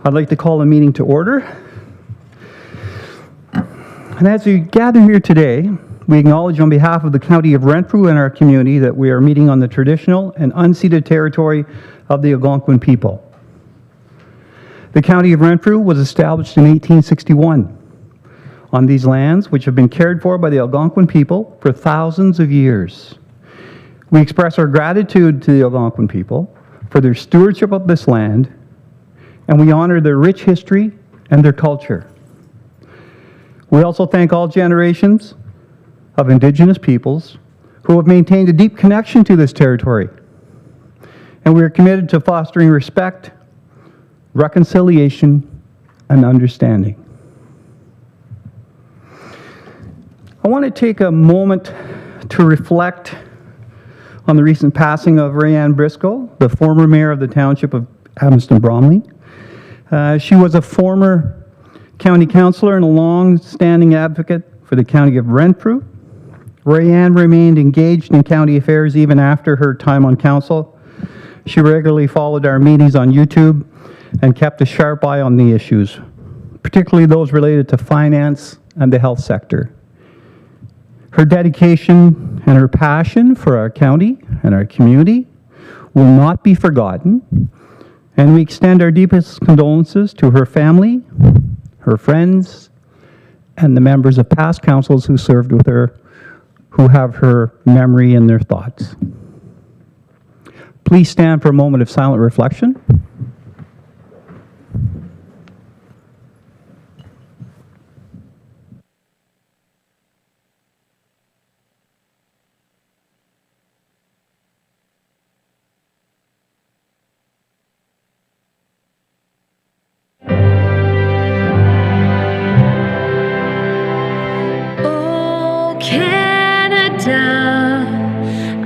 I'd like to call the meeting to order. And as we gather here today, we acknowledge on behalf of the County of Renfrew and our community that we are meeting on the traditional and unceded territory of the Algonquin people. The County of Renfrew was established in 1861 on these lands, which have been cared for by the Algonquin people for thousands of years. We express our gratitude to the Algonquin people for their stewardship of this land, and we honor their rich history and their culture. We also thank all generations of Indigenous peoples who have maintained a deep connection to this territory, and we are committed to fostering respect, reconciliation, and understanding. I want to take a moment to reflect on the recent passing of Rayanne Briscoe, the former mayor of the township of Adamston-Bromley. She was a former county councillor and a long-standing advocate for the county of Renfrew. Rayanne remained engaged in county affairs even after her time on council. She regularly followed our meetings on YouTube and kept a sharp eye on the issues, particularly those related to finance and the health sector. Her dedication and her passion for our county and our community will not be forgotten, and we extend our deepest condolences to her family, her friends, and the members of past councils who served with her, who have her memory in their thoughts. Please stand for a moment of silent reflection.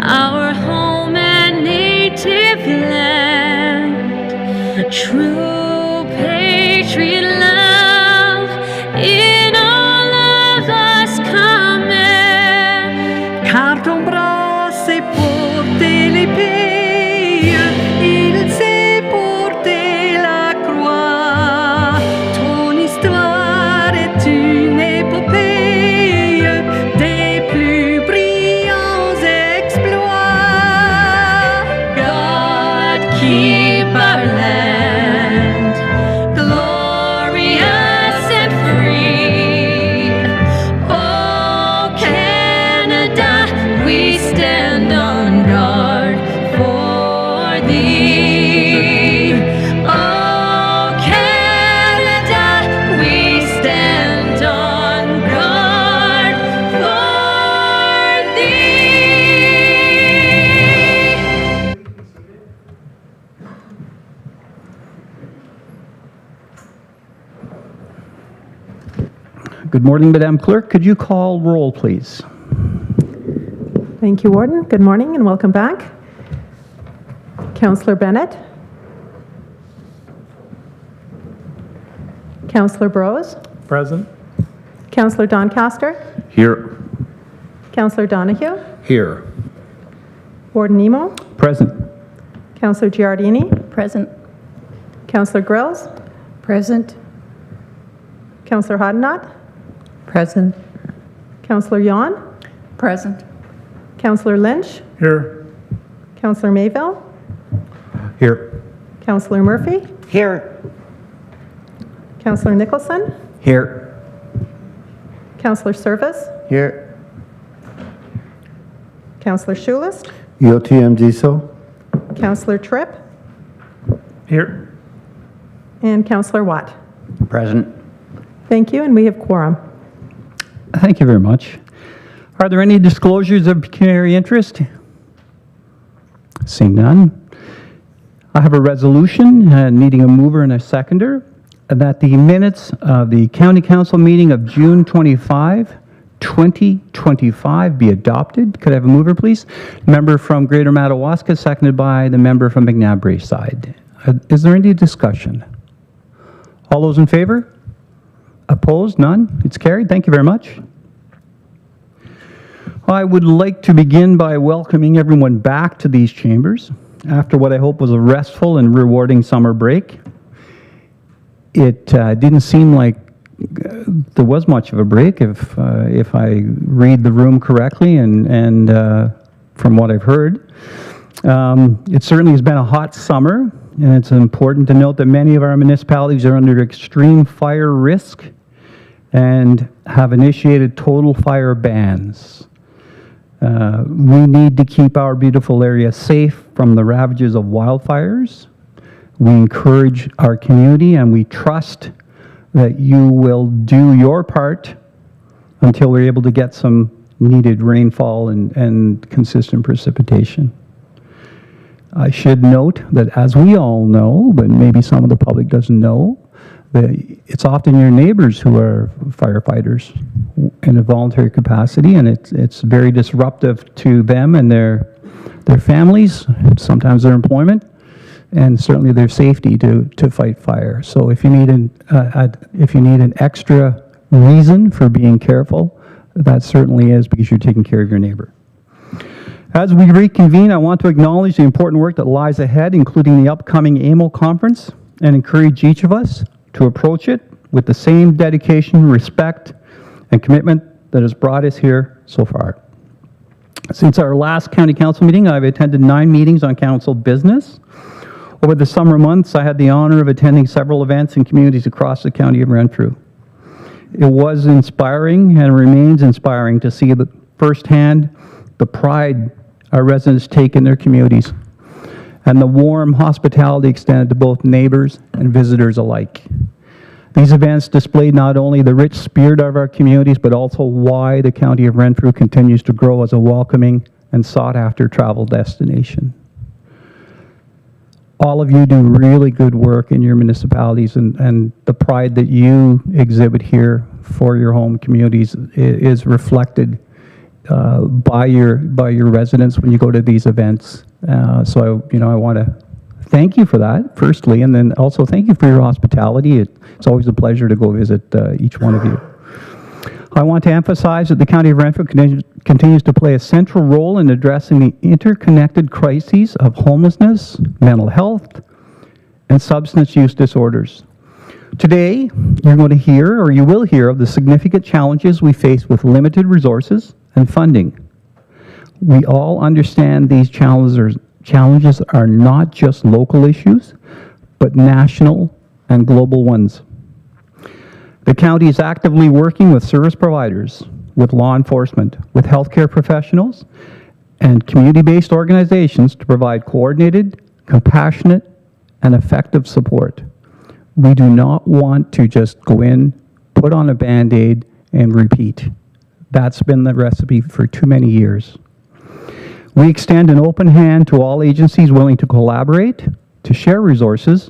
Our home and native land, a true patriot love in all of us common. Car ton bras s'est porté l'épée, il s'est porté la croix. Ton histoire est une épopée des plus brillants exploits. God keep our land glorious and free. Oh Canada, we stand on guard for thee. Oh Canada, we stand on guard for thee. Good morning, Madam Clerk. Could you call roll, please? Thank you, Warden. Good morning and welcome back. Councillor Bennett. Councillor Brose. Present. Councillor Doncaster. Here. Councillor Donahue. Here. Warden Nemo. Present. Councillor Giardini. Present. Councillor Grills. Present. Councillor Hodnott. Present. Councillor Yawn. Present. Councillor Lynch. Here. Councillor Mayville. Here. Councillor Murphy. Here. Councillor Nicholson. Here. Councillor Service. Here. Councillor Schulist. UTMDSO. Councillor Tripp. Here. And Councillor Watt. Present. Thank you, and we have quorum. Thank you very much. Are there any disclosures of pecuniary interest? Seeing none. I have a resolution needing a mover and a seconder that the minutes of the County Council meeting of June 25, 2025 be adopted. Could I have a mover, please? Member from Greater Madawaska, seconded by the member from McNabb Braeside. Is there any discussion? All those in favor? Opposed? None? It's carried. Thank you very much. I would like to begin by welcoming everyone back to these chambers. chambers, after what I hope was a restful and rewarding summer break. it didn't seem like there was much of a break, if I read the room correctly, and from what I've heard. It certainly has been a hot summer, and it's important to note that many of our municipalities are under extreme fire risk and have initiated total fire bans. We need to keep our beautiful area safe from the ravages of wildfires. We encourage our community, and we trust that you will do your part until we're able to get some needed rainfall and consistent precipitation. I should note that, as we all know, but maybe some of the public doesn't know, that it's often your neighbors who are firefighters in a voluntary capacity, and it's very disruptive to them and their families, sometimes their employment, and certainly their safety to fight fire. So if you need an extra reason for being careful, that certainly is because you're taking care of your neighbor. As we reconvene, I want to acknowledge the important work that lies ahead, including the upcoming AMO conference, and encourage each of us to approach it with the same dedication, respect, and commitment that has brought us here so far. Since our last County Council meeting, I've attended 9 meetings on council business. Over the summer months, I had the honor of attending several events in communities across the County of Renfrew. It was inspiring and remains inspiring to see firsthand the pride our residents take in their communities and the warm hospitality extended to both neighbors and visitors alike. These events displayed not only the rich spirit of our communities, but also why the County of Renfrew continues to grow as a welcoming and sought-after travel destination. All of you do really good work in your municipalities, and the pride that you exhibit here for your home communities is reflected by your residents when you go to these events. So I want to thank you for that, firstly, and then also thank you for your hospitality. It's always a pleasure to go visit each one of you. I want to emphasize that the County of Renfrew continues to play a central role in addressing the interconnected crises of homelessness, mental health, and substance use disorders. Today, you're going to hear, or you will hear, of the significant challenges we face with limited resources and funding. We all understand these challenges are not just local issues, but national and global ones. The county is actively working with service providers, with law enforcement, with healthcare professionals, and community-based organizations to provide coordinated, compassionate, and effective support. We do not want to just go in, put on a Band-Aid, and repeat. That's been the recipe for too many years. We extend an open hand to all agencies willing to collaborate, to share resources,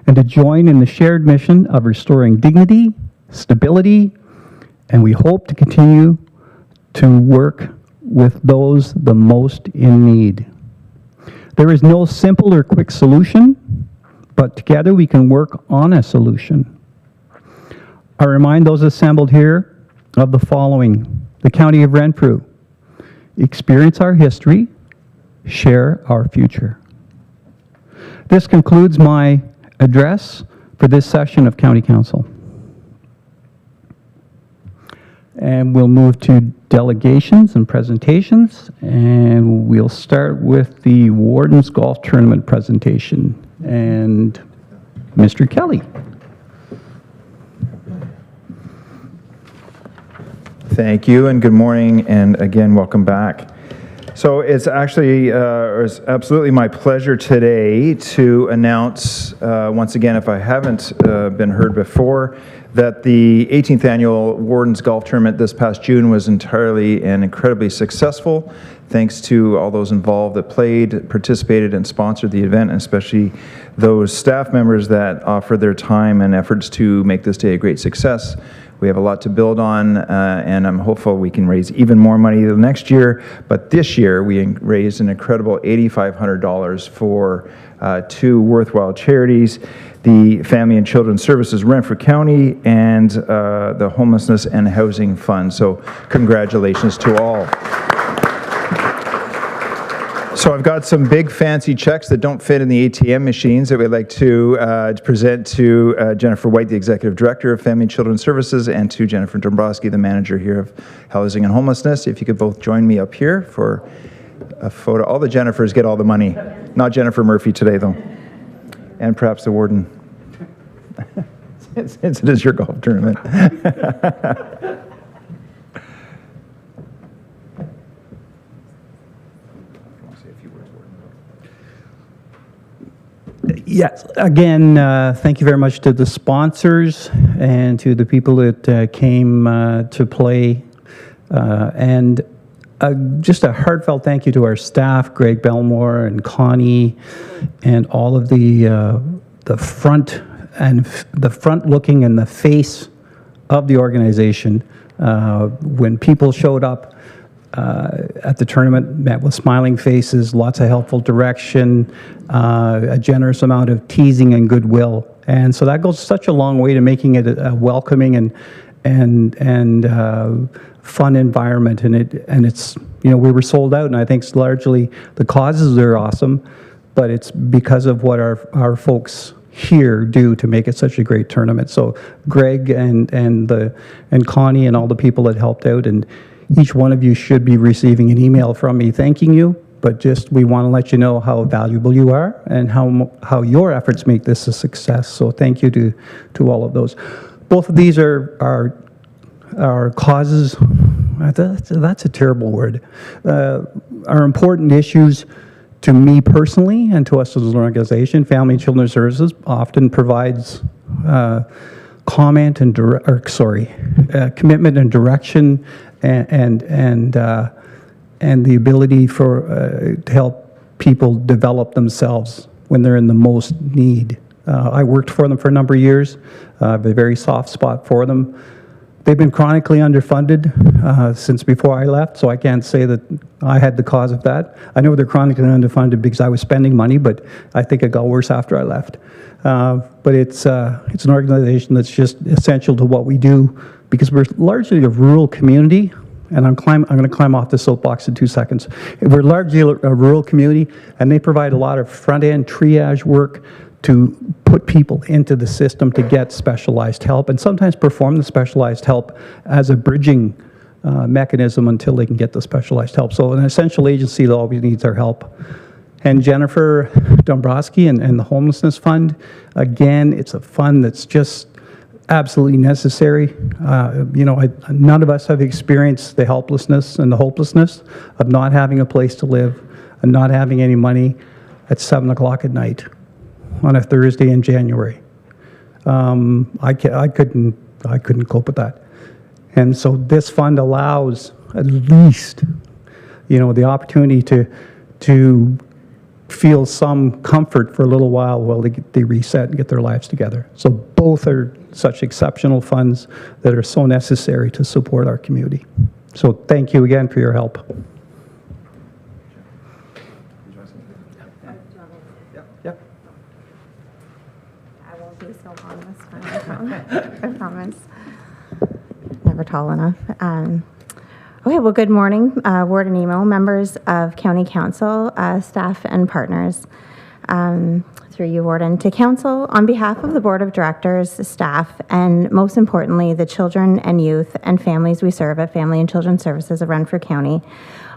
and to join in the shared mission of restoring dignity, stability, and we hope to continue to work with those the most in need. There is no simple or quick solution, but together we can work on a solution. I remind those assembled here of the following: the County of Renfrew, experience our history, share our future. This concludes my address for this session of County Council. And we'll move to delegations and presentations, and we'll start with the Warden's Golf Tournament presentation. And Mr. Kelly. Thank you, and good morning, and again, welcome back. So it's actually, it's absolutely my pleasure today to announce, once again, if I haven't been heard before, that the 18th annual Warden's Golf Tournament this past June was entirely and incredibly successful, thanks to all those involved that played, participated, and sponsored the event, and especially those staff members that offered their time and efforts to make this day a great success. We have a lot to build on, and I'm hopeful we can raise even more money the next year. But this year, we raised an incredible $8,500 for 2 worthwhile charities: the Family and Children's Services Renfrew County and the Homelessness and Housing Fund. So congratulations to all. So I've got some big fancy checks that don't fit in the ATM machines that we'd like to present to Jennifer White, the Executive Director of Family and Children's Services, and to Jennifer Dombrowski, the Manager here of Housing and Homelessness. If you could both join me up here for a photo. All the Jennifers get all the money. Not Jennifer Murphy today, though. And perhaps the warden, since it is your golf tournament. Yes, again, thank you very much to the sponsors and to the people that came to play. And just a heartfelt thank you to our staff, Greg Belmore and Connie, and all of the front and the front looking and the face of the organization. When people showed up at the tournament, met with smiling faces, lots of helpful direction, a generous amount of teasing and goodwill. And so that goes such a long way to making it a welcoming and fun environment. And it's, you know, we were sold out, and I think it's largely the causes are awesome, but it's because of what our folks here do to make it such a great tournament. So Greg and Connie and all the people that helped out, and each one of you should be receiving an email from me thanking you, but just we want to let you know how valuable you are and how your efforts make this a success. So thank you to all of those. Both of these are causes, that's a terrible word, are important issues to me personally and to us as an organization. Family and Children's Services often provides commitment and direction and the ability to help people develop themselves when they're in the most need. I worked for them for a number of years. I have a very soft spot for them. They've been chronically underfunded since before I left, so I can't say that I had the cause of that. I know they're chronically underfunded because I was spending money, but I think it got worse after I left. But it's an organization that's just essential to what we do, because we're largely a rural community, and I'm going to climb off the soapbox in 2 seconds. We're largely a rural community, and they provide a lot of front-end triage work to put people into the system to get specialized help, and sometimes perform the specialized help as a bridging mechanism until they can get the specialized help. So an essential agency that always needs our help. And Jennifer Dombrowski and the Homelessness Fund, again, it's a fund that's just absolutely necessary. You know, none of us have experienced the helplessness and the hopelessness of not having a place to live and not having any money at 7 o'clock at night on a Thursday in January. I couldn't cope with that. And so this fund allows at least, you know, the opportunity to feel some comfort for a little while they reset and get their lives together. So both are such exceptional funds that are so necessary to support our community. So thank you again for your help. Yep. I won't be so long this time, I promise. Never tall enough. Okay, well, good morning, Ward and Emo, members of County Council, staff and partners. Through you, Warden, to Council, on behalf of the Board of Directors, staff, and most importantly, the children and youth and families we serve at Family and Children's Services of Renfrew County,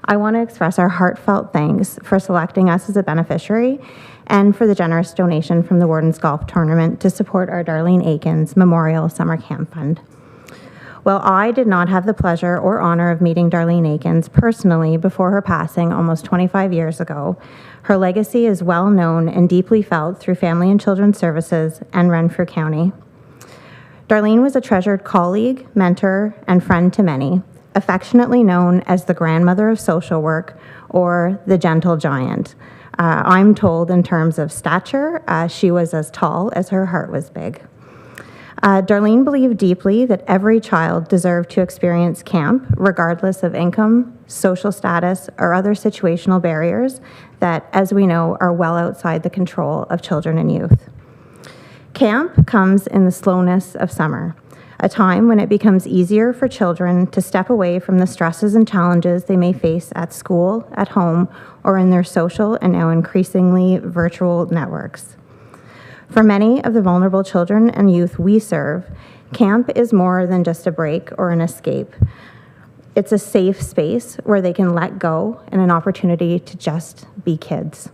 I want to express our heartfelt thanks for selecting us as a beneficiary and for the generous donation from the Warden's Golf Tournament to support our Darlene Aikens Memorial Summer Camp Fund. While I did not have the pleasure or honor of meeting Darlene Aikens personally before her passing almost 25 years ago, her legacy is well known and deeply felt through Family and Children's Services and Renfrew County. Darlene was a treasured colleague, mentor, and friend to many, affectionately known as the grandmother of social work or the gentle giant. I'm told in terms of stature, she was as tall as her heart was big. Darlene believed deeply that every child deserved to experience camp, regardless of income, social status, or other situational barriers that, as we know, are well outside the control of children and youth. Camp comes in the slowness of summer, a time when it becomes easier for children to step away from the stresses and challenges they may face at school, at home, or in their social and now increasingly virtual networks. For many of the vulnerable children and youth we serve, camp is more than just a break or an escape. It's a safe space where they can let go and an opportunity to just be kids.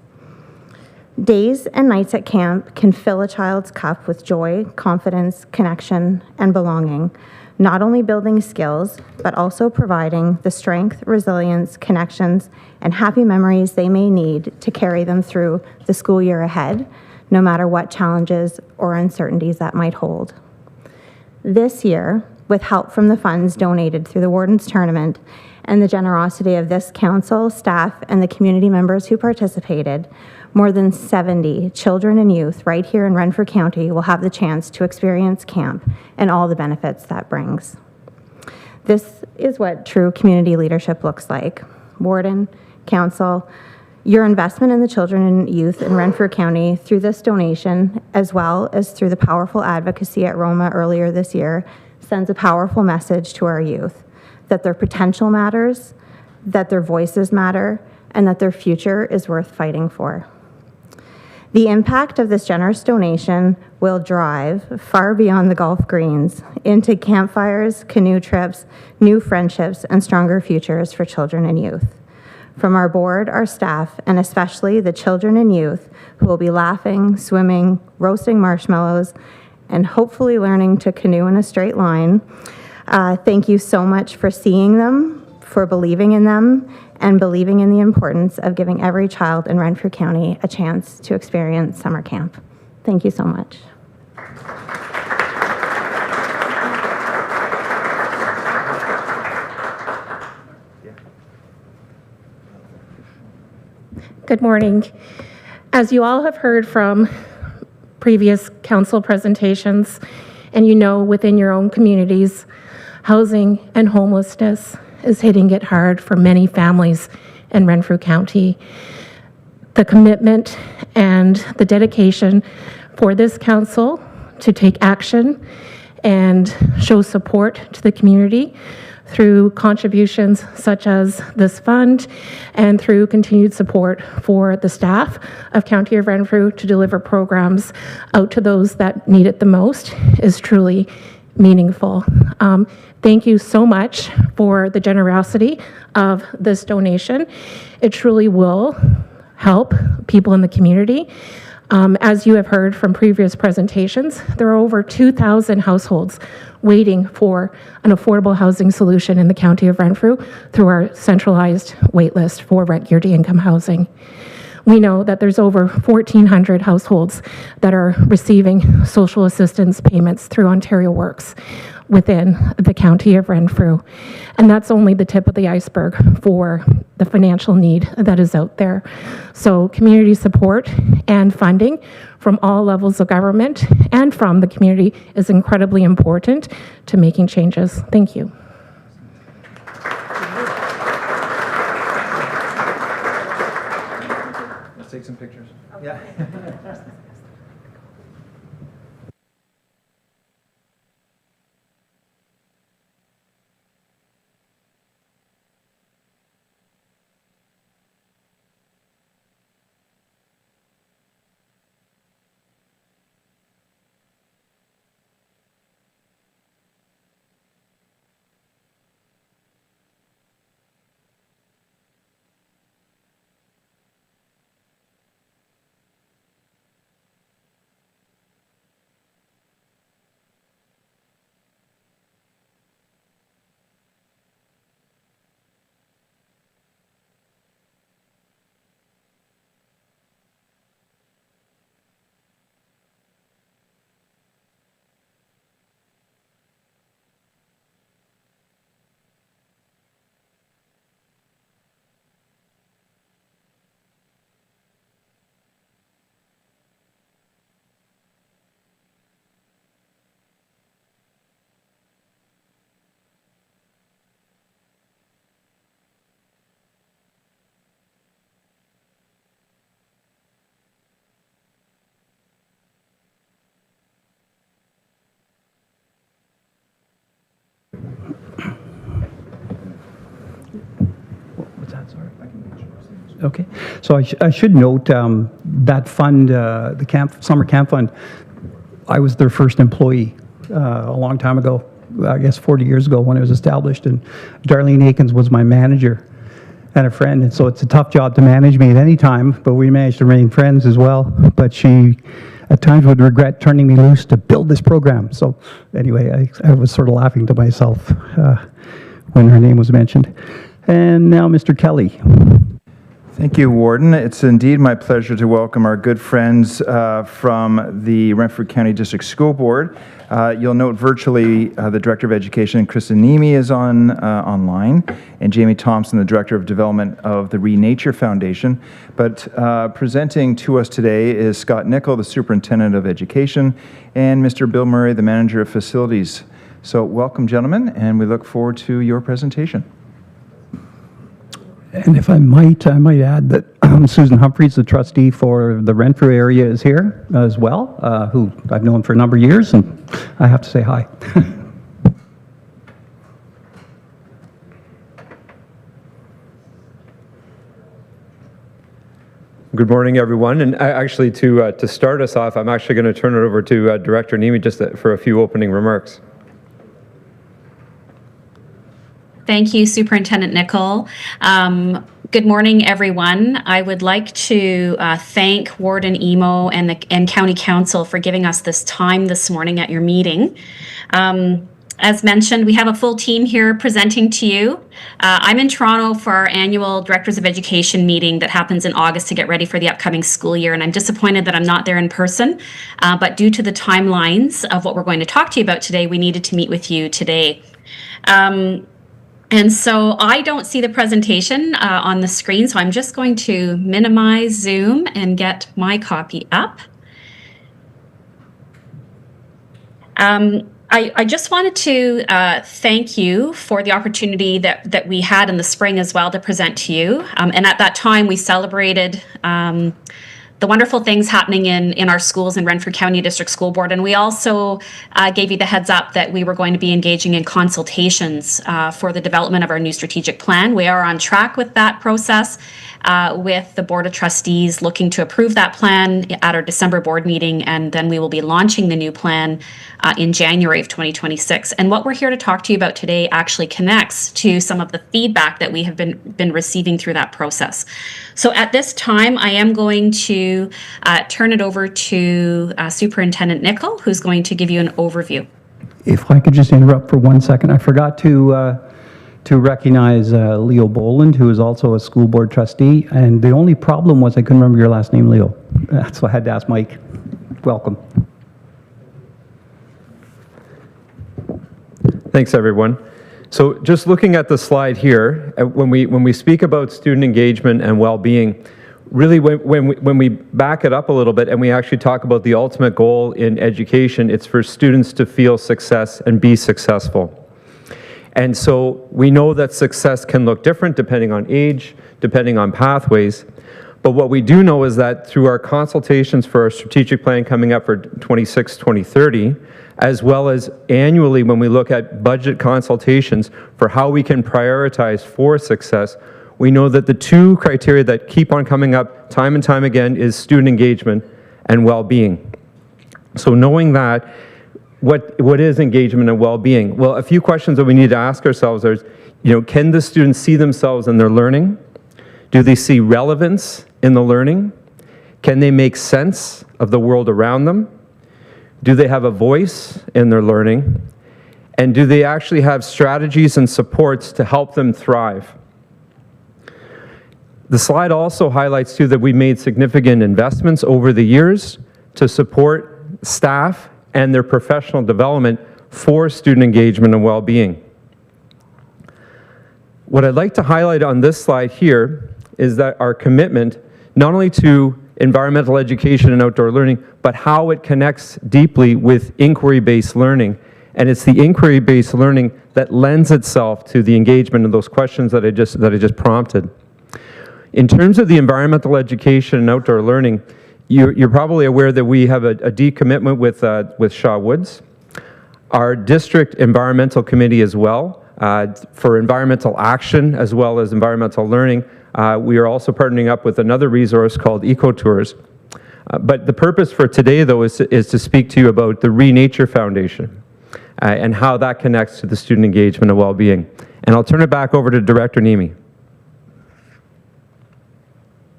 Days and nights at camp can fill a child's cup with joy, confidence, connection, and belonging, not only building skills, but also providing the strength, resilience, connections, and happy memories they may need to carry them through the school year ahead, no matter what challenges or uncertainties that might hold. This year, with help from the funds donated through the Warden's Tournament and the generosity of this council, staff, and the community members who participated, more than 70 children and youth right here in Renfrew County will have the chance to experience camp and all the benefits that brings. This is what true community leadership looks like. Warden, council, your investment in the children and youth in Renfrew County through this donation, as well as through the powerful advocacy at Roma earlier this year, sends a powerful message to our youth that their potential matters, that their voices matter, and that their future is worth fighting for. The impact of this generous donation will drive far beyond the golf greens into campfires, canoe trips, new friendships, and stronger futures for children and youth. From our board, our staff, and especially the children and youth who will be laughing, swimming, roasting marshmallows, and hopefully learning to canoe in a straight line. Thank you so much for seeing them, for believing in them, and believing in the importance of giving every child in Renfrew County a chance to experience summer camp. Thank you so much. Good morning. As you all have heard from previous council presentations, and you know within your own communities, housing and homelessness is hitting it hard for many families in Renfrew County. The commitment and the dedication for this council to take action and show support to the community through contributions such as this fund and through continued support for the staff of County of Renfrew to deliver programs out to those that need it the most is truly meaningful. Thank you so much for the generosity of this donation. It truly will help people in the community. As you have heard from previous presentations, there are over 2,000 households waiting for an affordable housing solution in the County of Renfrew through our centralized waitlist for rent-geared income housing. We know that there's over 1,400 households that are receiving social assistance payments through Ontario Works within the County of Renfrew. And that's only the tip of the iceberg for the financial need that is out there. So community support and funding from all levels of government and from the community is incredibly important to making changes. Thank you. Let's take some pictures. Yeah. Okay, so I should note that fund, the summer camp fund, I was their first employee a long time ago, I guess 40 years ago when it was established, and Darlene Akins was my manager and a friend, and so it's a tough job to manage me at any time, but we managed to remain friends as well. But she, at times, would regret turning me loose to build this program. So anyway, I was sort of laughing to myself when her name was mentioned. And now Mr. Kelly. Thank you, Warden. It's indeed my pleasure to welcome our good friends from the Renfrew County District School Board. You'll note virtually the Director of Education, Kristen Nemi, is online, and Jamie Thompson, the Director of Development of the Renature Foundation. But presenting to us today is Scott Nickel, the Superintendent of Education, and Mr. Bill Murray, the Manager of Facilities. So welcome, gentlemen, and we look forward to your presentation. And if I might add that Susan Humphreys, the trustee for the Renfrew area, is here as well, who I've known for a number of years, and I have to say hi. Good morning, everyone. And actually, to start us off, I'm actually going to turn it over to Director Nemi just for a few opening remarks. Thank you, Superintendent Nickel. Good morning, everyone. I would like to thank Warden Emo and County Council for giving us this time this morning at your meeting. As mentioned, we have a full team here presenting to you. I'm in Toronto for our annual Directors of Education meeting that happens in August to get ready for the upcoming school year, and I'm disappointed that I'm not there in person, but due to the timelines of what we're going to talk to you about today, we needed to meet with you today. And so I don't see the presentation on the screen, so I'm just going to minimize Zoom and get my copy up. I just wanted to thank you for the opportunity that we had in the spring as well to present to you. And at that time, we celebrated the wonderful things happening in our schools in Renfrew County District School Board. And we also gave you the heads up that we were going to be engaging in consultations for the development of our new strategic plan. We are on track with that process with the Board of Trustees looking to approve that plan at our December board meeting, and then we will be launching the new plan in January of 2026. And what we're here to talk to you about today actually connects to some of the feedback that we have been receiving through that process. So at this time, I am going to turn it over to Superintendent Nickel, who's going to give you an overview. If I could just interrupt for 1 second, I forgot to recognize Leo Boland, who is also a school board trustee, and the only problem was I couldn't remember your last name, Leo. That's why I had to ask Mike. Welcome. Thanks, everyone. So just looking at the slide here, when we speak about student engagement and well-being, really when we back it up a little bit and we actually talk about the ultimate goal in education, it's for students to feel success and be successful. And so we know that success can look different depending on age, depending on pathways. But what we do know is that through our consultations for our strategic plan coming up for 26-2030, as well as annually when we look at budget consultations for how we can prioritize for success, we know that the two criteria that keep on coming up time and time again is student engagement and well-being. So knowing that, what is engagement and well-being? Well, a few questions that we need to ask ourselves are, can the students see themselves in their learning? Do they see relevance in the learning? Can they make sense of the world around them? Do they have a voice in their learning? And do they actually have strategies and supports to help them thrive? The slide also highlights too that we made significant investments over the years to support staff and their professional development for student engagement and well-being. What I'd like to highlight on this slide here is that our commitment not only to environmental education and outdoor learning, but how it connects deeply with inquiry-based learning. And it's the inquiry-based learning that lends itself to the engagement of those questions that I just prompted. In terms of the environmental education and outdoor learning, you're probably aware that we have a deep commitment with Shaw Woods. Our district environmental committee as well, for environmental action as well as environmental learning, we are also partnering up with another resource called EcoTours. But the purpose for today, though, is to speak to you about the Renature Foundation and how that connects to the student engagement and well-being. And I'll turn it back over to Director Nemi.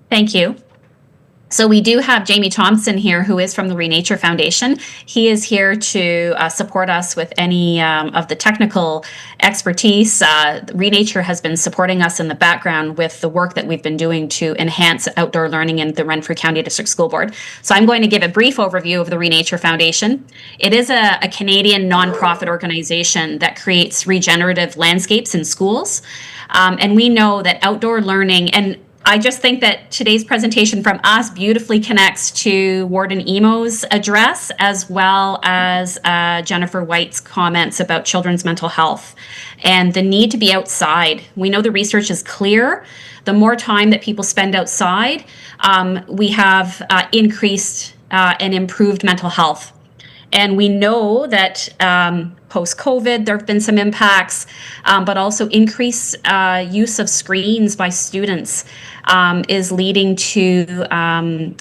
Thank you. So we do have Jamie Thompson here, who is from the Renature Foundation. He is here to support us with any of the technical expertise. Renature has been supporting us in the background with the work that we've been doing to enhance outdoor learning in the Renfrew County District School Board. So I'm going to give a brief overview of the Renature Foundation. It is a Canadian nonprofit organization that creates regenerative landscapes in schools. And we know that outdoor learning, and I just think that today's presentation from us beautifully connects to Warden Emo's address, as well as Jennifer White's comments about children's mental health and the need to be outside. We know the research is clear. The more time that people spend outside, we have increased and improved mental health. And we know that post-COVID, there have been some impacts, but also increased use of screens by students is leading to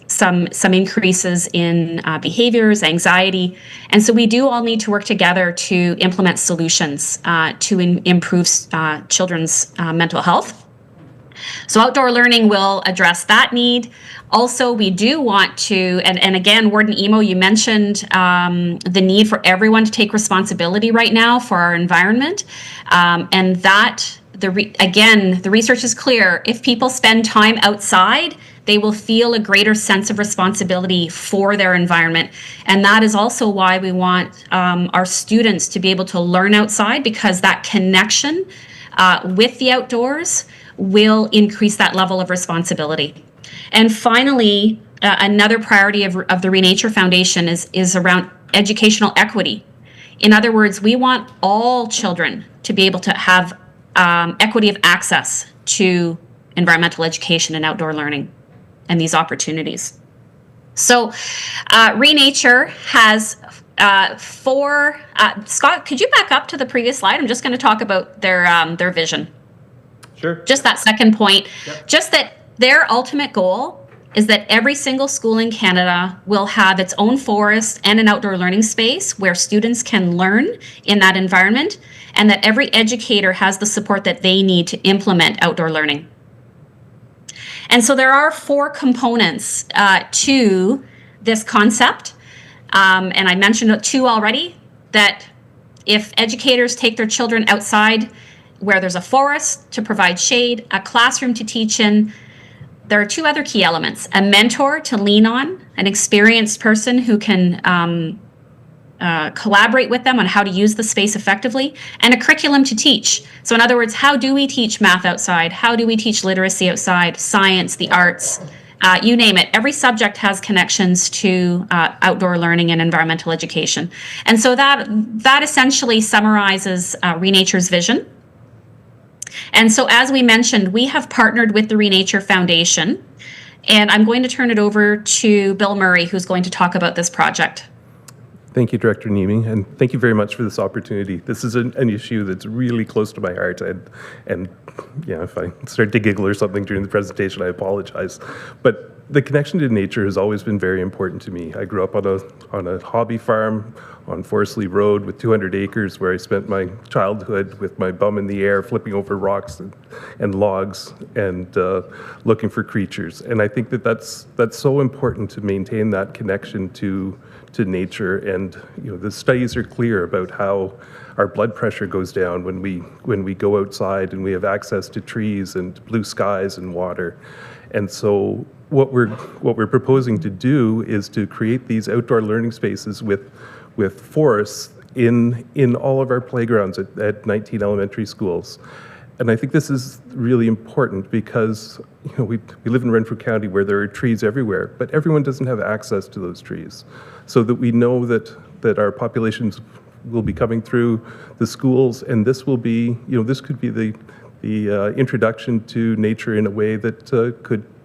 some increases in behaviors, anxiety. And so we do all need to work together to implement solutions to improve children's mental health. So outdoor learning will address that need. Also, we do want to, and again, Warden Emo, you mentioned the need for everyone to take responsibility right now for our environment. And that, again, the research is clear. If people spend time outside, they will feel a greater sense of responsibility for their environment. And that is also why we want our students to be able to learn outside, because that connection with the outdoors will increase that level of responsibility. And finally, another priority of the Renature Foundation is around educational equity. In other words, we want all children to be able to have equity of access to environmental education and outdoor learning and these opportunities. So Renature has four, Scott, could you back up to the previous slide? I'm just going to talk about their vision. Sure. Just that second point. Yep. Just that their ultimate goal is that every single school in Canada will have its own forest and an outdoor learning space where students can learn in that environment, and that every educator has the support that they need to implement outdoor learning. And so there are four components to this concept. And I mentioned two already, that if educators take their children outside where there's a forest to provide shade, a classroom to teach in, there are two other key elements: a mentor to lean on, an experienced person who can collaborate with them on how to use the space effectively, and a curriculum to teach. So in other words, how do we teach math outside? How do we teach literacy outside? Science, the arts, you name it. Every subject has connections to outdoor learning and environmental education. And so that essentially summarizes Renature's vision. And so, as we mentioned, we have partnered with the Renature Foundation, and I'm going to turn it over to Bill Murray, who's going to talk about this project. Thank you, Director Nemi, and thank you very much for this opportunity. This is an issue that's really close to my heart, and yeah, if I start to giggle or something during the presentation, I apologize. But the connection to nature has always been very important to me. I grew up on a hobby farm on Forestly Road with 200 acres, where I spent my childhood with my bum in the air, flipping over rocks and logs and looking for creatures. And I think that's so important to maintain that connection to nature. And the studies are clear about how our blood pressure goes down when we go outside and we have access to trees and blue skies and water. And so what we're proposing to do is to create these outdoor learning spaces with forests in all of our playgrounds at 19 elementary schools. And I think this is really important because we live in Renfrew County, where there are trees everywhere, but everyone doesn't have access to those trees. So that we know that our populations will be coming through the schools, and this will be, this could be the introduction to nature in a way that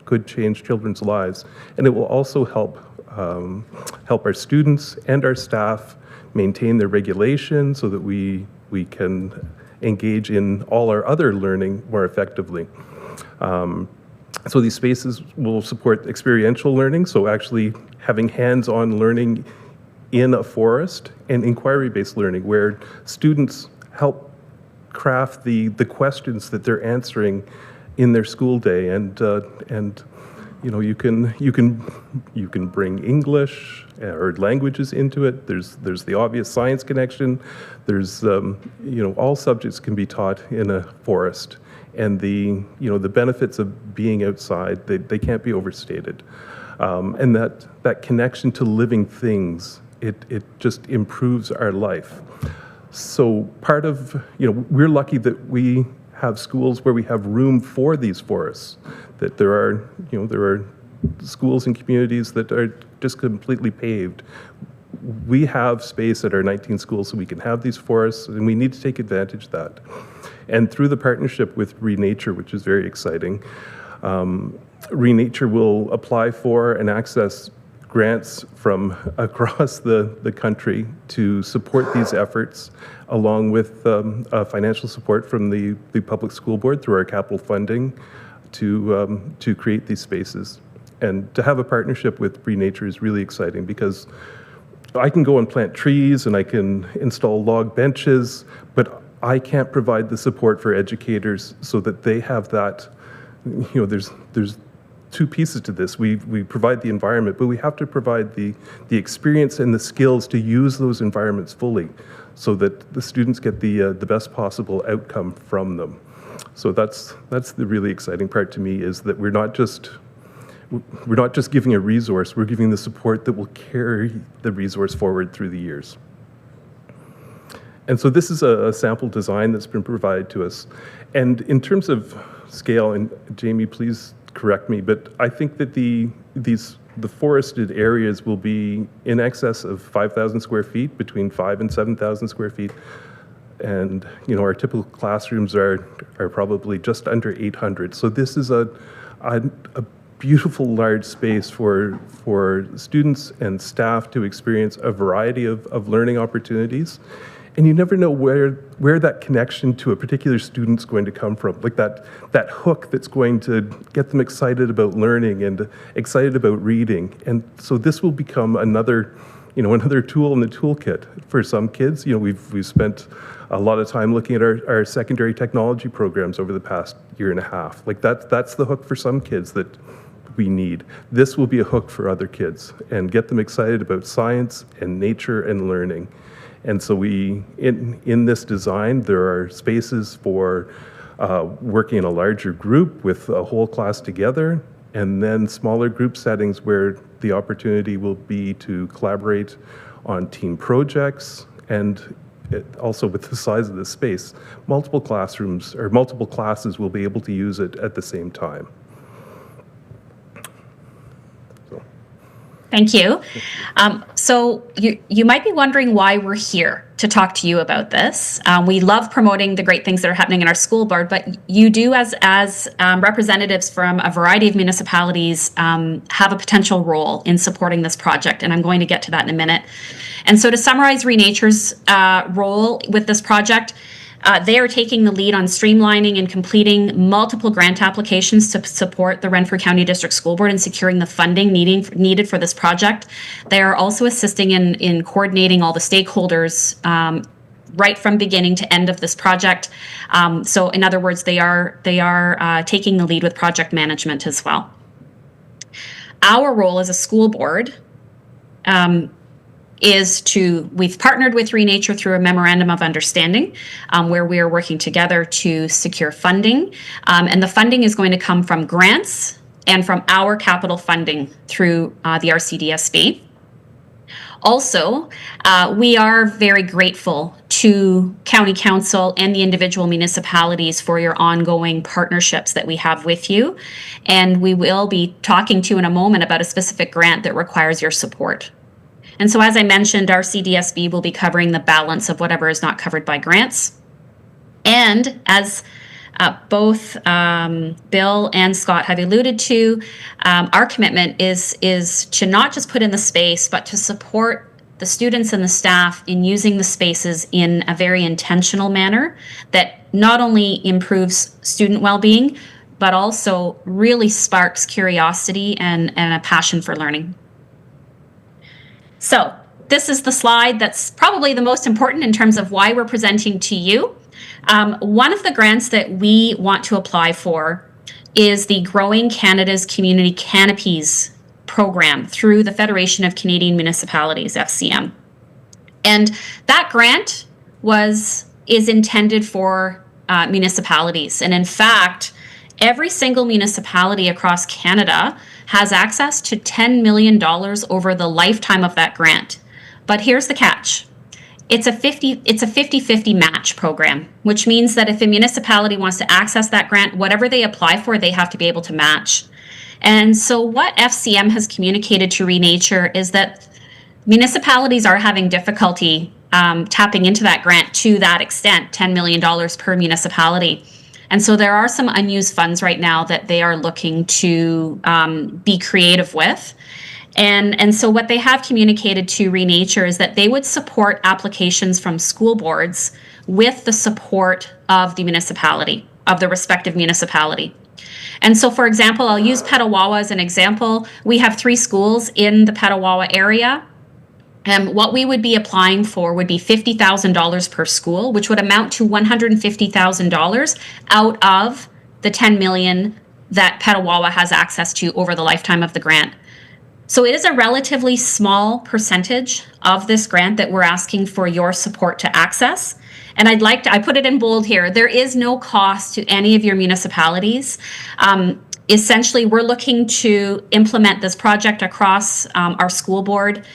could change children's lives. And it will also help our students and our staff maintain their regulation so that we can engage in all our other learning more effectively. So these spaces will support experiential learning, so actually having hands-on learning in a forest, and inquiry-based learning, where students help craft the questions that they're answering in their school day, and you know, you can bring English or languages into it. There's the obvious science connection. There's you know, all subjects can be taught in a forest, and the benefits of being outside, they can't be overstated. And that connection to living things, it just improves our life. So part of, you know, we're lucky that we have schools where we have room for these forests, that there are schools and communities that are just completely paved. We have space at our 19 schools so we can have these forests, and we need to take advantage of that. And through the partnership with Renature, which is very exciting, Renature will apply for and access grants from across the country to support these efforts, along with financial support from the Public School Board through our capital funding to create these spaces. And to have a partnership with Renature is really exciting, because I can go and plant trees and I can install log benches, but I can't provide the support for educators so that they have that. You know, there's two pieces to this. We provide the environment, but we have to provide the experience and the skills to use those environments fully, so that the students get the best possible outcome from them. So that's the really exciting part to me, is that we're not just giving a resource, we're giving the support that will carry the resource forward through the years. And so this is a sample design that's been provided to us. And in terms of scale, and Jamie, please correct me, but I think that the forested areas will be in excess of 5,000 square feet, between 5,000 and 7,000 square feet. And you know, our typical classrooms are probably just under 800. So this is a beautiful large space for students and staff to experience a variety of learning opportunities. And you never know where that connection to a particular student's going to come from, like that hook that's going to get them excited about learning and excited about reading. And so this will become another tool in the toolkit for some kids. You know, we've spent a lot of time looking at our secondary technology programs over the past year and a half. Like that's the hook for some kids that we need. This will be a hook for other kids and get them excited about science and nature and learning. And so in this design, there are spaces for working in a larger group with a whole class together, and then smaller group settings where the opportunity will be to collaborate on team projects. And also, with the size of the space, multiple classrooms or multiple classes will be able to use it at the same time. Thank you. So you might be wondering why we're here to talk to you about this. We love promoting the great things that are happening in our school board, but you do, as representatives from a variety of municipalities, have a potential role in supporting this project, and I'm going to get to that in a minute. And so to summarize Renature's role with this project, they are taking the lead on streamlining and completing multiple grant applications to support the Renfrew County District School Board in securing the funding needed for this project. They are also assisting in coordinating all the stakeholders right from beginning to end of this project. So in other words, they are taking the lead with project management as well. Our role as a school board we've partnered with Renature through a memorandum of understanding where we are working together to secure funding. And the funding is going to come from grants and from our capital funding through the RCDSB. Also, we are very grateful to County Council and the individual municipalities for your ongoing partnerships that we have with you. And we will be talking to you in a moment about a specific grant that requires your support. And so, as I mentioned, our CDSB will be covering the balance of whatever is not covered by grants. And as both Bill and Scott have alluded to, our commitment is to not just put in the space, but to support the students and the staff in using the spaces in a very intentional manner that not only improves student well-being, but also really sparks curiosity and a passion for learning. So this is the slide that's probably the most important in terms of why we're presenting to you. One of the grants that we want to apply for is the Growing Canada's Community Canopies program through the Federation of Canadian Municipalities, FCM. And that grant is intended for municipalities. And in fact, every single municipality across Canada has access to $10 million over the lifetime of that grant. But here's the catch. It's a 50-50 match program, which means that if a municipality wants to access that grant, whatever they apply for, they have to be able to match. And so what FCM has communicated to Renature is that municipalities are having difficulty tapping into that grant to that extent, $10 million per municipality. And so there are some unused funds right now that they are looking to be creative with. And so what they have communicated to Renature is that they would support applications from school boards with the support of the municipality, of the respective municipality. And so, for example, I'll use Petawawa as an example. We have 3 schools in the Petawawa area. And what we would be applying for would be $50,000 per school, which would amount to $150,000 out of the $10 million that Petawawa has access to over the lifetime of the grant. So it is a relatively small percentage of this grant that we're asking for your support to access. And I put it in bold here, there is no cost to any of your municipalities. Essentially, we're looking to implement this project across our school board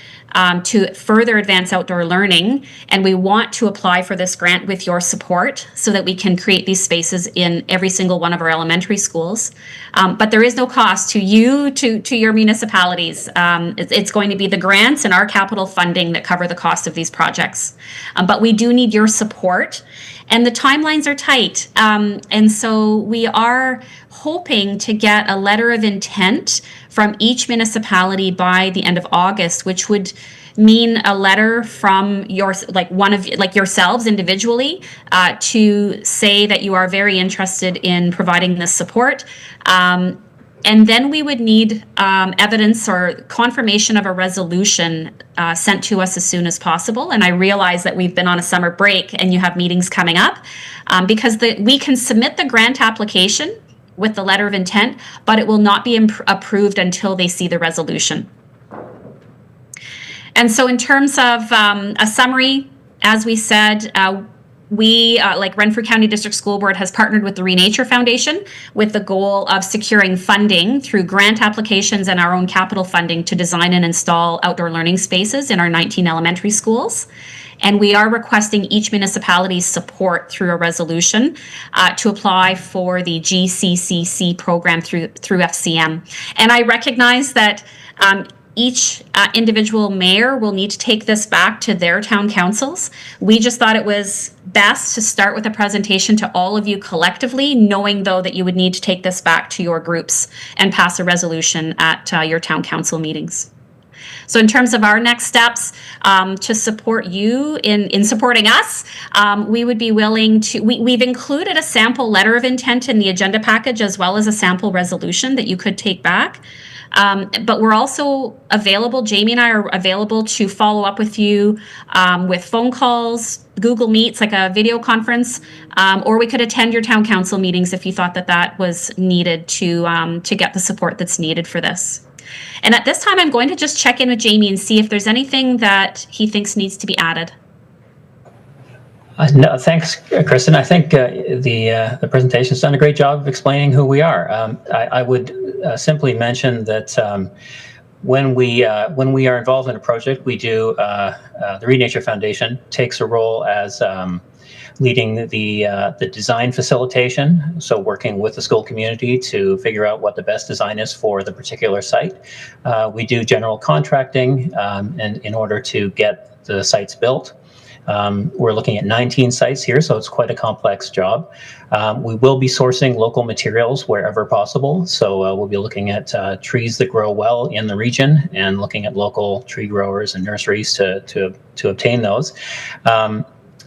to further advance outdoor learning. And we want to apply for this grant with your support so that we can create these spaces in every single one of our elementary schools. But there is no cost to you, to your municipalities. It's going to be the grants and our capital funding that cover the cost of these projects. But we do need your support. And the timelines are tight. And so we are hoping to get a letter of intent from each municipality by the end of August, which would mean a letter from yourselves individually to say that you are very interested in providing this support. And then we would need evidence or confirmation of a resolution sent to us as soon as possible. And I realize that we've been on a summer break and you have meetings coming up because we can submit the grant application with the letter of intent, but it will not be approved until they see the resolution. And so in terms of a summary, as we said, we, like Renfrew County District School Board, has partnered with the Renature Foundation with the goal of securing funding through grant applications and our own capital funding to design and install outdoor learning spaces in our 19 elementary schools. And we are requesting each municipality's support through a resolution to apply for the GCCC program through FCM. And I recognize that each individual mayor will need to take this back to their town councils. We just thought it was best to start with a presentation to all of you collectively, knowing though that you would need to take this back to your groups and pass a resolution at your town council meetings. So in terms of our next steps to support you in supporting us, we would be willing to, we've included a sample letter of intent in the agenda package as well as a sample resolution that you could take back. But we're also available, Jamie and I are available to follow up with you with phone calls, Google Meets, like a video conference, or we could attend your town council meetings if you thought that that was needed to get the support that's needed for this. And at this time, I'm going to just check in with Jamie and see if there's anything that he thinks needs to be added. No, thanks, Kristen. I think the presentation's done a great job of explaining who we are. I would simply mention that when we are involved in a project, we do the Renature Foundation takes a role as leading the design facilitation, so working with the school community to figure out what the best design is for the particular site. We do general contracting and in order to get the sites built. We're looking at 19 sites here, so it's quite a complex job. We will be sourcing local materials wherever possible, so we'll be looking at trees that grow well in the region and looking at local tree growers and nurseries to obtain those.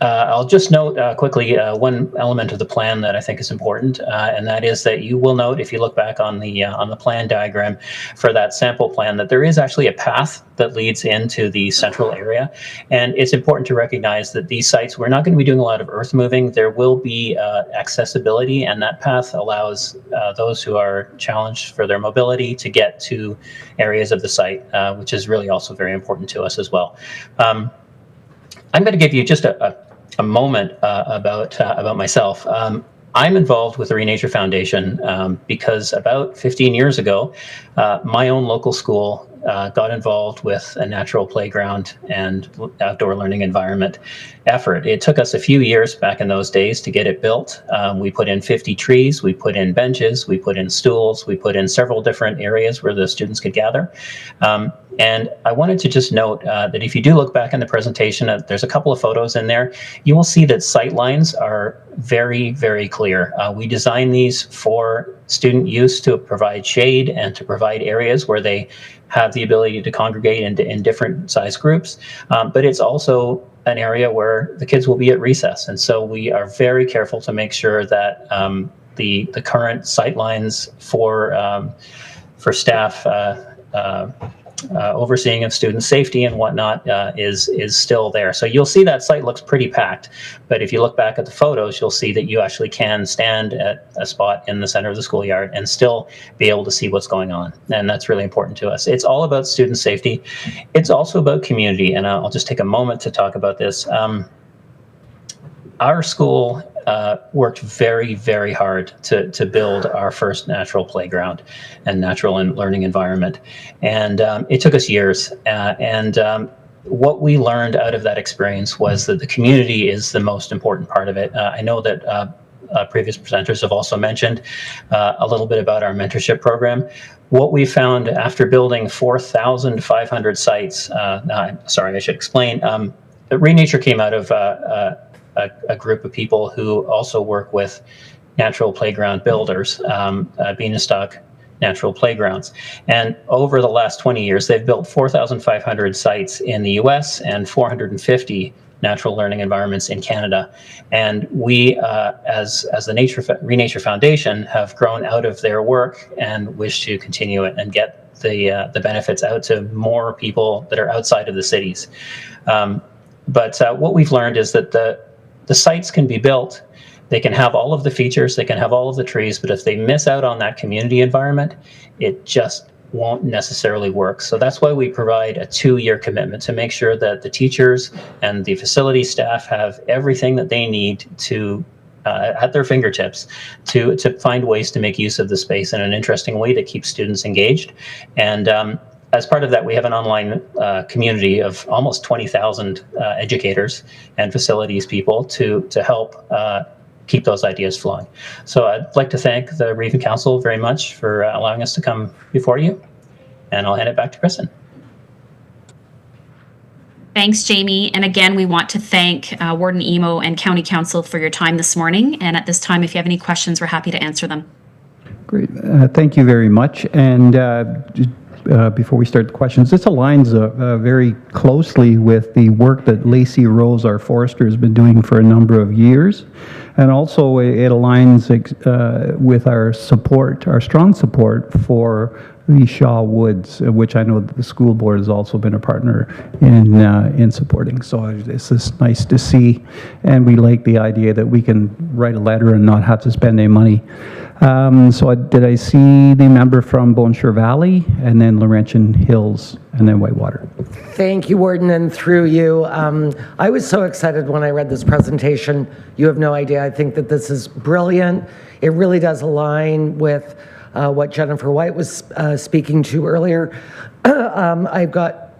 I'll just note quickly one element of the plan that I think is important, and that is that you will note, if you look back on the plan diagram for that sample plan, that there is actually a path that leads into the central area. And it's important to recognize that these sites, we're not going to be doing a lot of earth moving. There will be accessibility, and that path allows those who are challenged for their mobility to get to areas of the site, which is really also very important to us as well. I'm going to give you just a moment about myself. I'm involved with the Renature Foundation because about 15 years ago, my own local school got involved with a natural playground and outdoor learning environment effort. It took us a few years back in those days to get it built. We put in 50 trees, we put in benches, we put in stools, we put in several different areas where the students could gather. And I wanted to just note that if you do look back in the presentation, there's a couple of photos in there. You will see that sight lines are very, very clear. We designed these for student use to provide shade and to provide areas where they have the ability to congregate in different size groups. But it's also an area where the kids will be at recess. And so we are very careful to make sure that the current sight lines for staff overseeing of student safety and whatnot is still there. So you'll see that site looks pretty packed, but if you look back at the photos, you'll see that you actually can stand at a spot in the center of the schoolyard and still be able to see what's going on. And that's really important to us. It's all about student safety. It's also about community, and I'll just take a moment to talk about this. Our school worked very, very hard to build our first natural playground and natural and learning environment. And it took us years. What we learned out of that experience was that the community is the most important part of it. I know that previous presenters have also mentioned a little bit about our mentorship program. What we found after building 4,500 sites, sorry, I should explain, Renature came out of a group of people who also work with natural playground builders, Beanestock Natural Playgrounds. And over the last 20 years, they've built 4,500 sites in the US and 450 natural learning environments in Canada. And we, as the Renature Foundation, have grown out of their work and wish to continue it and get the benefits out to more people that are outside of the cities. But what we've learned is that the sites can be built, they can have all of the features, they can have all of the trees, but if they miss out on that community environment, it just won't necessarily work. So that's why we provide a 2-year commitment to make sure that the teachers and the facility staff have everything that they need to at their fingertips to find ways to make use of the space in an interesting way that keeps students engaged. And as part of that, we have an online community of almost 20,000 educators and facilities people to help keep those ideas flowing. So I'd like to thank the Region Council very much for allowing us to come before you, and I'll hand it back to Kristen. Thanks, Jamie. And again, we want to thank Warden Emo and County Council for your time this morning. And at this time, if you have any questions, we're happy to answer them. Great. Thank you very much. And before we start the questions, this aligns very closely with the work that Lacey Rose, our forester, has been doing for a number of years. And also it aligns with our support, our strong support for the Shaw Woods, which I know that the school board has also been a partner in supporting. So this is nice to see. And we like the idea that we can write a letter and not have to spend any money. So did I see the member from Bone Shore Valley, and then Laurentian Hills, and then Whitewater? Thank you, Warden, and through you. I was so excited when I read this presentation. You have no idea. I think that this is brilliant. It really does align with what Jennifer White was speaking to earlier. I've got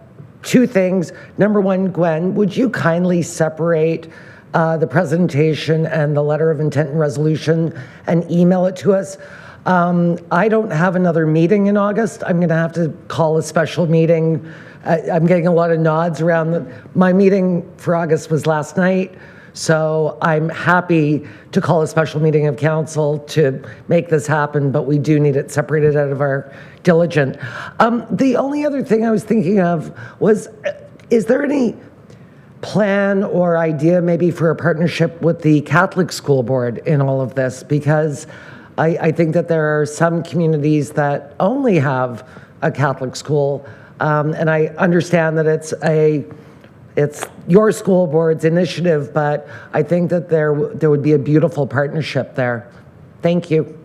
2 things. Number one, Gwen, would you kindly separate the presentation and the letter of intent and resolution and email it to us? I don't have another meeting in August. I'm going to have to call a special meeting. I'm getting a lot of nods around. My meeting for August was last night, so I'm happy to call a special meeting of council to make this happen, but we do need it separated out of our diligent. The only other thing I was thinking of was, is there any plan or idea maybe for a partnership with the Catholic School Board in all of this? Because I think that there are some communities that only have a Catholic school, and I understand that it's your school board's initiative, but I think that there would be a beautiful partnership there. Thank you.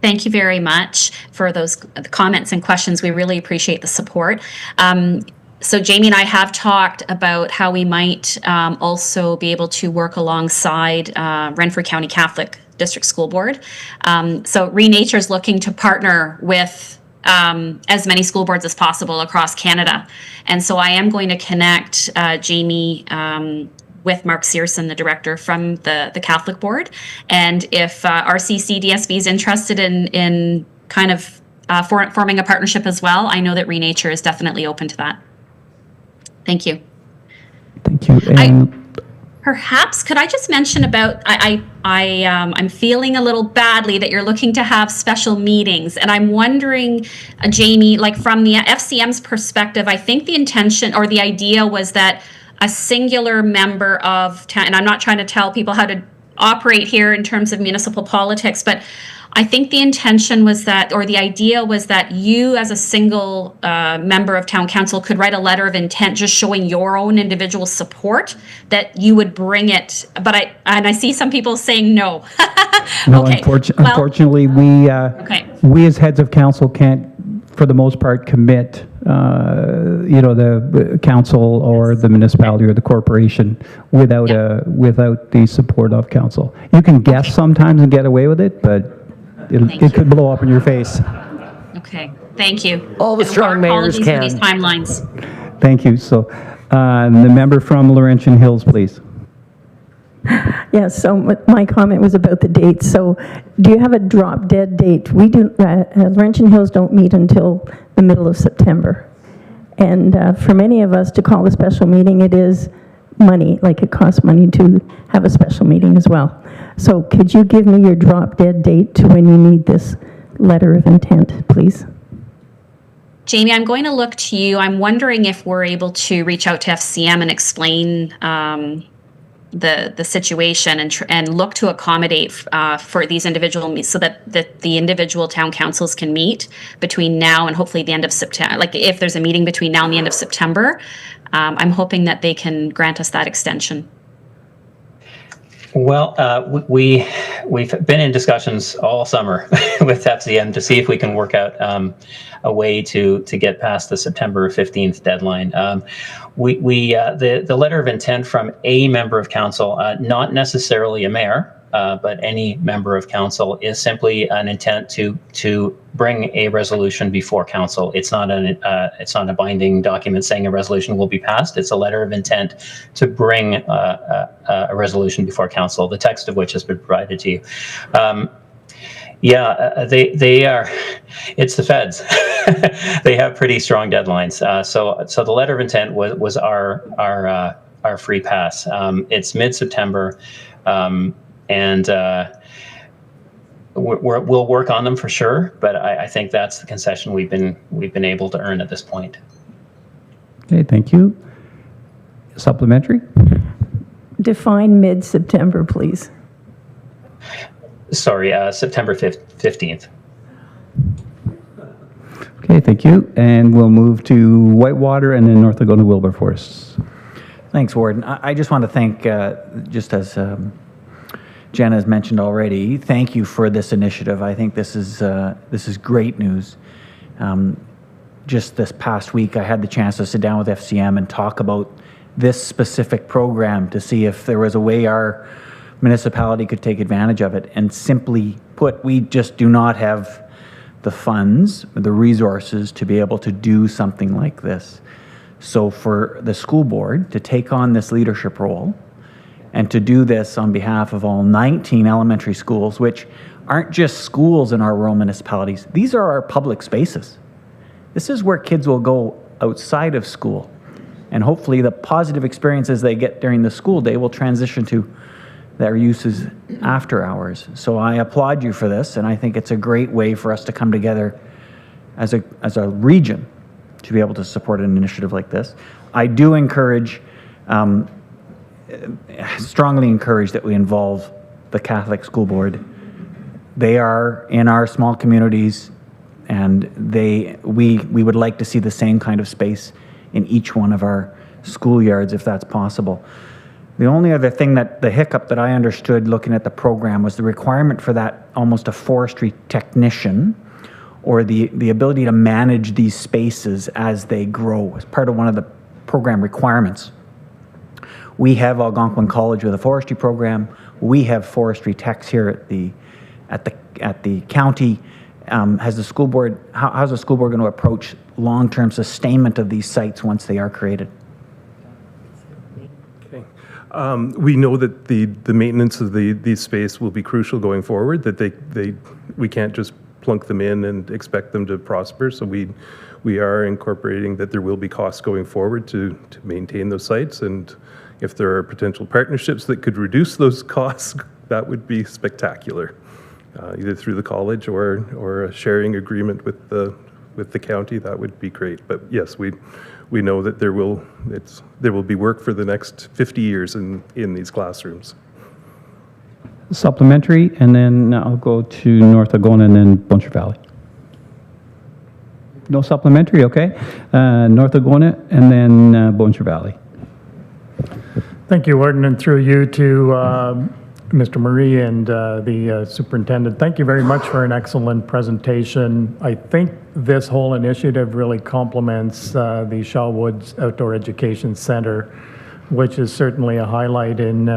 Thank you very much for those comments and questions. We really appreciate the support. So Jamie and I have talked about how we might also be able to work alongside Renfrew County Catholic District School Board. So Renature is looking to partner with as many school boards as possible across Canada. And so I am going to connect Jamie with Mark Searson, the director from the Catholic Board. And if RCC DSB is interested in kind of forming a partnership as well, I know that Renature is definitely open to that. Thank you. Thank you. And Perhaps could I just mention about I'm feeling a little badly that you're looking to have special meetings, and I'm wondering, Jamie, like from the FCM's perspective, I think the intention or the idea was that a singular member of town, and I'm not trying to tell people how to operate here in terms of municipal politics, but I think the intention was that, or the idea was that you as a single member of town council could write a letter of intent just showing your own individual support, that you would bring it, but I see some people saying no. no, Okay. unfortunately, we as heads of council can't, for the most part, commit the council or the municipality or the corporation without the support of council. You can guess sometimes and get away with it, but it could blow up in your face. Okay, thank you. All the strong mayors can. Apologies for these timelines. Thank you. So the member from Laurentian Hills, please. Yeah, so my comment was about the dates. So do you have a drop dead date? We do, Laurentian Hills don't meet until the middle of September. And for many of us to call a special meeting, it is money, like it costs money to have a special meeting as well. So could you give me your drop dead date to when you need this letter of intent, please? Jamie, I'm going to look to you. I'm wondering if we're able to reach out to FCM and explain the situation and look to accommodate for these individual meetings so that the individual town councils can meet between now and hopefully the end of September. Like if there's a meeting between now and the end of September, I'm hoping that they can grant us that extension. Well, we've been in discussions all summer with FCM to see if we can work out a way to get past the September 15th deadline. The letter of intent from a member of council, not necessarily a mayor, but any member of council, is simply an intent to bring a resolution before council. It's not a binding document saying a resolution will be passed. It's a letter of intent to bring a resolution before council, the text of which has been provided to you. They are. It's the feds. They have pretty strong deadlines. So the letter of intent was our free pass. It's mid-September. And we'll work on them for sure, but I think that's the concession we've been able to earn at this point. Okay, thank you. Supplementary? Define mid-September, please. Sorry, September 15th. Okay, thank you. And we'll move to Whitewater and then North Laguna Wilberforce. Thanks, Warden. I just want to thank, just as Jen has mentioned already, thank you for this initiative. I think this is great news. Just this past week, I had the chance to sit down with FCM and talk about this specific program to see if there was a way our municipality could take advantage of it. And simply put, we just do not have the funds, the resources to be able to do something like this. So for the school board to take on this leadership role and to do this on behalf of all 19 elementary schools, which aren't just schools in our rural municipalities, these are our public spaces. This is where kids will go outside of school. And hopefully the positive experiences they get during the school day will transition to their uses after hours. So I applaud you for this, and I think it's a great way for us to come together as a region to be able to support an initiative like this. I do encourage, strongly encourage that we involve the Catholic School Board. They are in our small communities, and we would like to see the same kind of space in each one of our schoolyards if that's possible. The only other thing the hiccup that I understood looking at the program was the requirement for that almost a forestry technician, or the ability to manage these spaces as they grow as part of one of the program requirements. We have Algonquin College with a forestry program. We have forestry techs here at the county. Has the school board, how's the school board going to approach long-term sustainment of these sites once they are created? Okay. We know that the maintenance of these space will be crucial going forward, that we can't just plunk them in and expect them to prosper. So we are incorporating that there will be costs going forward to maintain those sites. And if there are potential partnerships that could reduce those costs, that would be spectacular, either through the college or a sharing agreement with the county. That would be great. But yes, we know that there will be work for the next 50 years in these classrooms. Supplementary, and then I'll go to North Algona and then Buncher Valley. No supplementary, okay. North Algona and then Buncher Valley. Thank you, Warden, and through you to Mr. Marie and the superintendent. Thank you very much for an excellent presentation. I think this whole initiative really complements the Shaw Woods Outdoor Education Center, which is certainly a highlight in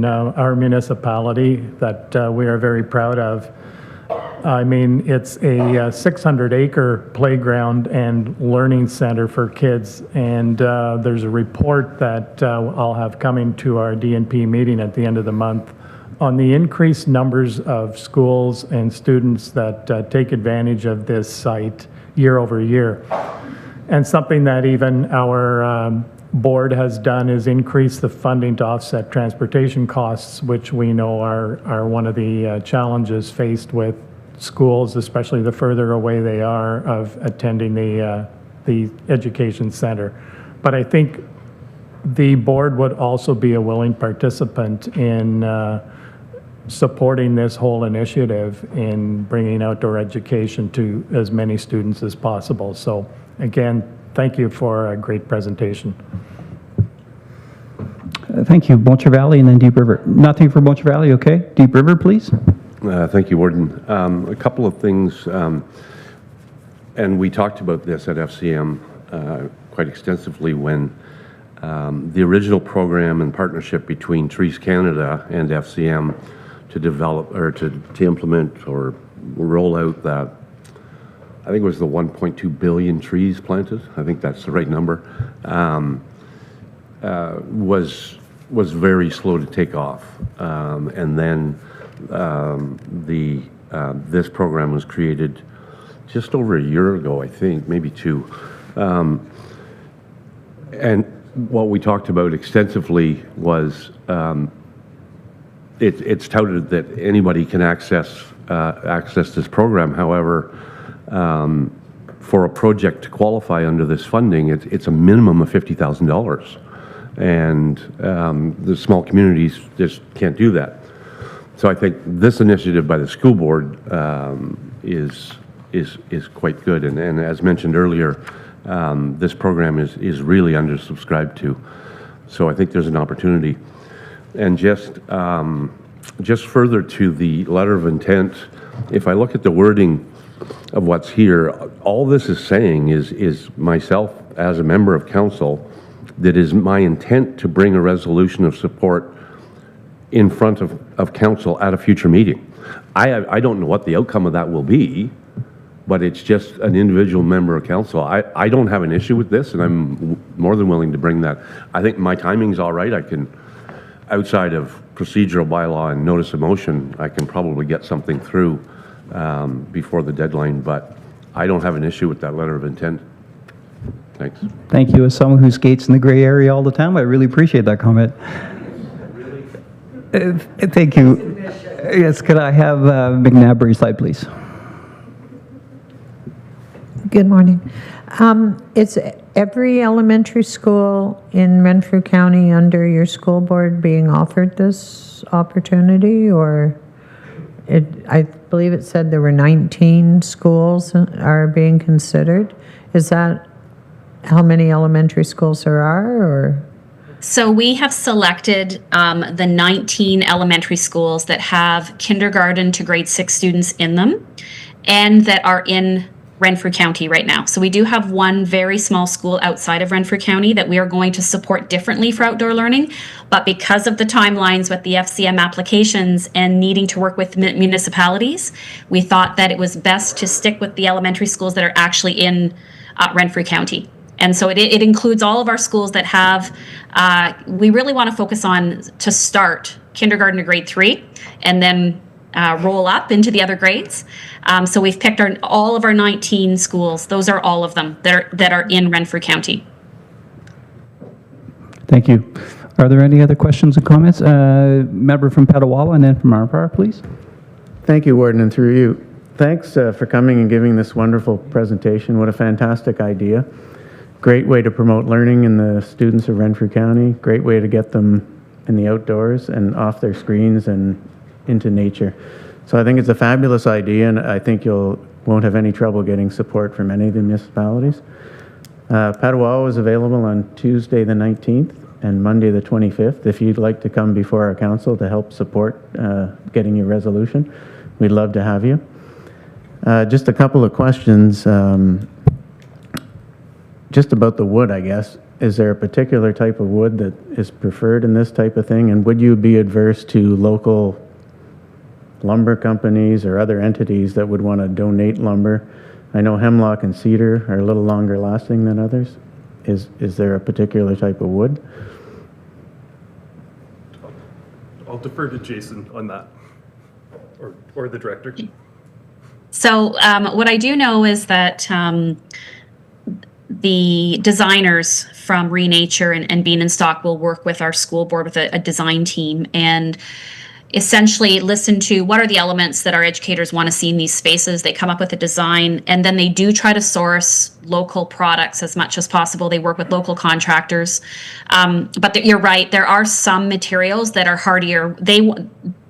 our municipality that we are very proud of. I mean, it's a 600-acre playground and learning center for kids, and there's a report that I'll have coming to our DNP meeting at the end of the month on the increased numbers of schools and students that take advantage of this site year over year. And something that even our board has done is increase the funding to offset transportation costs, which we know are one of the challenges faced with schools, especially the further away they are of attending the education center. But I think the board would also be a willing participant in supporting this whole initiative in bringing outdoor education to as many students as possible. So again, thank you for a great presentation. Thank you. Buncher Valley and then Deep River. Nothing for Buncher Valley, okay. Deep River, please. Thank you, Warden. A couple of things, and we talked about this at FCM quite extensively when the original program and partnership between Trees Canada and FCM to develop or to implement or roll out that, I think it was the 1.2 billion trees planted, I think that's the right number, was very slow to take off. And then this program was created just over a year ago, I think, maybe two. And what we talked about extensively was it's touted that anybody can access this program. However, for a project to qualify under this funding, it's a minimum of $50,000, and the small communities just can't do that. So I think this initiative by the school board is quite good, and as mentioned earlier, this program is really undersubscribed to. So I think there's an opportunity. And just further to the letter of intent, if I look at the wording of what's here, all this is saying is myself as a member of council, that is my intent to bring a resolution of support in front of council at a future meeting. I don't know what the outcome of that will be, but it's just an individual member of council. I don't have an issue with this, and I'm more than willing to bring that. I think my timing's all right. I can, outside of procedural bylaw and notice of motion, I can probably get something through before the deadline, but I don't have an issue with that letter of intent. Thanks. Thank you. As someone who skates in the gray area all the time, I really appreciate that comment. Thank you. Yes, could I have McNabbury's slide, please? Good morning. Is every elementary school in Renfrew County under your school board being offered this opportunity, or I believe it said there were 19 schools are being considered. Is that how many elementary schools there are, or? So we have selected the 19 elementary schools that have kindergarten to grade 6 students in them and that are in Renfrew County right now. So we do have one very small school outside of Renfrew County that we are going to support differently for outdoor learning. But because of the timelines with the FCM applications and needing to work with municipalities, we thought that it was best to stick with the elementary schools that are actually in Renfrew County. And so it includes all of our schools that have, we really want to focus on to start kindergarten to grade 3 and then roll up into the other grades. So we've picked all of our 19 schools. Those are all of them that are in Renfrew County. Thank you. Are there any other questions and comments? Member from Petawawa and then from Armpar, please. Thank you, Warden, and through you. Thanks for coming and giving this wonderful presentation. What a fantastic idea. Great way to promote learning in the students of Renfrew County. Great way to get them in the outdoors and off their screens and into nature. So I think it's a fabulous idea, and I think won't have any trouble getting support from any of the municipalities. Petawawa is available on Tuesday the 19th and Monday the 25th. If you'd like to come before our council to help support getting your resolution, we'd love to have you. Just a couple of questions. Just about the wood, I guess. Is there a particular type of wood that is preferred in this type of thing? And would you be adverse to local lumber companies or other entities that would want to donate lumber? I know hemlock and cedar are a little longer lasting than others. Is there a particular type of wood? I'll defer to Jason on that, or the director. So what I do know is that the designers from Renature and Bean and Stock will work with our school board with a design team and essentially listen to what are the elements that our educators want to see in these spaces. They come up with a design, and then they do try to source local products as much as possible. They work with local contractors. But you're right, there are some materials that are hardier.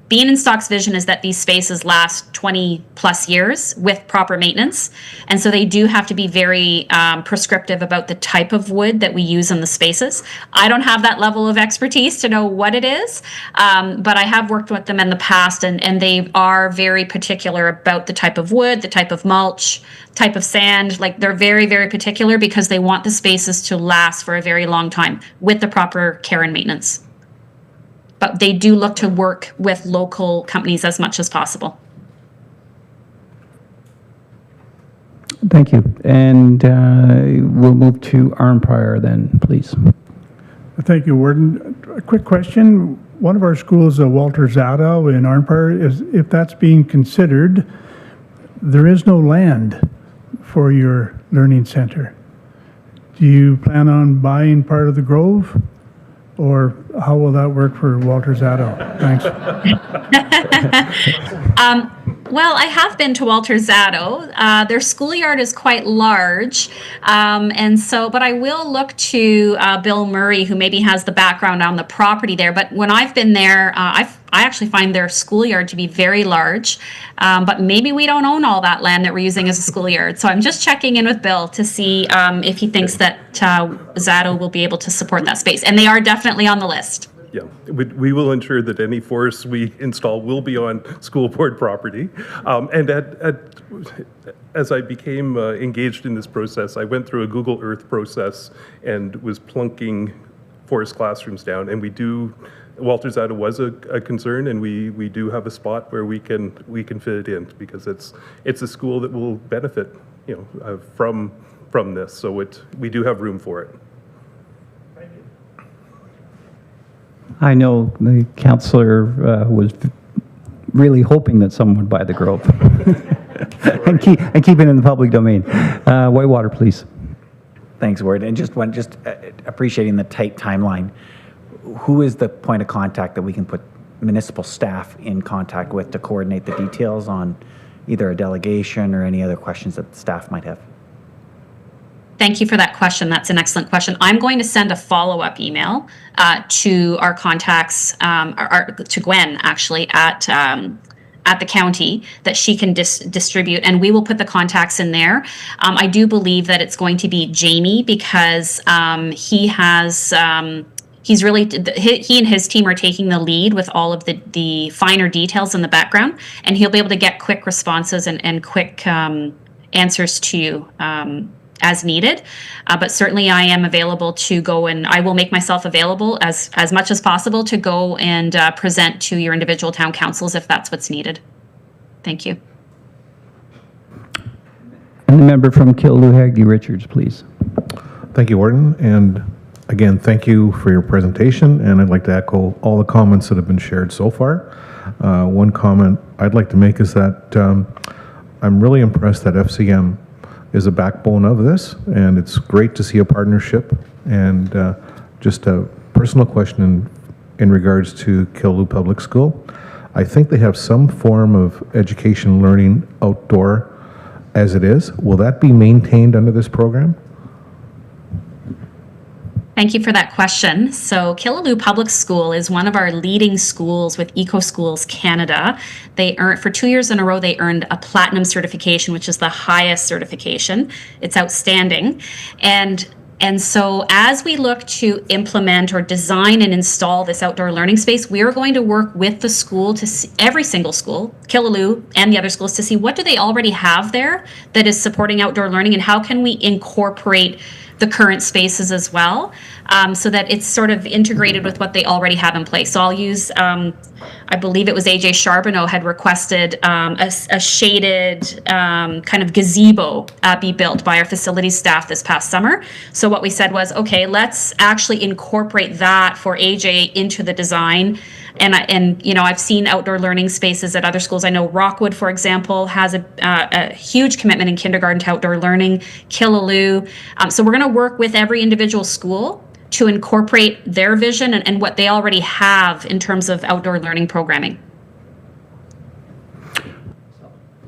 Bean and Stock's vision is that these spaces last 20 plus years with proper maintenance. And so they do have to be very prescriptive about the type of wood that we use in the spaces. I don't have that level of expertise to know what it is, but I have worked with them in the past, and they are very particular about the type of wood, the type of mulch, type of sand. Like, they're very, very particular because they want the spaces to last for a very long time with the proper care and maintenance. But they do look to work with local companies as much as possible. Thank you. And we'll move to Armpire then, please. Thank you, Warden. A quick question. One of our schools, Walter Zaddo in Armpire, if that's being considered, there is no land for your learning center. Do you plan on buying part of the Grove? Or how will that work for Walter Zaddo? Thanks. Well, I have been to Walter Zaddo. Their schoolyard is quite large. But I will look to Bill Murray, who maybe has the background on the property there. But when I've been there, I actually find their schoolyard to be very large. But maybe we don't own all that land that we're using as a schoolyard. So I'm just checking in with Bill to see if he thinks that Zaddo will be able to support that space. And they are definitely on the list. Yeah, we will ensure that any forests we install will be on school board property. As I became engaged in this process, I went through a Google Earth process and was plunking forest classrooms down. And Walter Zaddo was a concern, and we do have a spot where we can fit it in because it's a school that will benefit, from this. So we do have room for it. I know the councillor was really hoping that someone would buy the Grove and keep it in the public domain. Whitewater, please. Thanks, Ward. And just appreciating the tight timeline. Who is the point of contact that we can put municipal staff in contact with to coordinate the details on either a delegation or any other questions that the staff might have? Thank you for that question. That's an excellent question. I'm going to send a follow-up email to our contacts, to Gwen, actually, at the county that she can distribute, and we will put the contacts in there. I do believe that it's going to be Jamie because he's really, he and his team are taking the lead with all of the finer details in the background, and he'll be able to get quick responses and quick answers to you as needed. But certainly I am available to go, and I will make myself available as much as possible to go and present to your individual town councils if that's what's needed. Thank you. And the member from Killaloe Richards, please. Thank you, Warden. And again, thank you for your presentation. And I'd like to echo all the comments that have been shared so far. One comment I'd like to make is that I'm really impressed that FCM is a backbone of this, and it's great to see a partnership. And just a personal question in regards to Killaloe Public School. I think they have some form of education learning outdoor as it is. Will that be maintained under this program? Thank you for that question. So Killaloe Public School is one of our leading schools with Eco Schools Canada. They earned, for 2 years in a row, they earned a platinum certification, which is the highest certification. It's outstanding. And so as we look to implement or design and install this outdoor learning space, we are going to work with the school to see, every single school, Killaloe and the other schools, to see what do they already have there that is supporting outdoor learning, and how can we incorporate the current spaces as well, so that it's sort of integrated with what they already have in place. So I'll use, I believe it was AJ Charbonneau had requested a shaded kind of gazebo be built by our facilities staff this past summer. So what we said was, okay, let's actually incorporate that for AJ into the design. And you know, I've seen outdoor learning spaces at other schools. I know Rockwood, for example, has a huge commitment in kindergarten to outdoor learning. Killaloe. So we're going to work with every individual school to incorporate their vision and what they already have in terms of outdoor learning programming.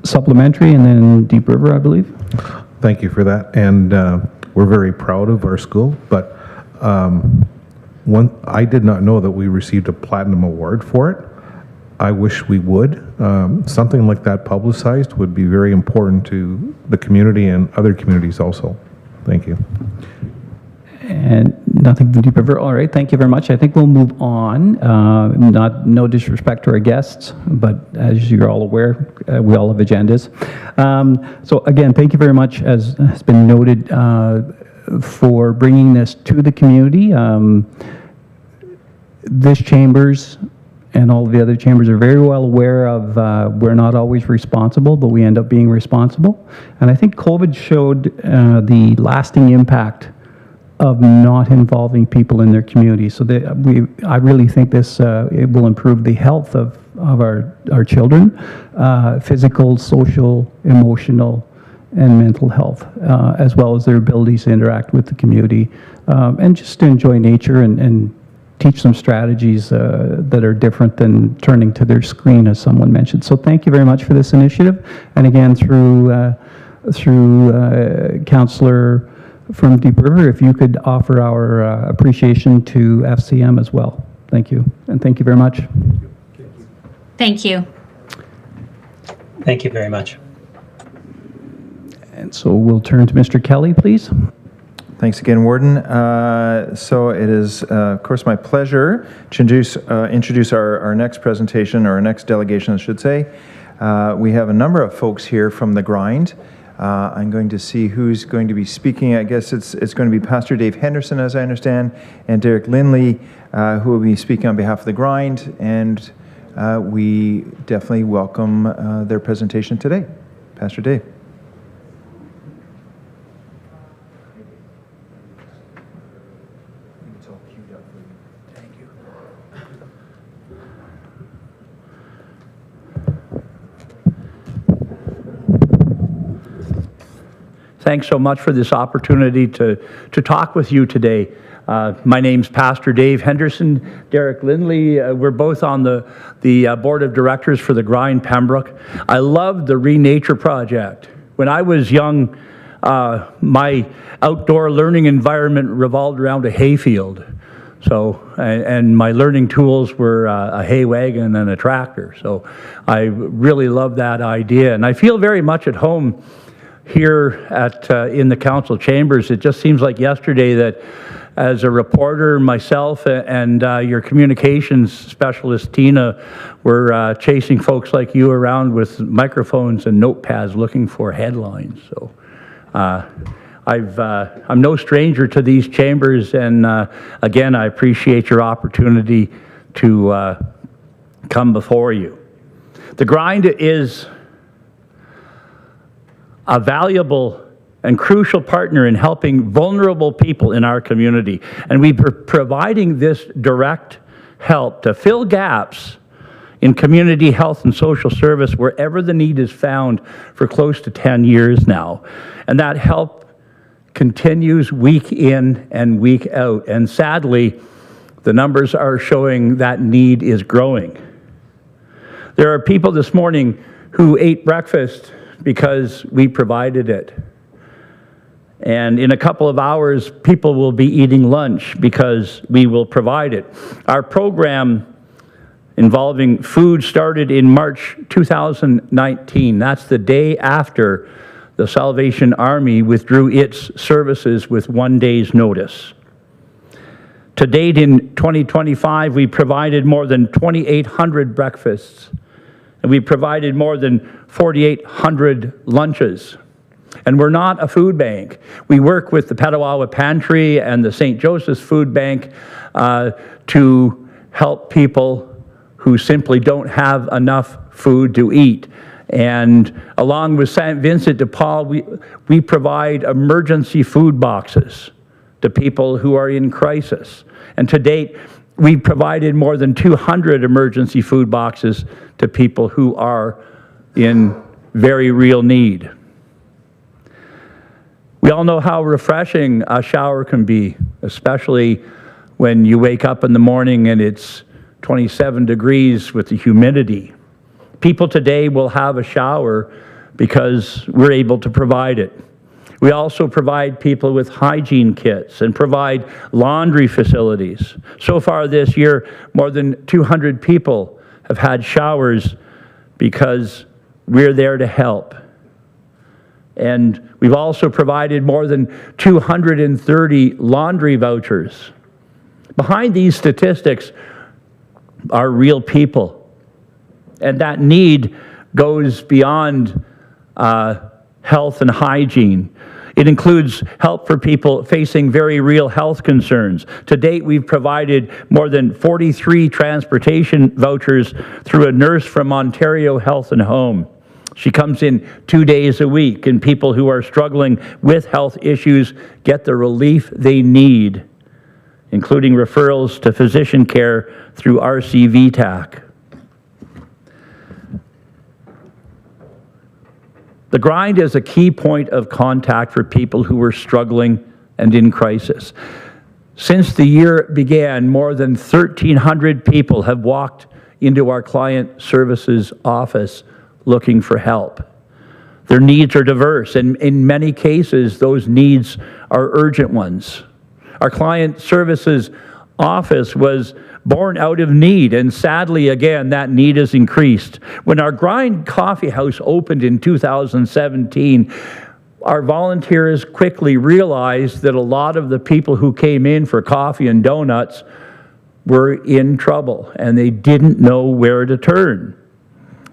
Supplementary, and then Deep River, I believe. Thank you for that. And we're very proud of our school, but I did not know that we received a platinum award for it. I wish we would. Something like that publicized would be very important to the community and other communities also. Thank you. And nothing from Deep River. All right, thank you very much. I think we'll move on. No disrespect to our guests, but as you're all aware, we all have agendas. So again, thank you very much, as has been noted, for bringing this to the community. This chambers and all the other chambers are very well aware of we're not always responsible, but we end up being responsible. And I think COVID showed the lasting impact of not involving people in their community. So I really think this it will improve the health of our children, physical, social, emotional, and mental health, as well as their abilities to interact with the community and just to enjoy nature and teach them strategies that are different than turning to their screen, as someone mentioned. So thank you very much for this initiative. And again, through Councillor from Deep River, if you could offer our appreciation to FCM as well. Thank you. And thank you very much. Thank you. Thank you very much. And so we'll turn to Mr. Kelly, please. Thanks again, Warden. So it is, of course, my pleasure to introduce our next presentation, or our next delegation, I should say. We have a number of folks here from the Grind. I'm going to see who's going to be speaking. I guess it's going to be Pastor Dave Henderson, as I understand, and Derek Lindley, who will be speaking on behalf of the Grind. And we definitely welcome their presentation today. Pastor Dave. Thanks so much for this opportunity to talk with you today. My name's Pastor Dave Henderson, Derek Lindley. We're both on the board of directors for the Grind Pembroke. I love the Renature Project. When I was young, my outdoor learning environment revolved around a hayfield. So, and my learning tools were a hay wagon and a tractor. So I really love that idea. And I feel very much at home here at in the council chambers. It just seems like yesterday that as a reporter, myself and your communications specialist, Tina, were chasing folks like you around with microphones and notepads looking for headlines. So I'm no stranger to these chambers, and again, I appreciate your opportunity to come before you. The Grind is a valuable and crucial partner in helping vulnerable people in our community, and we're providing this direct help to fill gaps in community health and social service wherever the need is found for close to 10 years now. And that help continues week in and week out. And sadly, the numbers are showing that need is growing. There are people this morning who ate breakfast because we provided it. And in a couple of hours, people will be eating lunch because we will provide it. Our program involving food started in March 2019. That's the day after the Salvation Army withdrew its services with 1 day's notice. To date, in 2025, we provided more than 2,800 breakfasts, and we provided more than 4,800 lunches. And we're not a food bank. We work with the Petawawa Pantry and the St. Joseph's Food Bank to help people who simply don't have enough food to eat. And along with St. Vincent de Paul, we provide emergency food boxes to people who are in crisis. And to date, we've provided more than 200 emergency food boxes to people who are in very real need. We all know how refreshing a shower can be, especially when you wake up in the morning and it's 27 degrees with the humidity. People today will have a shower because we're able to provide it. We also provide people with hygiene kits and provide laundry facilities. So far this year, more than 200 people have had showers because we're there to help. And we've also provided more than 230 laundry vouchers. Behind these statistics are real people. And that need goes beyond health and hygiene. It includes help for people facing very real health concerns. To date, we've provided more than 43 transportation vouchers through a nurse from Ontario Health and Home. She comes in 2 days a week, and people who are struggling with health issues get the relief they need, including referrals to physician care through RCVTAC. The Grind is a key point of contact for people who are struggling and in crisis. Since the year began, more than 1,300 people have walked into our client services office looking for help. Their needs are diverse, and in many cases, those needs are urgent ones. Our client services office was born out of need, and sadly, again, that need has increased. When our Grind Coffee House opened in 2017, our volunteers quickly realized that a lot of the people who came in for coffee and donuts were in trouble, and they didn't know where to turn.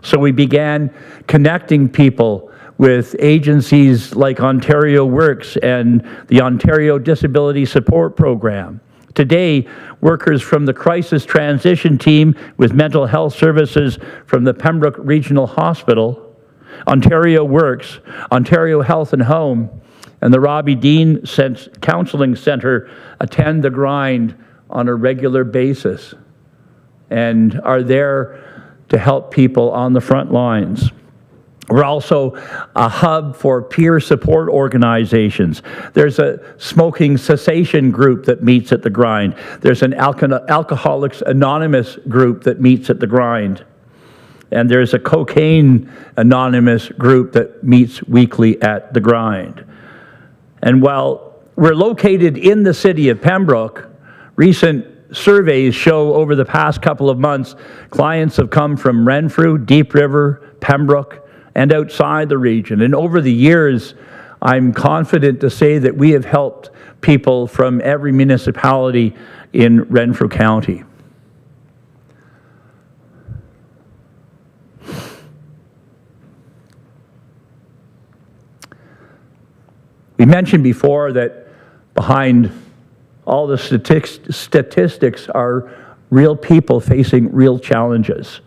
So we began connecting people with agencies like Ontario Works and the Ontario Disability Support Program. Today, workers from the Crisis Transition Team with mental health services from the Pembroke Regional Hospital, Ontario Works, Ontario Health and Home, and the Robbie Dean Counseling Centre attend the Grind on a regular basis and are there to help people on the front lines. We're also a hub for peer support organizations. There's a smoking cessation group that meets at the Grind. There's an Alcoholics Anonymous group that meets at the Grind. And there's a Cocaine Anonymous group that meets weekly at the Grind. And while we're located in the city of Pembroke, recent surveys show over the past couple of months, clients have come from Renfrew, Deep River, Pembroke, and outside the region. And over the years, I'm confident to say that we have helped people from every municipality in Renfrew County. We mentioned before that behind all the statistics are real people facing real challenges.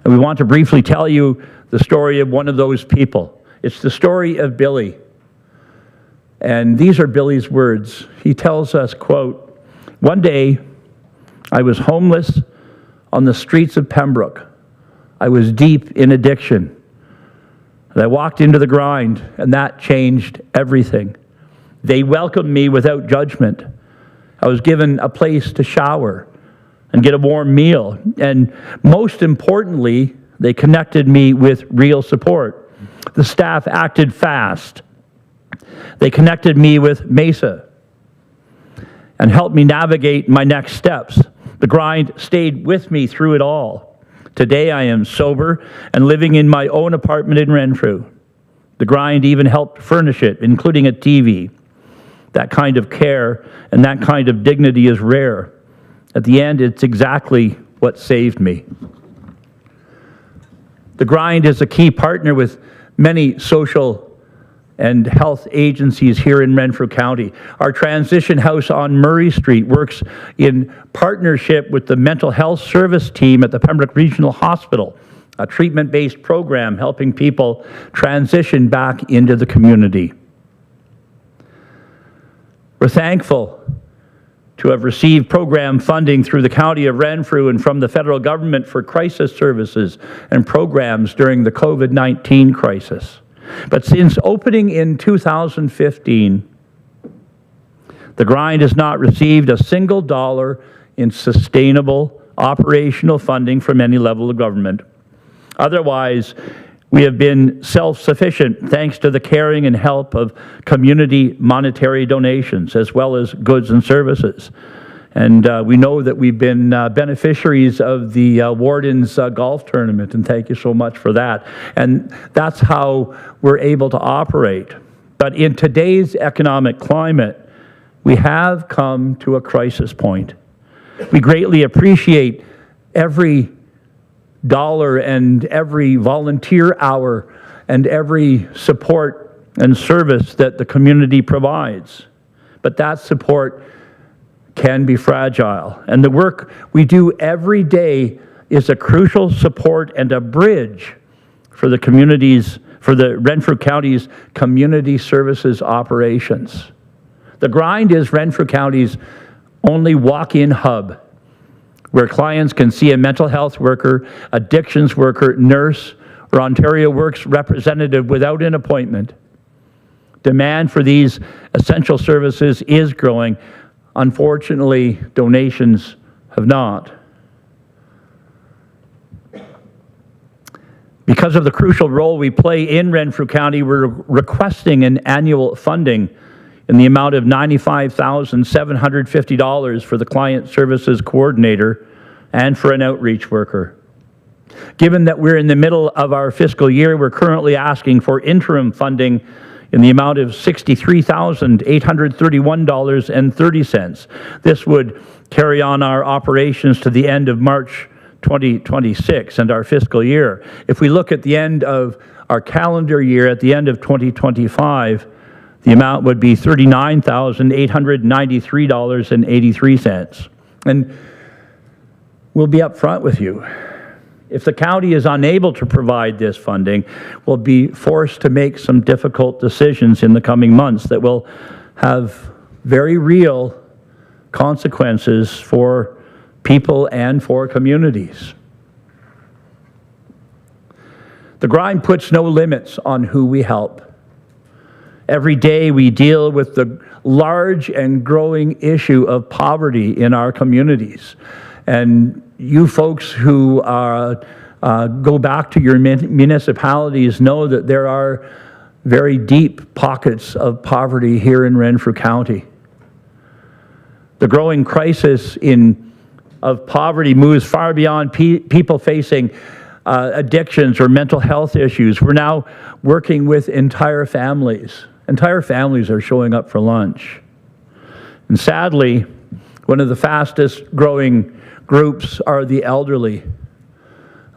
And we want to briefly tell you the story of one of those people. It's the story of Billy. And these are Billy's words. He tells us, quote, "One day, I was homeless on the streets of Pembroke. I was deep in addiction. And I walked into the grind, and that changed everything. They welcomed me without judgment. I was given a place to shower and get a warm meal. And most importantly, they connected me with real support. The staff acted fast. They connected me with Mesa and helped me navigate my next steps. The grind stayed with me through it all. Today I am sober and living in my own apartment in Renfrew. The grind even helped furnish it, including a TV. That kind of care and that kind of dignity is rare. At the end, it's exactly what saved me." The grind is a key partner with many social and health agencies here in Renfrew County. Our transition house on Murray Street works in partnership with the mental health service team at the Pembroke Regional Hospital, a treatment-based program helping people transition back into the community. We're thankful to have received program funding through the County of Renfrew and from the federal government for crisis services and programs during the COVID-19 crisis. But since opening in 2015, the grind has not received a single dollar in sustainable operational funding from any level of government. Otherwise, we have been self-sufficient thanks to the caring and help of community monetary donations as well as goods and services. And we know that we've been beneficiaries of the Warden's golf tournament, and thank you so much for that. And that's how we're able to operate. But in today's economic climate, we have come to a crisis point. We greatly appreciate every dollar and every volunteer hour and every support and service that the community provides. But that support can be fragile. And the work we do every day is a crucial support and a bridge for the communities, for the Renfrew County's community services operations. The grind is Renfrew County's only walk-in hub where clients can see a mental health worker, addictions worker, nurse, or Ontario Works representative without an appointment. Demand for these essential services is growing. Unfortunately, donations have not. Because of the crucial role we play in Renfrew County, we're requesting an annual funding in the amount of $95,750 for the Client Services Coordinator and for an outreach worker. Given that we're in the middle of our fiscal year, we're currently asking for interim funding in the amount of $63,831.30. This would carry on our operations to the end of March 2026 and our fiscal year. If we look at the end of our calendar year, at the end of 2025, the amount would be $39,893.83. And we'll be upfront with you. If the county is unable to provide this funding, we'll be forced to make some difficult decisions in the coming months that will have very real consequences for people and for communities. The grind puts no limits on who we help. Every day we deal with the large and growing issue of poverty in our communities. And you folks who go back to your municipalities know that there are very deep pockets of poverty here in Renfrew County. The growing crisis of poverty moves far beyond people facing addictions or mental health issues. We're now working with entire families. Entire families are showing up for lunch. And sadly, one of the fastest growing groups are the elderly.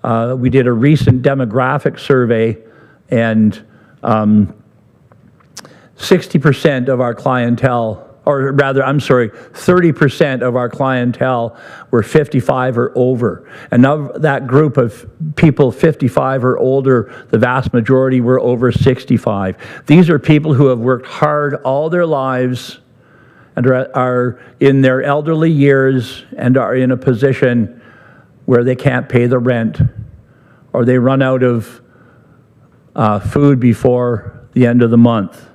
We did a recent demographic survey, and 60% of our clientele, or rather, I'm sorry, 30% of our clientele were 55 or over. And of that group of people 55 or older, the vast majority were over 65. These are people who have worked hard all their lives and are in their elderly years and are in a position where they can't pay the rent, or they run out of food before the end of the month.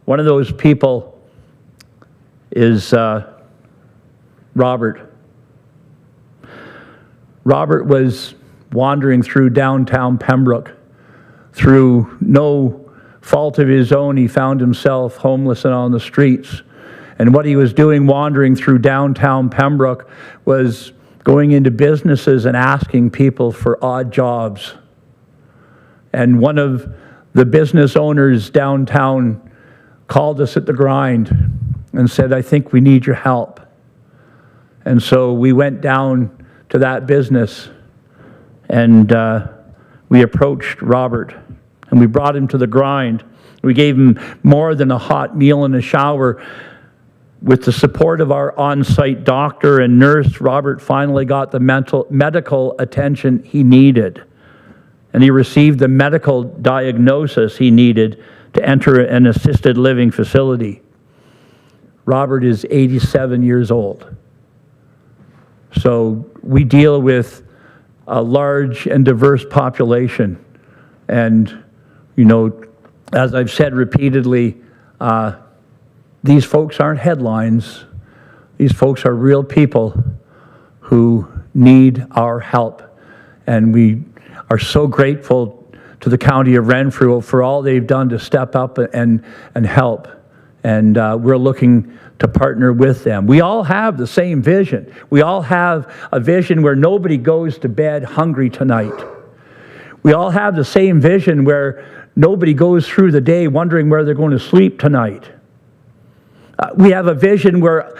One of those people is Robert. Robert was wandering through downtown Pembroke. Through no fault of his own, he found himself homeless and on the streets. And what he was doing wandering through downtown Pembroke was going into businesses and asking people for odd jobs. And one of the business owners downtown called us at the Grind and said, "I think we need your help." And so we went down to that business and we approached Robert and we brought him to the Grind. We gave him more than a hot meal and a shower. With the support of our on-site doctor and nurse, Robert finally got the medical attention he needed. And he received the medical diagnosis he needed to enter an assisted living facility. Robert is 87 years old. So we deal with a large and diverse population. And, you know, as I've said repeatedly, these folks aren't headlines. These folks are real people who need our help. And we are so grateful to the County of Renfrew for all they've done to step up and help. And we're looking to partner with them. We all have the same vision. We all have a vision where nobody goes to bed hungry tonight. We all have the same vision where nobody goes through the day wondering where they're going to sleep tonight. We have a vision where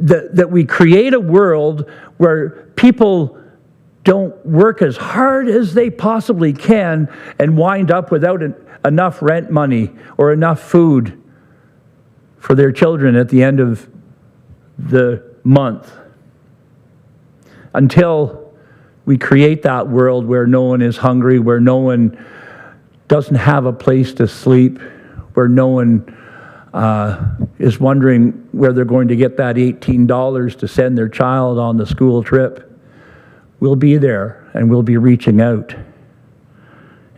that we create a world where people don't work as hard as they possibly can and wind up without enough rent money or enough food for their children at the end of the month. Until we create that world where no one is hungry, where no one doesn't have a place to sleep, where no one is wondering where they're going to get that $18 to send their child on the school trip, we'll be there and we'll be reaching out.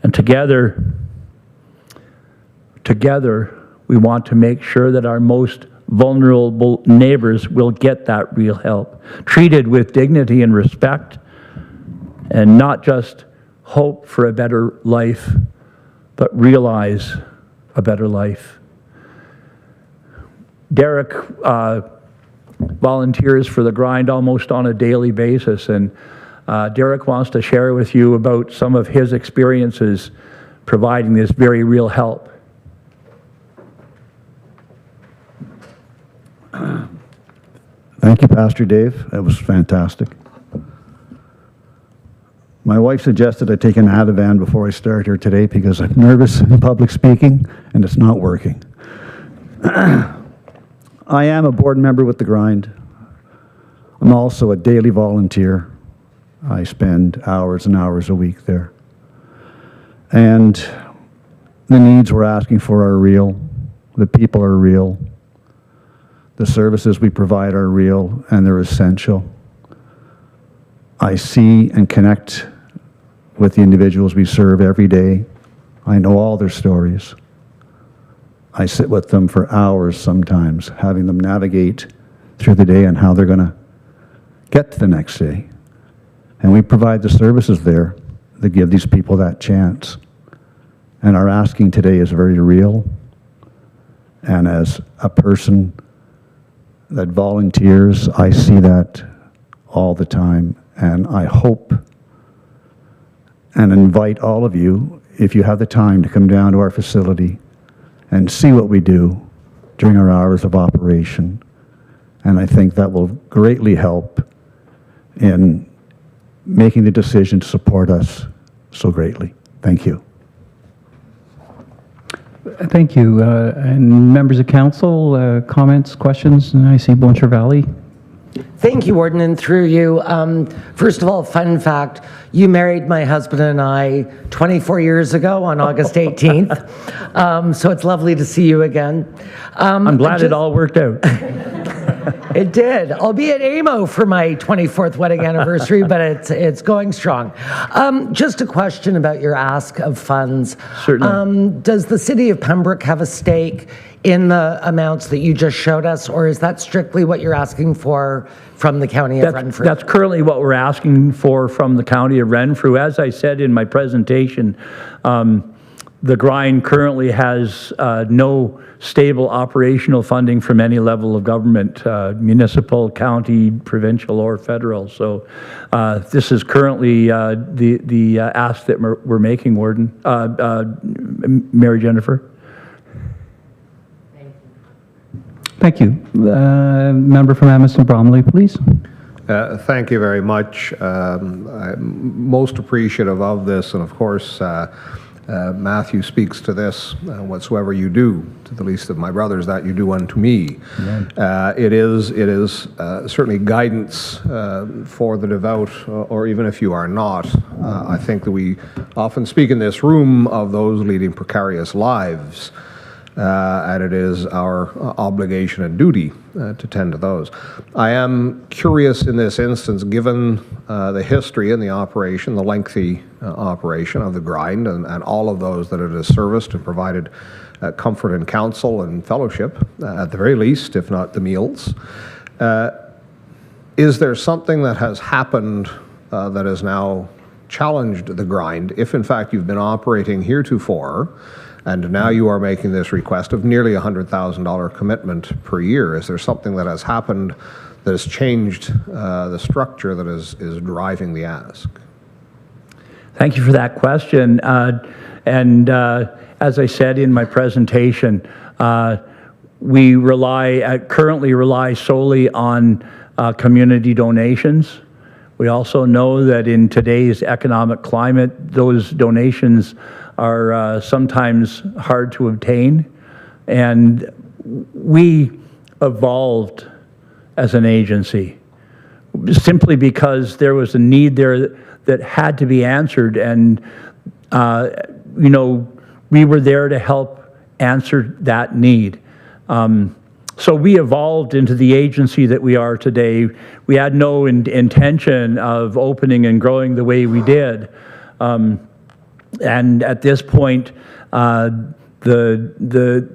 And together, we want to make sure that our most vulnerable neighbors will get that real help, treated with dignity and respect, and not just hope for a better life, but realize a better life. Derek volunteers for the Grind almost on a daily basis, and Derek wants to share with you about some of his experiences providing this very real help. Thank you, Pastor Dave. That was fantastic. My wife suggested I take an Ativan before I start here today because I'm nervous in public speaking and it's not working. I am a board member with the Grind. I'm also a daily volunteer. I spend hours and hours a week there. And the needs we're asking for are real. The people are real. The services we provide are real and they're essential. I see and connect with the individuals we serve every day. I know all their stories. I sit with them for hours sometimes, having them navigate through the day and how they're going to get to the next day. And we provide the services there that give these people that chance. And our asking today is very real. And as a person that volunteers, I see that all the time. And I hope and invite all of you, if you have the time, to come down to our facility and see what we do during our hours of operation. And I think that will greatly help in making the decision to support us so greatly. Thank you. Thank you. And members of council, comments, questions? And I see Boncher Valley. Thank you, Warden, and through you. First of all, fun fact, you married my husband and I 24 years ago on August 18th. So it's lovely to see you again. I'm glad it all worked out. It did. I'll be at AMO for my 24th wedding anniversary, but it's going strong. Just a question about your ask of funds. Certainly. Does the city of Pembroke have a stake in the amounts that you just showed us, or is that strictly what you're asking for from the county of Renfrew? That's currently what we're asking for from the county of Renfrew. As I said in my presentation, the grind currently has no stable operational funding from any level of government, municipal, county, provincial, or federal. So this is currently the ask that we're making, Warden. Mary Jennifer. Thank you. Member from Amherst and Bromley, please. Thank you very much. I'm most appreciative of this, and of course, Matthew speaks to this, whatsoever you do to the least of my brothers, that you do unto me. It is certainly guidance for the devout, or even if you are not. I think that we often speak in this room of those leading precarious lives, and it is our obligation and duty to tend to those. I am curious in this instance, given the history and the operation, the lengthy operation of the grind, and all of those that it has serviced and provided comfort and counsel and fellowship, at the very least, if not the meals. Is there something that has happened that has now challenged the grind, if in fact you've been operating heretofore, and now you are making this request of nearly $100,000 commitment per year? Is there something that has happened that has changed the structure that is driving the ask? Thank you for that question. As I said in my presentation, we currently rely solely on community donations. We also know that in today's economic climate, those donations are sometimes hard to obtain. And we evolved as an agency simply because there was a need there that had to be answered. And, we were there to help answer that need. So we evolved into the agency that we are today. We had no intention of opening and growing the way we did. And at this point, the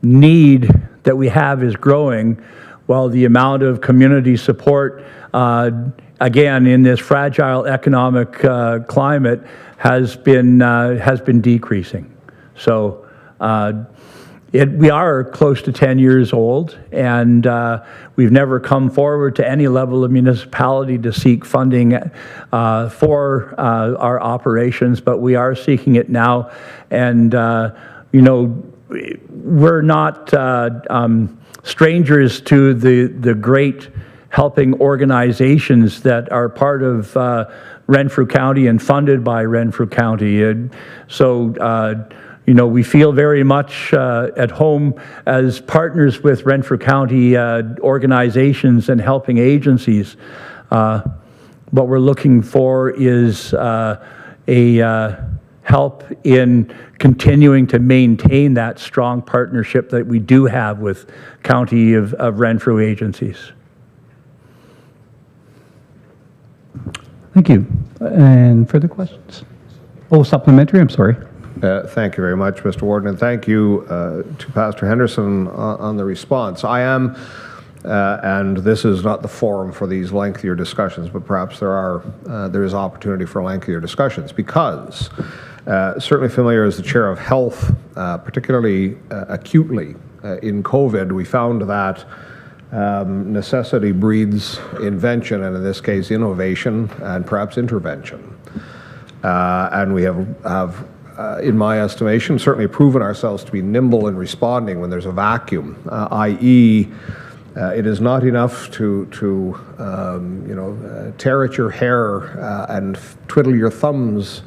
need that we have is growing, while the amount of community support, again, in this fragile economic climate, has been decreasing. So we are close to 10 years old, and we've never come forward to any level of municipality to seek funding for our operations, but we are seeking it now. And, we're not strangers to the great helping organizations that are part of Renfrew County and funded by Renfrew County. We feel very much at home as partners with Renfrew County organizations and helping agencies. What we're looking for is help in continuing to maintain that strong partnership that we do have with County of Renfrew agencies. Thank you. And further questions? Oh, supplementary, I'm sorry. Thank you very much, Mr. Warden, and thank you to Pastor Henderson on the response. I am, and this is not the forum for these lengthier discussions, but perhaps there is opportunity for lengthier discussions, because Certainly familiar as the chair of health, particularly acutely in COVID, we found that necessity breeds invention, and in this case, innovation and perhaps intervention. And we have in my estimation, certainly proven ourselves to be nimble in responding when there's a vacuum, i.e., it is not enough to tear at your hair and twiddle your thumbs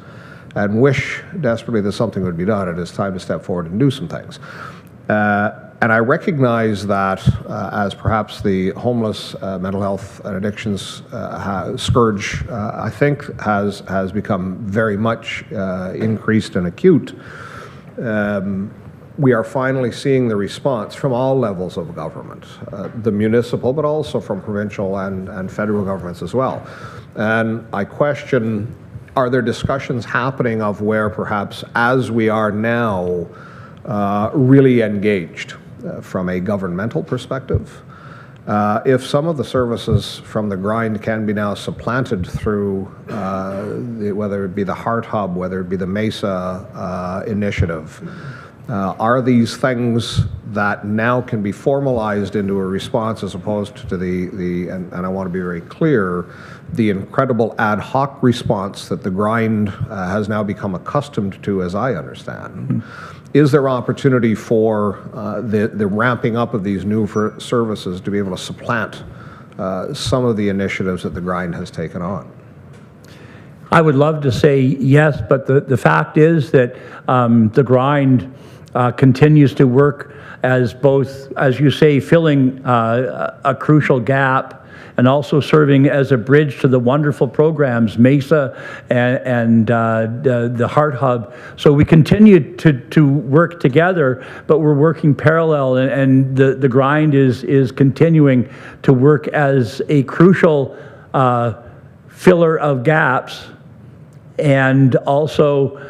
and wish desperately that something would be done. It is time to step forward and do some things. And I recognize that as perhaps the homeless mental health and addictions scourge, I think, has become very much increased and acute. We are finally seeing the response from all levels of government, the municipal, but also from provincial and federal governments as well. And I question, are there discussions happening of where perhaps, as we are now, really engaged from a governmental perspective, if some of the services from the grind can be now supplanted through whether it be the Heart Hub, whether it be the Mesa initiative, are these things that now can be formalized into a response as opposed to and I want to be very clear, the incredible ad hoc response that the grind has now become accustomed to, as I understand. Is there opportunity for the ramping up of these new services to be able to supplant some of the initiatives that the grind has taken on? I would love to say yes, but the fact is that the grind continues to work as both, as you say, filling a crucial gap and also serving as a bridge to the wonderful programs, Mesa and the Heart Hub. So we continue to work together, but we're working parallel, and the grind is continuing to work as a crucial filler of gaps, and also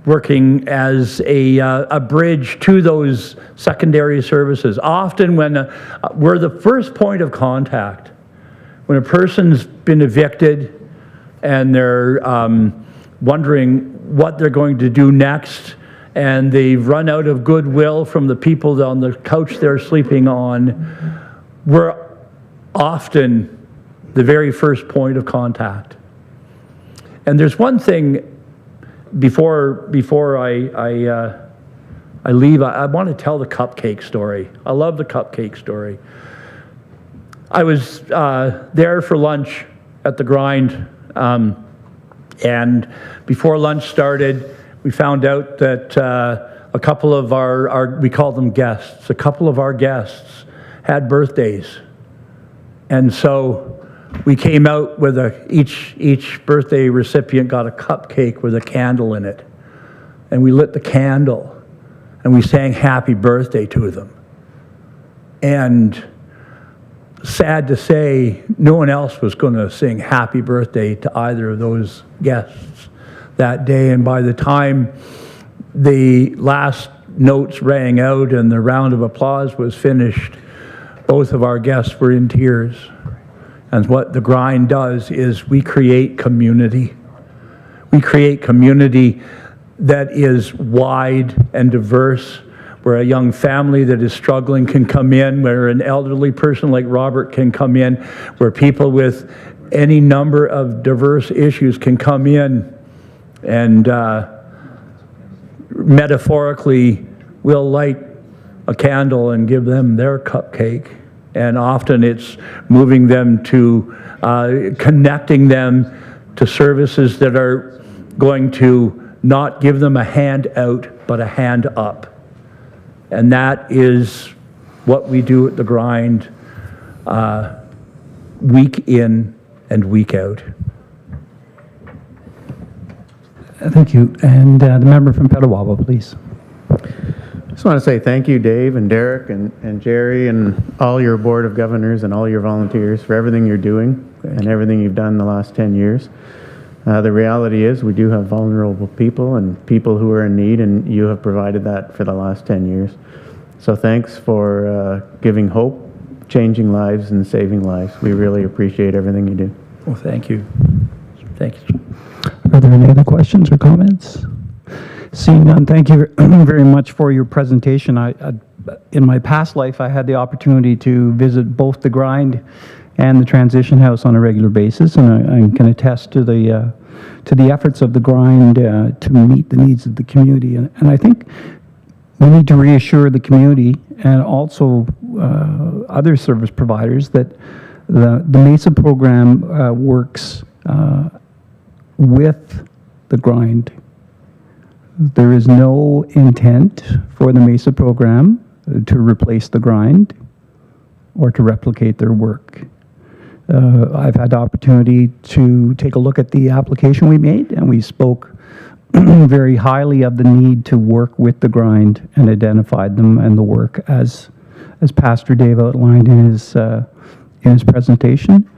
working as a bridge to those secondary services. Often when we're the first point of contact, when a person's been evicted and they're wondering what they're going to do next, and they've run out of goodwill from the people on the couch they're sleeping on, we're often the very first point of contact. And there's one thing before I leave, I want to tell the cupcake story. I love the cupcake story. I was there for lunch at the grind, and before lunch started, we found out that a couple of our, we call them guests, a couple of our guests had birthdays. And so we came out with each birthday recipient got a cupcake with a candle in it. And we lit the candle and we sang happy birthday to them. And sad to say, no one else was going to sing happy birthday to either of those guests that day. And by the time the last notes rang out and the round of applause was finished, both of our guests were in tears. And what the grind does is we create community. We create community that is wide and diverse, where a young family that is struggling can come in, where an elderly person like Robert can come in, where people with any number of diverse issues can come in, and metaphorically we'll light a candle and give them their cupcake. And often it's moving them to, connecting them to services that are going to not give them a hand out, but a hand up. And that is what we do at the grind, week in and week out. Thank you. And the member from Petawawa, please. Just want to say thank you, Dave and Derek and Jerry and all your Board of Governors and all your volunteers for everything you're doing and everything you've done the last 10 years. The reality is we do have vulnerable people and people who are in need, and you have provided that for the last 10 years. So thanks for giving hope, changing lives, and saving lives. We really appreciate everything you do. Well, thank you. Thank you. Are there any other questions or comments? Seeing none, thank you very much for your presentation. In my past life, I had the opportunity to visit both the Grind and the Transition House on a regular basis, and I can attest to the efforts of the Grind to meet the needs of the community. And I think we need to reassure the community and also other service providers that the MESA program works with the Grind. There is no intent for the MESA program to replace the Grind or to replicate their work. I've had the opportunity to take a look at the application we made, and we spoke very highly of the need to work with the Grind and identified them and the work as Pastor Dave outlined in his presentation.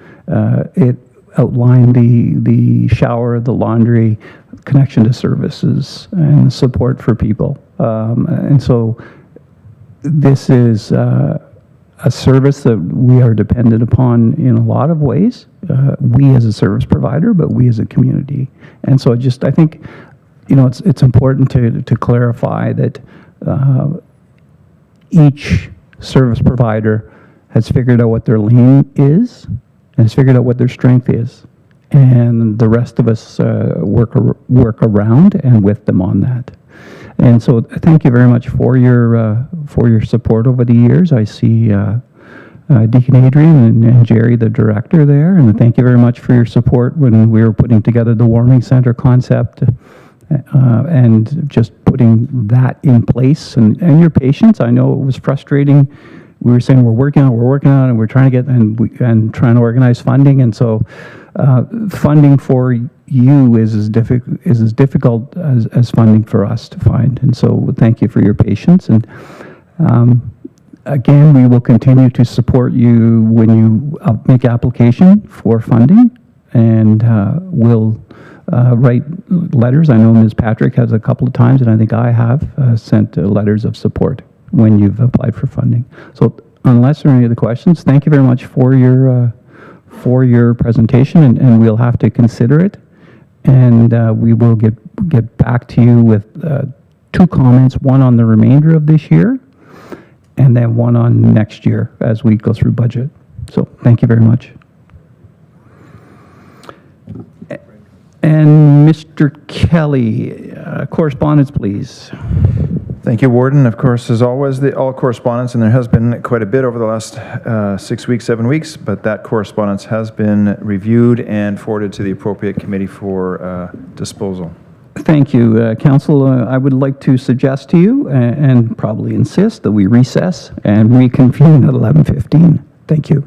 It outlined the shower, the laundry, connection to services, and support for people. And so this is a service that we are dependent upon in a lot of ways. We as a service provider, but we as a community. And so I think, it's important to clarify that each service provider has figured out what their lane is and has figured out what their strength is. And the rest of us work around and with them on that. And so thank you very much for your support over the years. I see Deacon Adrian and Jerry, the director there, and thank you very much for your support when we were putting together the warming center concept and just putting that in place and your patience. I know it was frustrating. We were saying we're working on it, and we're trying to get and trying to organize funding, and so funding for you is as difficult as funding for us to find. And so thank you for your patience. And again, we will continue to support you when you make application for funding, and we'll write letters. I know Ms. Patrick has a couple of times, and I think I have sent letters of support when you've applied for funding. So unless there are any other questions, thank you very much for your presentation, and we'll have to consider it. And we will get back to you with 2 comments, one on the remainder of this year, and then one on next year as we go through budget. So thank you very much. And Mr. Kelly, correspondence, please. Thank you, Warden. Of course, as always, all correspondence, and there has been quite a bit over the last 6 weeks, 7 weeks, but that correspondence has been reviewed and forwarded to the appropriate committee for disposal. Thank you, Council. I would like to suggest to you and probably insist that we recess and reconvene at 11:15. Thank you.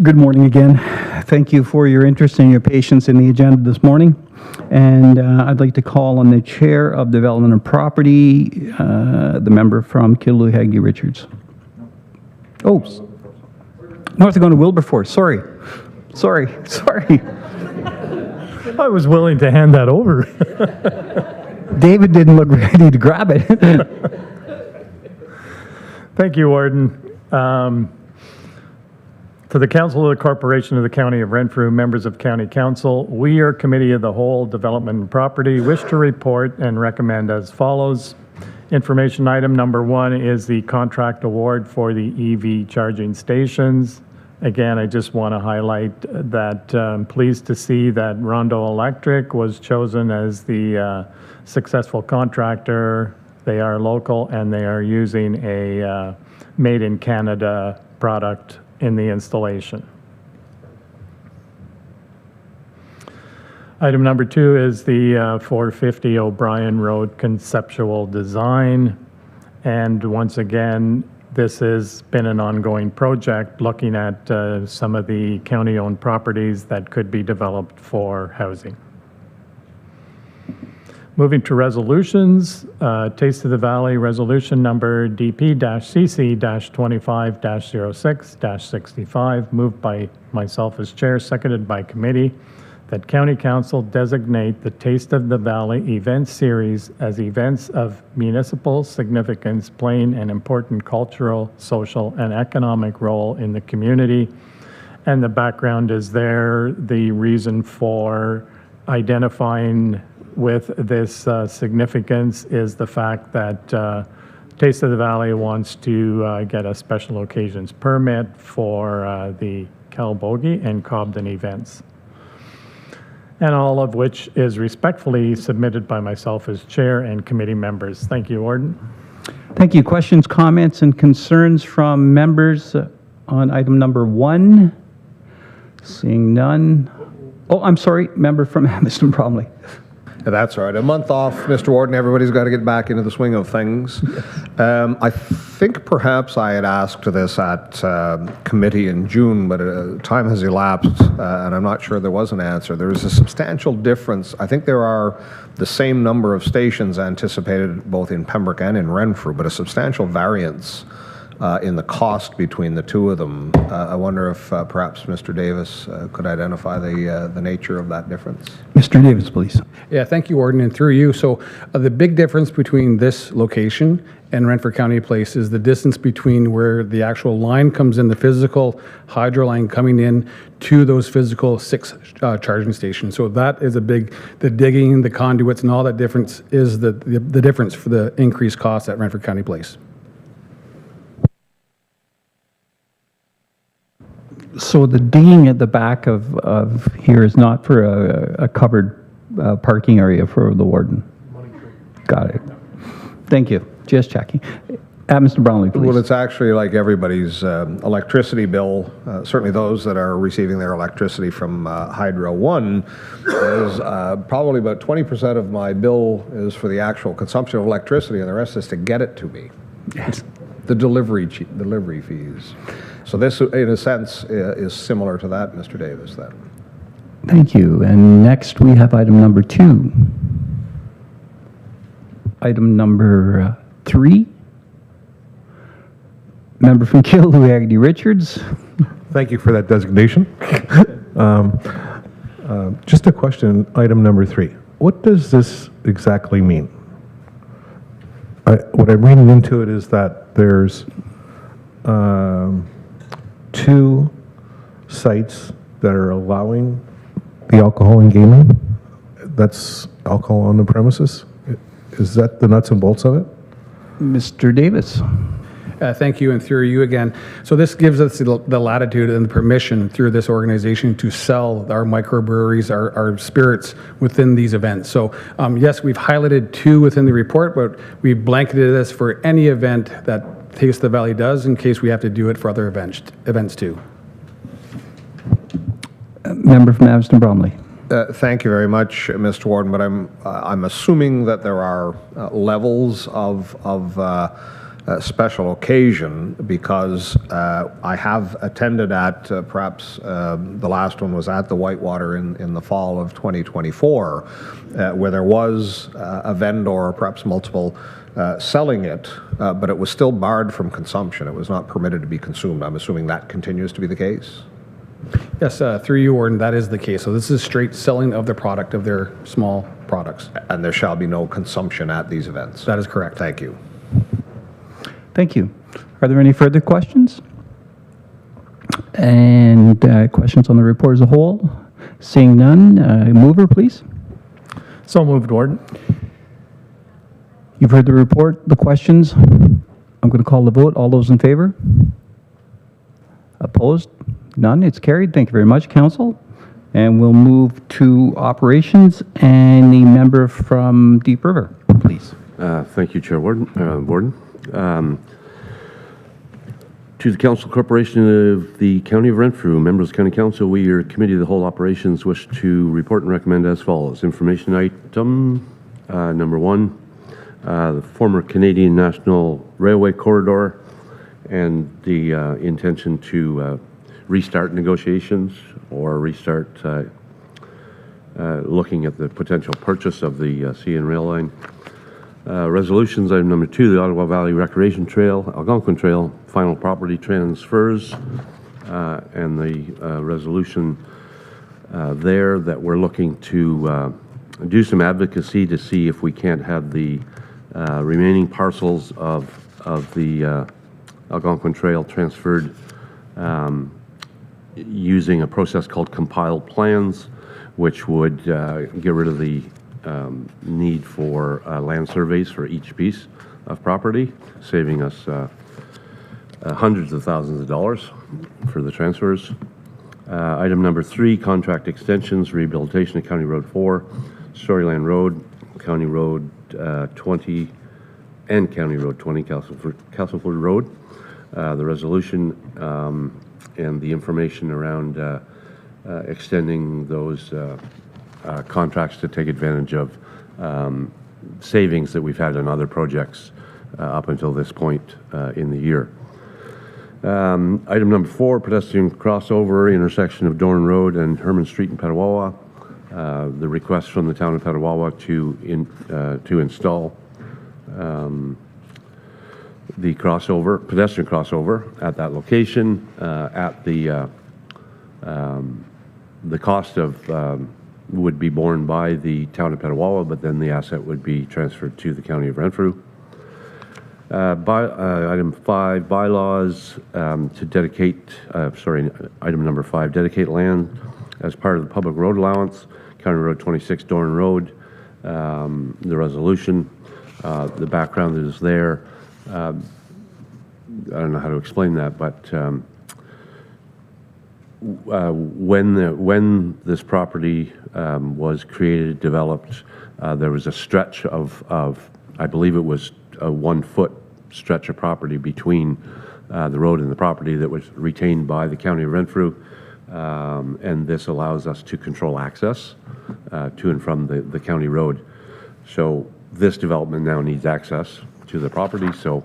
Good morning again. Thank you for your interest and your patience in the agenda this morning. And I'd like to call on the Chair of Development and Property, the member from Killaloe Haggerty Richards. Oh, North Agona Wilberforce, sorry. I was willing to hand that over. David didn't look ready to grab it. Thank you, Warden. To the Council of the Corporation of the County of Renfrew, members of County Council, we are Committee of the Whole Development and Property, wish to report and recommend as follows. Information item number 1 is the contract award for the EV charging stations. Again, I just want to highlight that I'm pleased to see that Rondo Electric was chosen as the successful contractor. They are local and they are using a made in Canada product in the installation. Item number 2 is the 450 O'Brien Road conceptual design. And once again, this has been an ongoing project looking at some of the county-owned properties that could be developed for housing. Moving to resolutions, Taste of the Valley resolution number DP-CC-25-06-65, moved by myself as chair, seconded by committee, that County Council designate the Taste of the Valley event series as events of municipal significance playing an important cultural, social, and economic role in the community. And the background is there. The reason for identifying with this significance is the fact that Taste of the Valley wants to get a special occasions permit for the Calbogie and Cobden events, and all of which is respectfully submitted by myself as chair and committee members. Thank you, Warden. Thank you. Questions, comments, and concerns from members on item number 1? Seeing none. Oh, I'm sorry, member from Hamilton Bromley. That's all right. A month off, Mr. Warden. Everybody's got to get back into the swing of things. I think perhaps I had asked this at committee in June, but time has elapsed, and I'm not sure there was an answer. There is a substantial difference. I think there are the same number of stations anticipated both in Pembroke and in Renfrew, but a substantial variance in the cost between the two of them. I wonder if perhaps Mr. Davis could identify the nature of that difference. Mr. Davis, please. Yeah, thank you, Warden, and through you. So the big difference between this location and Renfrew County Place is the distance between where the actual line comes in, the physical hydro line coming in to those physical 6 charging stations. So that is a big, the digging, the conduits, and all that difference is the difference for the increased cost at Renfrew County Place. So the digging at the back of here is not for a covered parking area for the warden? Got it. Thank you. Just checking. Mr. Brownlee, please. Well, it's actually like everybody's electricity bill, certainly those that are receiving their electricity from Hydro One, is probably about 20% of my bill is for the actual consumption of electricity, and the rest is to get it to me. Yes. The delivery fees. So this, in a sense, is similar to that, Mr. Davis, then. Thank you. And next we have item number 2. Item number 3. Member from Killaloe Haggerty Richards. Thank you for that designation. Just a question, item number 3. What does this exactly mean? What I'm reading into it is that there's 2 sites that are allowing the alcohol and gaming. That's alcohol on the premises. Is that the nuts and bolts of it? Mr. Davis. Thank you, and through you again. So this gives us the latitude and the permission through this organization to sell our microbreweries, our spirits within these events. So yes, we've highlighted 2 within the report, but we've blanketed this for any event that Taste of the Valley does in case we have to do it for other events too. Member from Abbotston Bromley. Thank you very much, Mr. Warden, but I'm assuming that there are levels of special occasion because I have attended at, perhaps the last one was at the Whitewater in the fall of 2024, where there was a vendor, perhaps multiple, selling it, but it was still barred from consumption. It was not permitted to be consumed. I'm assuming that continues to be the case? Yes, through you, Warden, that is the case. So this is straight selling of the product, of their small products. And there shall be no consumption at these events? That is correct. Thank you. Thank you. Are there any further questions? And questions on the report as a whole? Seeing none, mover, please. So moved, Warden. You've heard the report, the questions. I'm going to call the vote. All those in favor? Opposed? None. It's carried. Thank you very much, Council. And we'll move to operations and the member from Deep River, please. Thank you, Chair Warden. To the Council Corporation of the County of Renfrew, members of the County Council, we, your Committee of the Whole Operations, wish to report and recommend as follows. Information item number 1. The former Canadian National Railway corridor and the intention to restart negotiations or restart looking at the potential purchase of the CN rail line. Resolutions item number 2, the Ottawa Valley Recreation Trail, Algonquin Trail, final property transfers, and the resolution there that we're looking to do some advocacy to see if we can't have the remaining parcels of the Algonquin Trail transferred using a process called compiled plans, which would get rid of the need for land surveys for each piece of property, saving us hundreds of thousands of dollars for the transfers. Item number 3, contract extensions, rehabilitation of County Road 4, Storyland Road, County Road 20, and County Road 20, Castleford Road. The resolution and the information around extending those contracts to take advantage of savings that we've had on other projects up until this point in the year. Item number 4, pedestrian crossover, intersection of Dorn Road and Herman Street in Petawawa. The request from the town of Petawawa to install the crossover, pedestrian crossover at that location at the cost of would be borne by the town of Petawawa, but then the asset would be transferred to the county of Renfrew. Item 5, bylaws to dedicate, item number 5, dedicate land as part of the public road allowance, County Road 26, Dorn Road. The resolution, the background is there. I don't know how to explain that, but when this property was created, developed, there was a stretch of I believe it was a 1-foot stretch of property between the road and the property that was retained by the County of Renfrew, and this allows us to control access to and from the county road. So this development now needs access to the property, so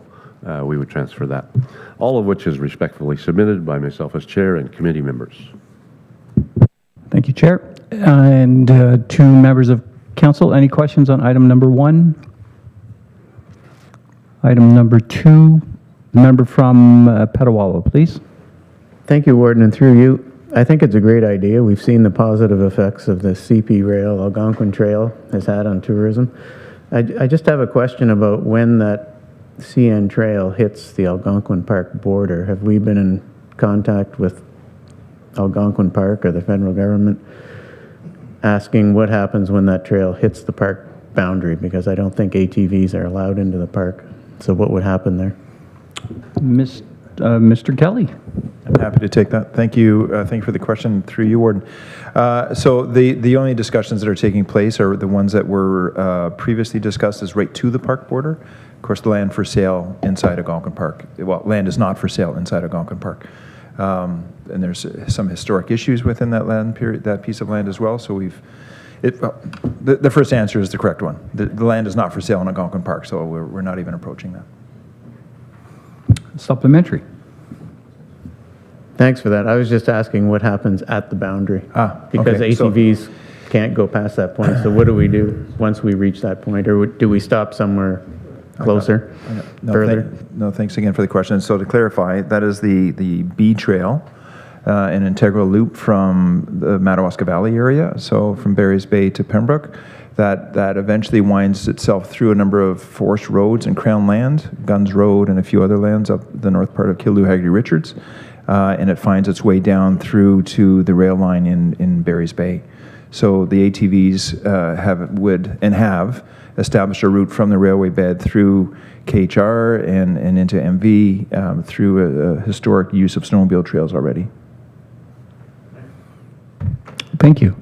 we would transfer that. All of which is respectfully submitted by myself as chair and committee members. Thank you, Chair. And to members of council, any questions on item number 1? Item number 2, the member from Petawawa, please. Thank you, Warden, and through you, I think it's a great idea. We've seen the positive effects of the CP Rail, Algonquin Trail has had on tourism. I just have a question about when that CN Trail hits the Algonquin Park border. Have we been in contact with Algonquin Park or the federal government asking what happens when that trail hits the park boundary? Because I don't think ATVs are allowed into the park. So what would happen there? Mr. Kelly. I'm happy to take that. Thank you. Thank you for the question through you, Warden. So the only discussions that are taking place are the ones that were previously discussed as right to the park border. Of course, the land for sale inside Algonquin Park. Well, land is not for sale inside Algonquin Park. And there's some historic issues within that land period, that piece of land as well. So the first answer is the correct one. The land is not for sale in Algonquin Park, so we're not even approaching that. supplementary. Thanks for that. I was just asking what happens at the boundary. Because okay. So- ATVs can't go past that point. So what do we do once we reach that point? Or do we stop somewhere closer, further? No, thanks again for the question. So to clarify, that is the B Trail, an integral loop from the Madawaska Valley area, so from Barry's Bay to Pembroke, that eventually winds itself through a number of forest roads and crown land, Guns Road and a few other lands up the north part of Killdew, Hagerty, Richards, and it finds its way down through to the rail line in Barry's Bay. So the ATVs have established a route from the railway bed through KHR and into MV through a historic use of snowmobile trails already. Thank you.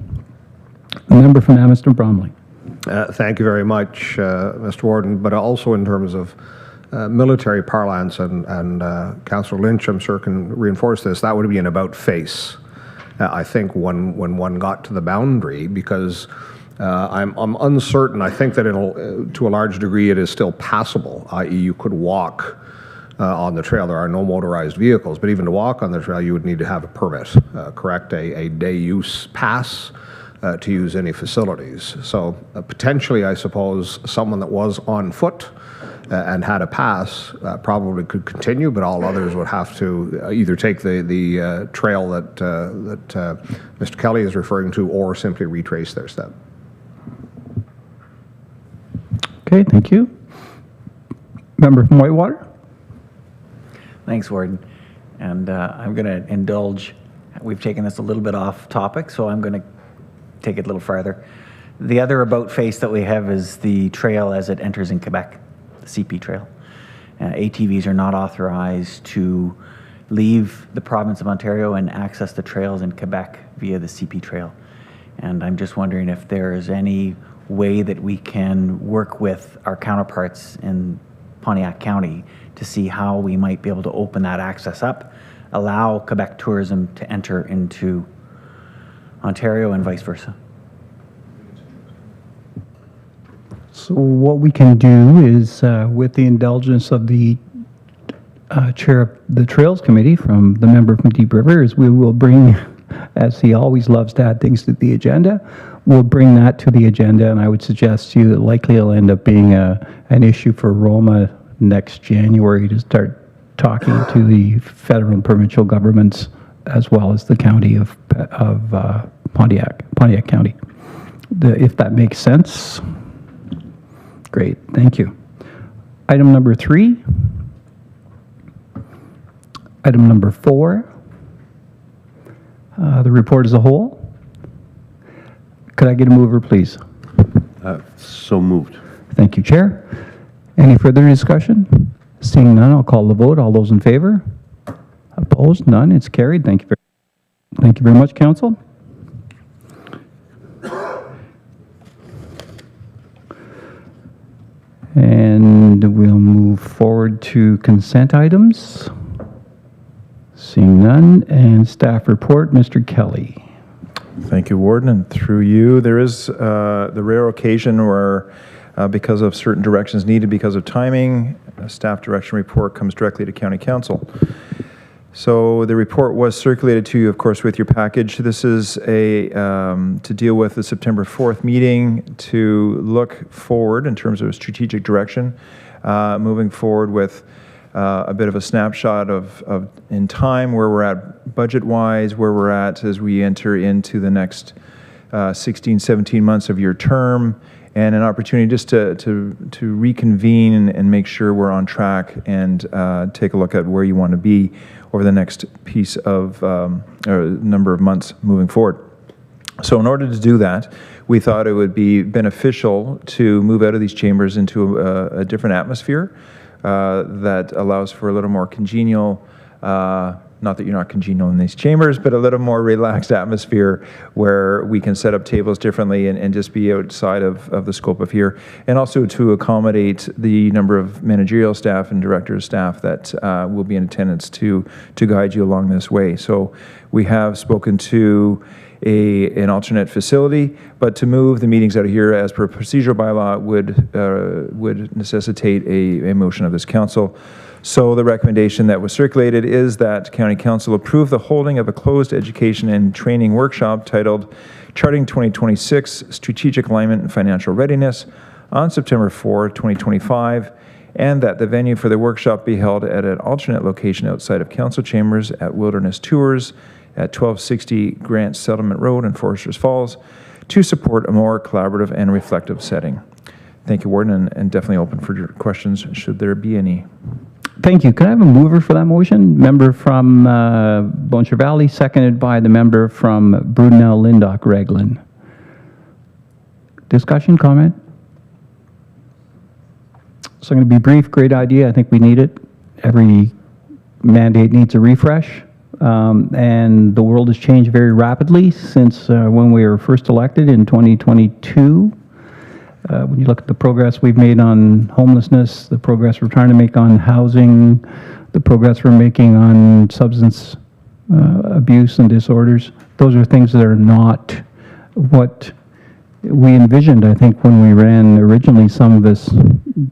A member from Amherst and Bromley. Thank you very much, Mr. Warden, but also in terms of military parlance, and Councillor Lynch, I'm sure, can reinforce this, that would be an about face. I think when one got to the boundary, because I'm uncertain. I think that to a large degree it is still passable, i.e. you could walk on the trail. There are no motorized vehicles, but even to walk on the trail you would need to have a permit, correct, a day use pass to use any facilities. So potentially, I suppose, someone that was on foot and had a pass probably could continue, but all others would have to either take the trail that Mr. Kelly is referring to, or simply retrace their step. Okay, thank you. Member from Whitewater. Thanks, Warden. And I'm going to indulge. We've taken this a little bit off topic, so I'm going to take it a little farther. The other about face that we have is the trail as it enters in Quebec, the CP trail. ATVs are not authorized to leave the province of Ontario and access the trails in Quebec via the CP trail. And I'm just wondering if there is any way that we can work with our counterparts in Pontiac County to see how we might be able to open that access up, allow Quebec tourism to enter into Ontario and vice versa. So what we can do is, with the indulgence of the chair of the Trails Committee from the member from Deep River, is we will bring, as he always loves to add things to the agenda, we'll bring that to the agenda, and I would suggest to you that likely it'll end up being an issue for Roma next January to start talking to the federal and provincial governments as well as the county of Pontiac County. If that makes sense. Great, thank you. Item number 3. Item number 4. The report as a whole. Could I get a mover, please? So moved. Thank you, Chair. Any further discussion? Seeing none, I'll call the vote. All those in favor? Opposed? None. It's carried. Thank you very much, Council. And we'll move forward to consent items. Seeing none. And staff report, Mr. Kelly. Thank you, Warden, and through you, there is the rare occasion where, because of certain directions needed because of timing, a staff direction report comes directly to County Council. So the report was circulated to you, of course, with your package. This is to deal with the September 4th meeting, to look forward in terms of strategic direction, moving forward with a bit of a snapshot of in time, where we're at budget-wise, where we're at as we enter into the next 16, 17 months of your term, and an opportunity just to reconvene and make sure we're on track and take a look at where you want to be over the next piece of or number of months moving forward. So in order to do that, we thought it would be beneficial to move out of these chambers into a different atmosphere that allows for a little more congenial, not that you're not congenial in these chambers, but a little more relaxed atmosphere where we can set up tables differently and just be outside of the scope of here. And also to accommodate the number of managerial staff and directors staff that will be in attendance to guide you along this way. So we have spoken to an alternate facility, but to move the meetings out of here as per procedural bylaw would necessitate a motion of this council. So the recommendation that was circulated is that County Council approve the holding of a closed education and training workshop titled Charting 2026 Strategic Alignment and Financial Readiness on September 4, 2025, and that the venue for the workshop be held at an alternate location outside of council chambers at Wilderness Tours at 1260 Grant Settlement Road in Foresters Falls to support a more collaborative and reflective setting. Thank you, Warden, and definitely open for your questions should there be any. Thank you. Can I have a mover for that motion? Member from Boncher Valley, seconded by the member from Brudenell, Lyndoch, Reglan. Discussion, comment? So I'm going to be brief. Great idea. I think we need it. Every mandate needs a refresh. And the world has changed very rapidly since when we were first elected in 2022. When you look at the progress we've made on homelessness, the progress we're trying to make on housing, the progress we're making on substance abuse and disorders, those are things that are not what we envisioned, I think, when we ran originally, some of us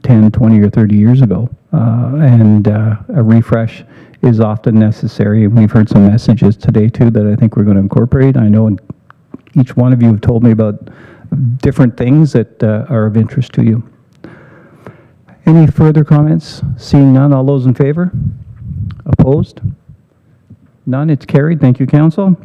10, 20, or 30 years ago. And a refresh is often necessary. And we've heard some messages today, too, that I think we're going to incorporate. I know each one of you have told me about different things that are of interest to you. Any further comments? Seeing none, all those in favor? Opposed? None, it's carried. Thank you, Council.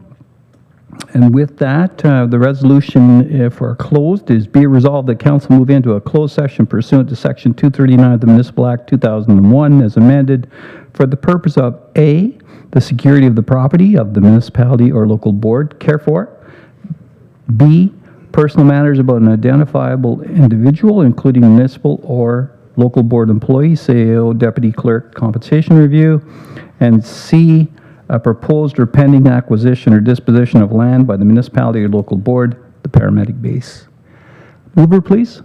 And with that, the resolution for closed is be it resolved that Council move into a closed session pursuant to Section 239 of the Municipal Act 2001 as amended for the purpose of A, the security of the property of the municipality or local board, care for, B, personal matters about an identifiable individual, including municipal or local board employee, CAO, deputy clerk, compensation review, and C, a proposed or pending acquisition or disposition of land by the municipality or local board, the paramedic base. Mover, please.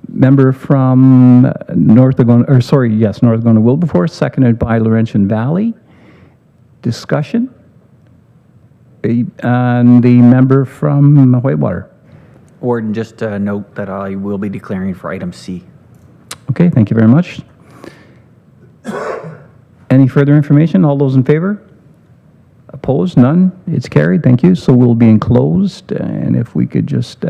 Member from North Agona Wilberforce, seconded by Laurentian Valley. Discussion. And the member from Whitewater. Warden, just note that I will be declaring for item C. Okay, thank you very much. Any further information? All those in favor? Opposed? None? It's carried. Thank you. So we'll be enclosed, and if we could just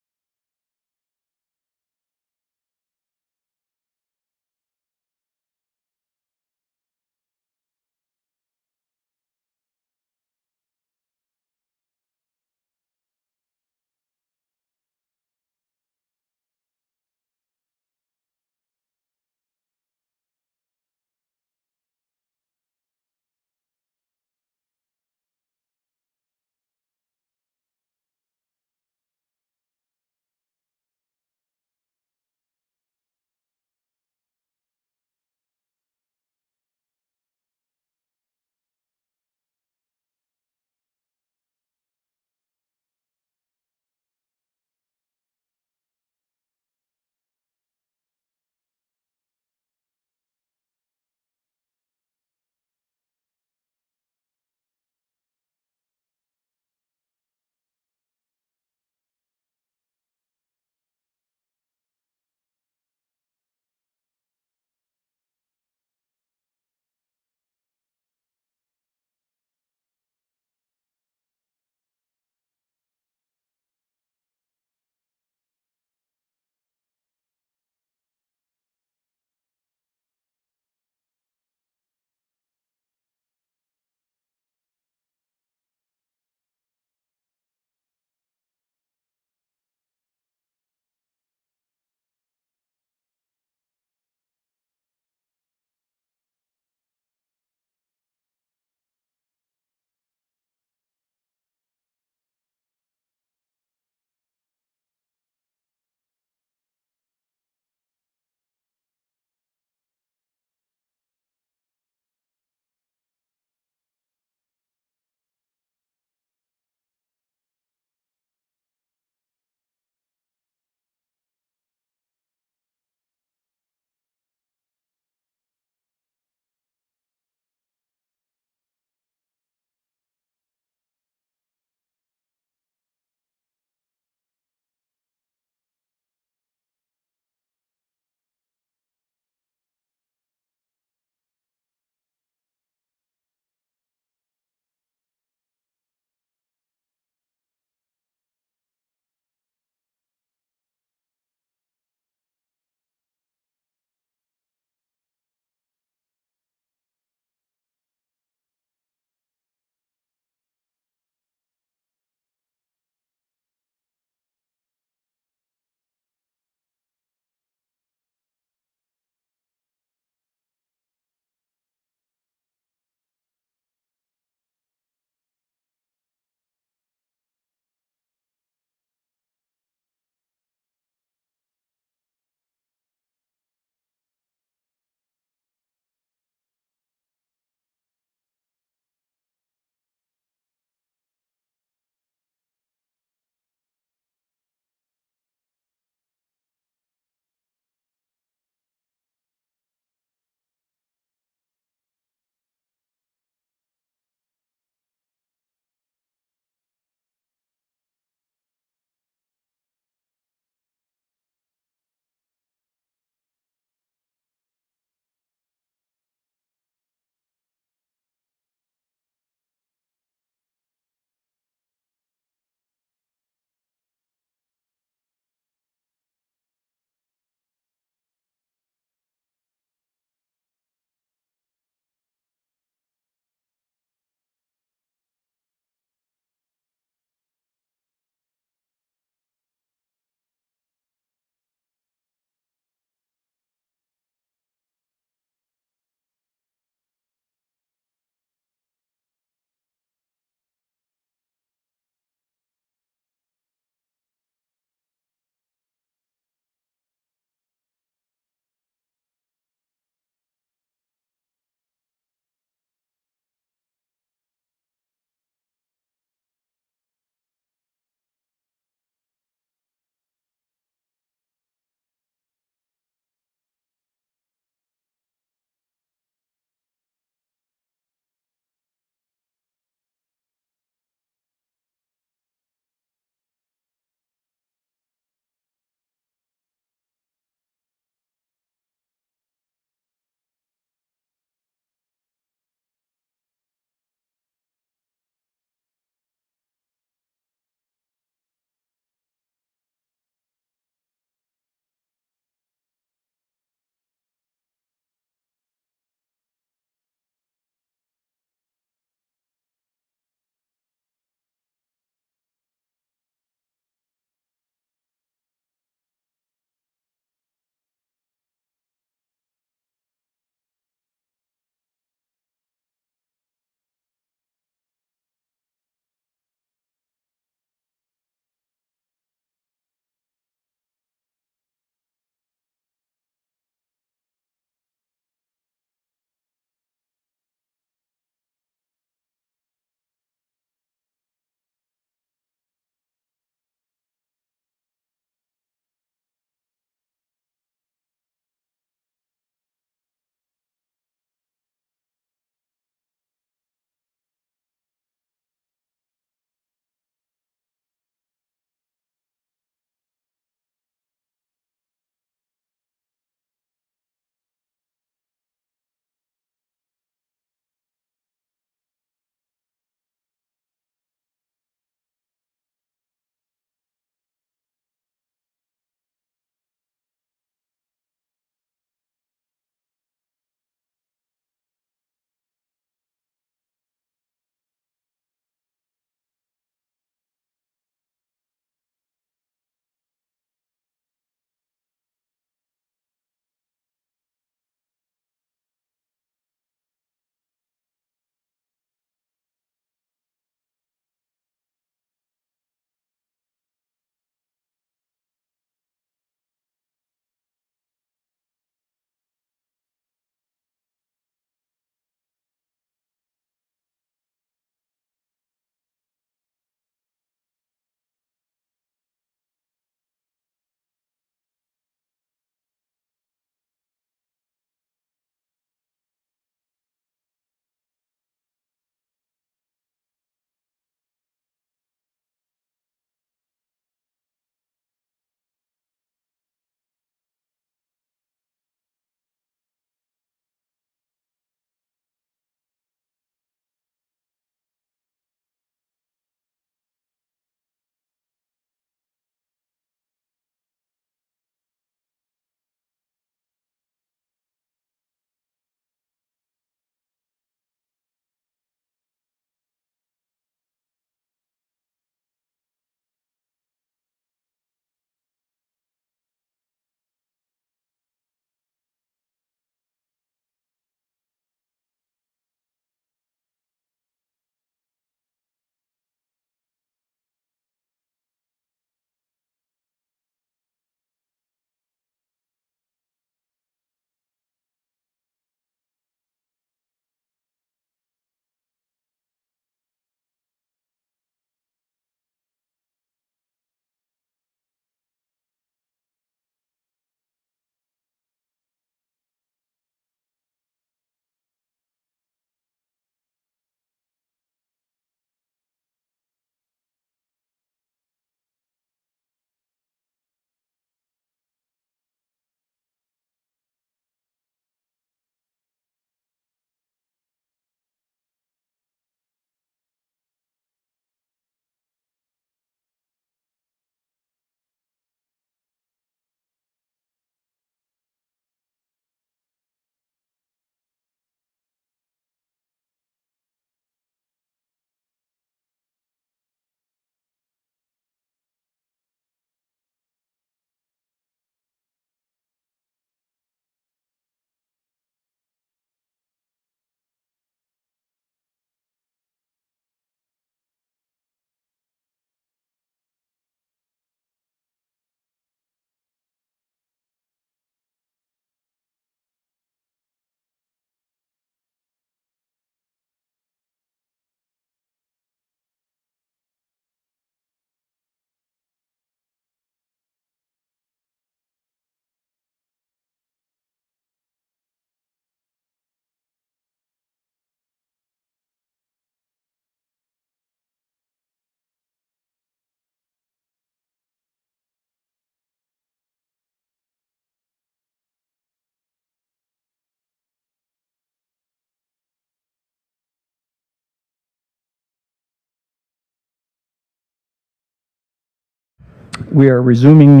We are resuming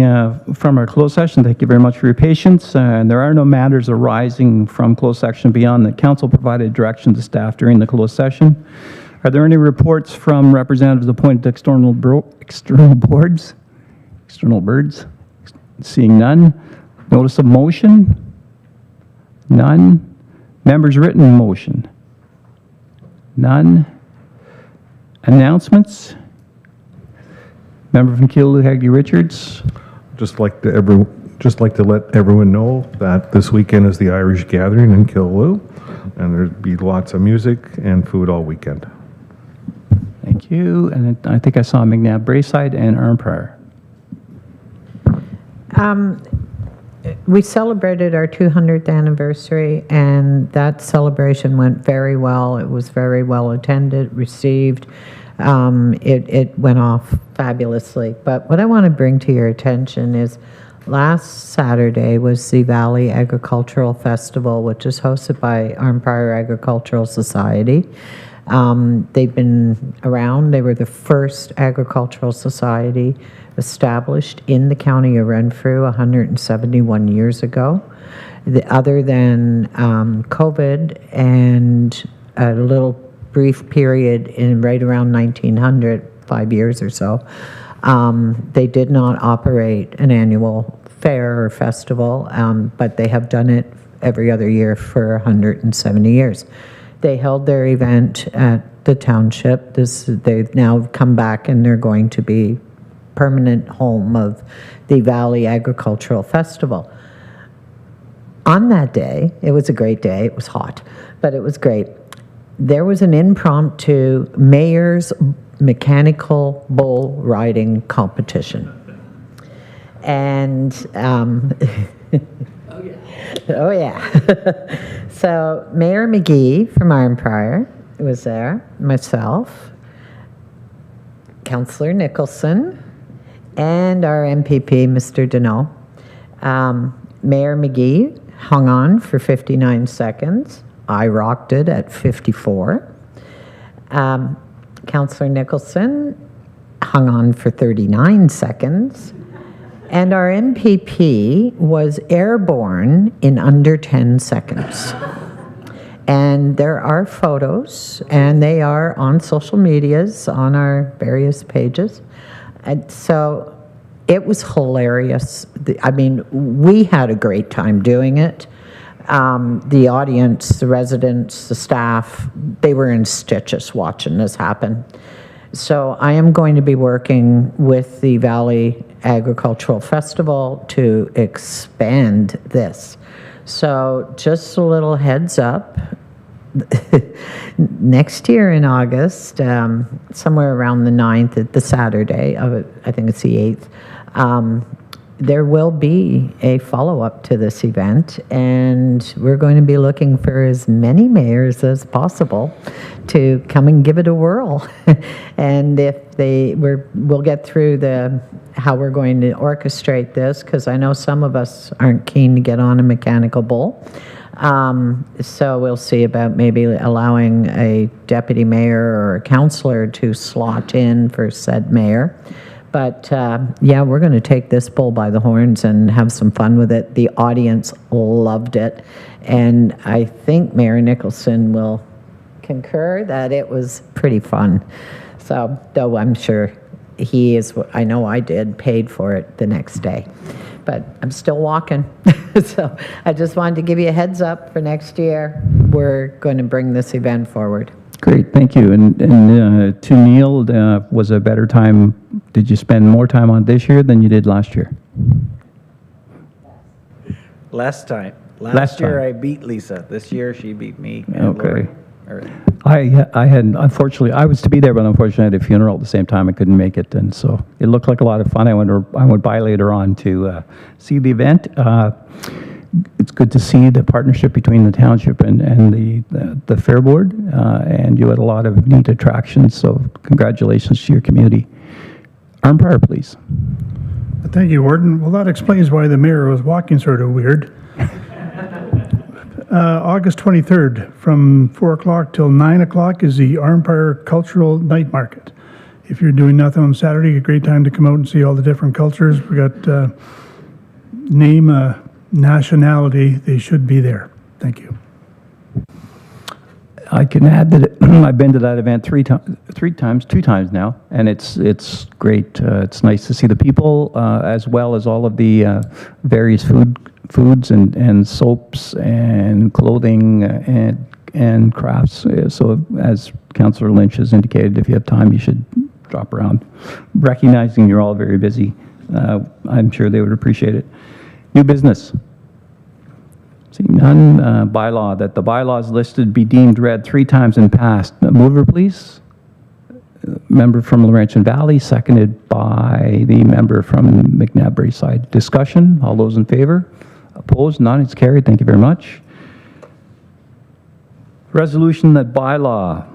from our closed session. Thank you very much for your patience. And there are no matters arising from closed session beyond the council provided direction to staff during the closed session. Are there any reports from representatives appointed to external boards? External birds? Seeing none. Notice of motion? None. Members' written motion? None. Announcements? Member from Keeloo-Haggy Richards. Just like to let everyone know that this weekend is the Irish Gathering in Keeloo, and there'll be lots of music and food all weekend. Thank you. And I think I saw McNabb Braeside and Arnprior. We celebrated our 200th anniversary, and that celebration went very well. It was very well attended, received. It went off fabulously. But what I want to bring to your attention is last Saturday was the Valley Agricultural Festival, which is hosted by Arnprior Agricultural Society. They've been around. They were the first agricultural society established in the county of Renfrew 171 years ago. Other than COVID and a little brief period in right around 1900, 5 years or so, they did not operate an annual fair or festival, but they have done it every other year for 170 years. They held their event at the township. They've now come back, and they're going to be permanent home of the Valley Agricultural Festival. On that day, it was a great day. It was hot, but it was great. There was an impromptu mayor's mechanical bull riding competition. And, oh yeah. So Mayor McGee from Arnprior was there, myself, Councillor Nicholson, and our MPP, Mr. Deneau. Mayor McGee hung on for 59 seconds. I rocked it at 54. Councillor Nicholson hung on for 39 seconds. And our MPP was airborne in under 10 seconds. And there are photos, and they are on social medias, on our various pages. And so it was hilarious. I mean, we had a great time doing it. The audience, the residents, the staff, they were in stitches watching this happen. So I am going to be working with the Valley Agricultural Festival to expand this. So just a little heads up, next year in August, somewhere around the 9th, at the Saturday of it, I think it's the 8th, there will be a follow-up to this event, and we're going to be looking for as many mayors as possible to come and give it a whirl. And if we'll get through how we're going to orchestrate this, because I know some of us aren't keen to get on a mechanical bull. So we'll see about maybe allowing a deputy mayor or a councillor to slot in for said mayor. But yeah, we're going to take this bull by the horns and have some fun with it. The audience loved it. And I think Mayor Nicholson will concur that it was pretty fun. So, though I'm sure he is, I know I did, paid for it the next day. But I'm still walking. So I just wanted to give you a heads up for next year. We're going to bring this event forward. Great, thank you. And to Neil, was a better time, did you spend more time on this year than you did last year? Last time. Last Last year time. I beat Lisa. This year she beat me. Okay. Lori. I had, unfortunately, I was to be there, but unfortunately I had a funeral at the same time. I couldn't make it, and so it looked like a lot of fun. I went by later on to see the event. It's good to see the partnership between the township and the Fair Board, and you had a lot of neat attractions, so congratulations to your community. Arnprior, please. Thank you, Warden. Well, that explains why the mayor was walking sort of weird. August 23rd, from 4 o'clock till 9 o'clock is the Arnprior Cultural Night Market. If you're doing nothing on Saturday, a great time to come out and see all the different cultures. We got name a nationality, they should be there. Thank you. I can add that I've been to that event two times now, and it's great. It's nice to see the people as well as all of the various foods and soaps and clothing and crafts. So as Councillor Lynch has indicated, if you have time, you should drop around. Recognizing you're all very busy, I'm sure they would appreciate it. New business. Seeing none, bylaw, that the bylaws listed be deemed read 3 times and passed. Mover, please. Member from Laurentian Valley, seconded by the member from McNabb side. Discussion, all those in favor? Opposed? None, it's carried. Thank you very much. Resolution that bylaw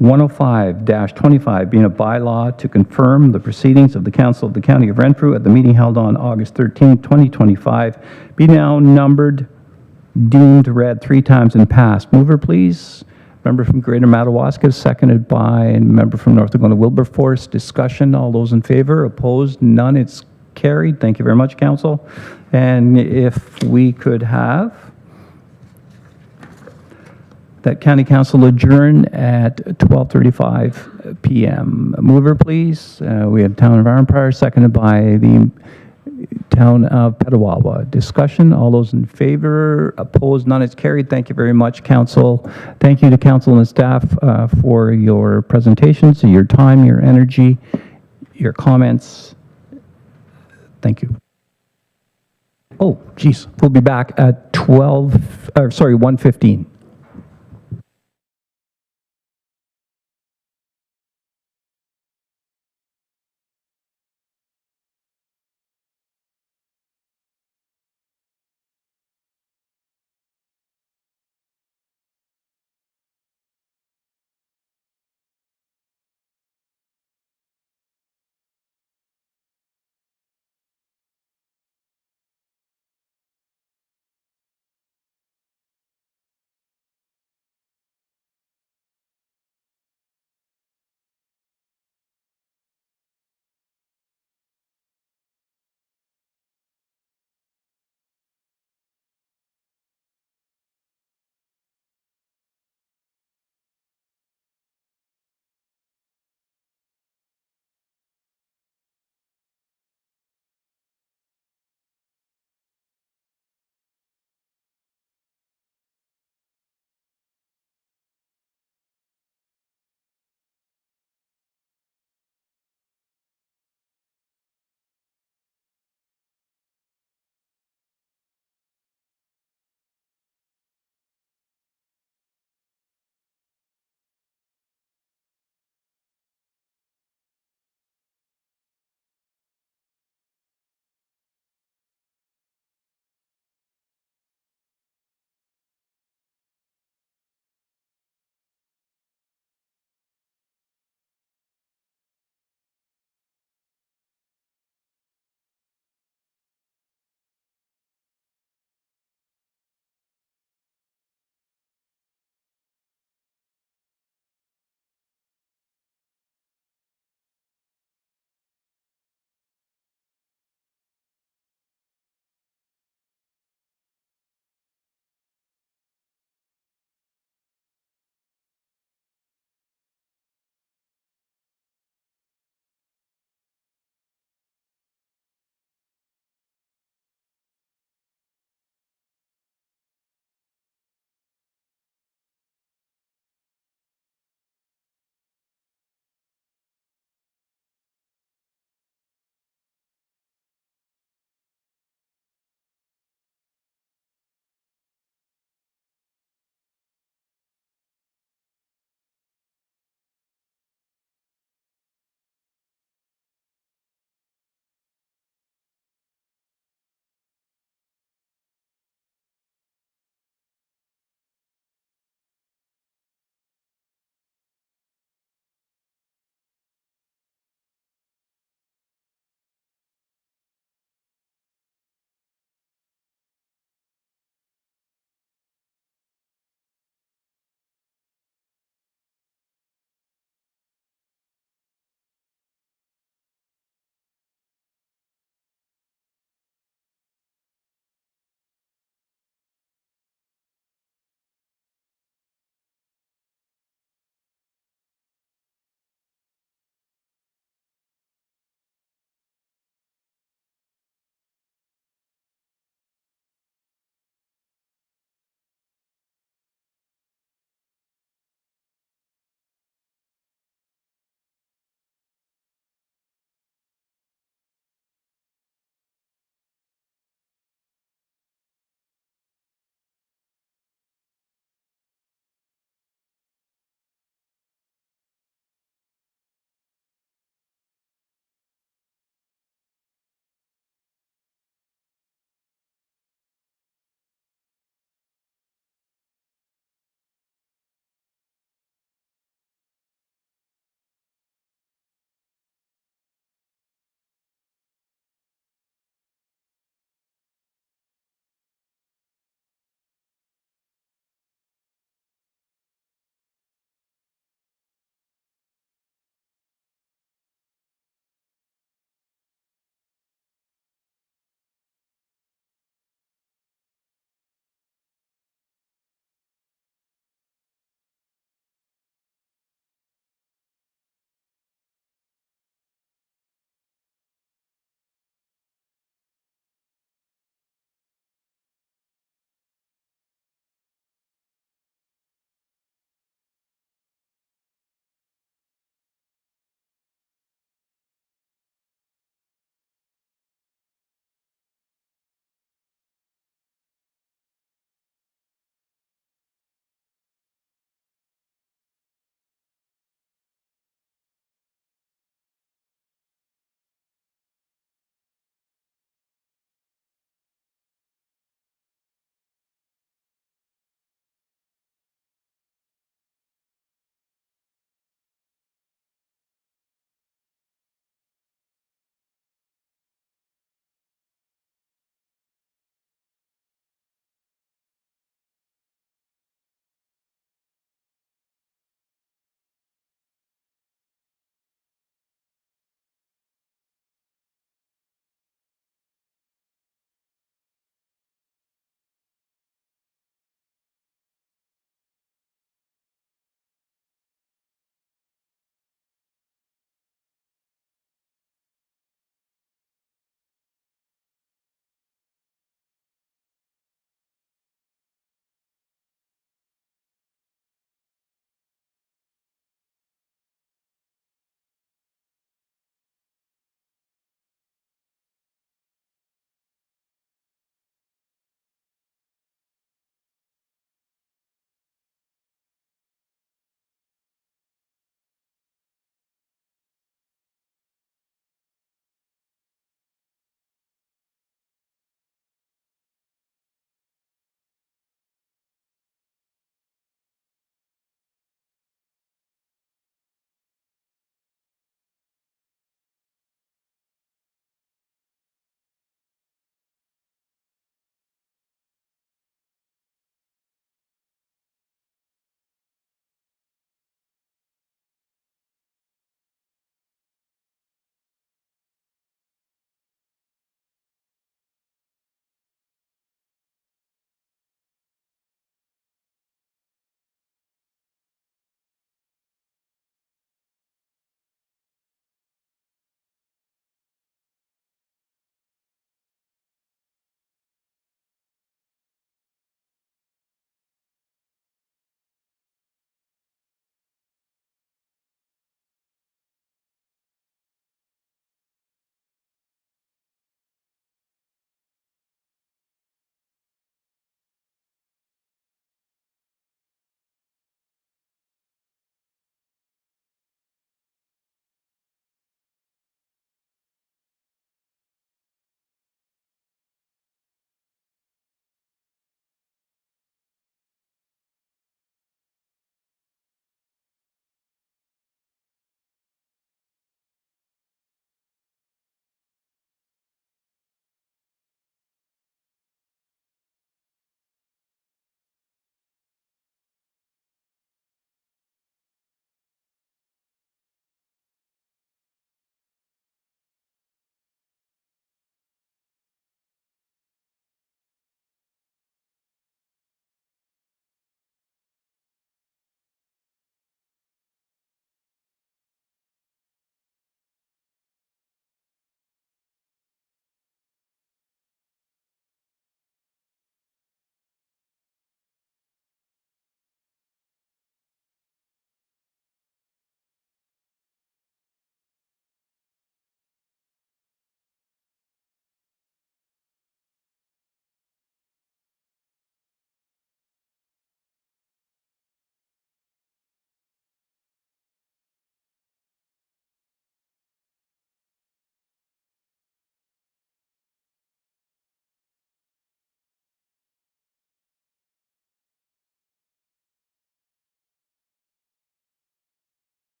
105-25 being a bylaw to confirm the proceedings of the Council of the County of Renfrew at the meeting held on August 13, 2025, be now numbered, deemed read 3 times and passed. Mover, please. Member from Greater Madawaska, seconded by a member from North Dakota Wilberforce. Discussion, all those in favor? Opposed? None, it's carried. Thank you very much, Council. And if we could have that County Council adjourn at 12:35 p.m. Mover, please. We have Town of Arnprior, seconded by the Town of Petawawa. Discussion, all those in favor? Opposed? None, it's carried. Thank you very much, Council. Thank you to Council and staff for your presentations, your time, your energy, your comments. Thank you. Oh, geez, we'll be back at 1:15.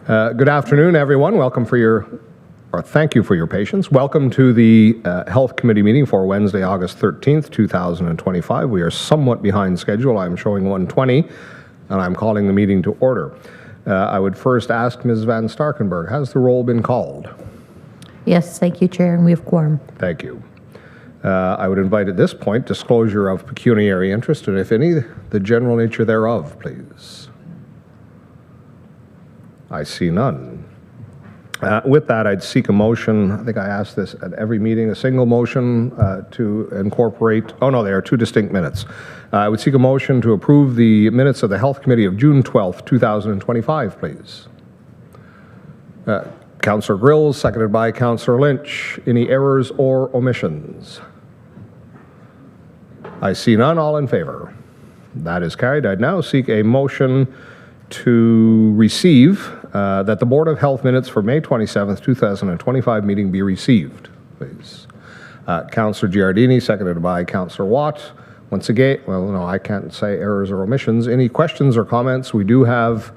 Good afternoon, everyone. Thank you for your patience. Welcome to the Health Committee meeting for Wednesday, August 13th, 2025. We are somewhat behind schedule. I'm showing 1:20, and I'm calling the meeting to order. I would first ask Ms. Van Starkenburg, has the roll been called? Yes, thank you, Chair, and we have quorum. Thank you. I would invite at this point disclosure of pecuniary interest, and if any, the general nature thereof, please. I see none. With that, I'd seek a motion. I think I asked this at every meeting, a single motion to incorporate. Oh, no, there are two distinct minutes. I would seek a motion to approve the minutes of the Health Committee of June 12th, 2025, please. Councillor Grills, seconded by Councillor Lynch. Any errors or omissions? I see none. All in favor? That is carried. I'd now seek a motion to receive that the Board of Health minutes for May 27th, 2025 meeting be received, please. Councillor Giardini, seconded by Councillor Watt. Once again, well, no, I can't say errors or omissions. Any questions or comments? We do have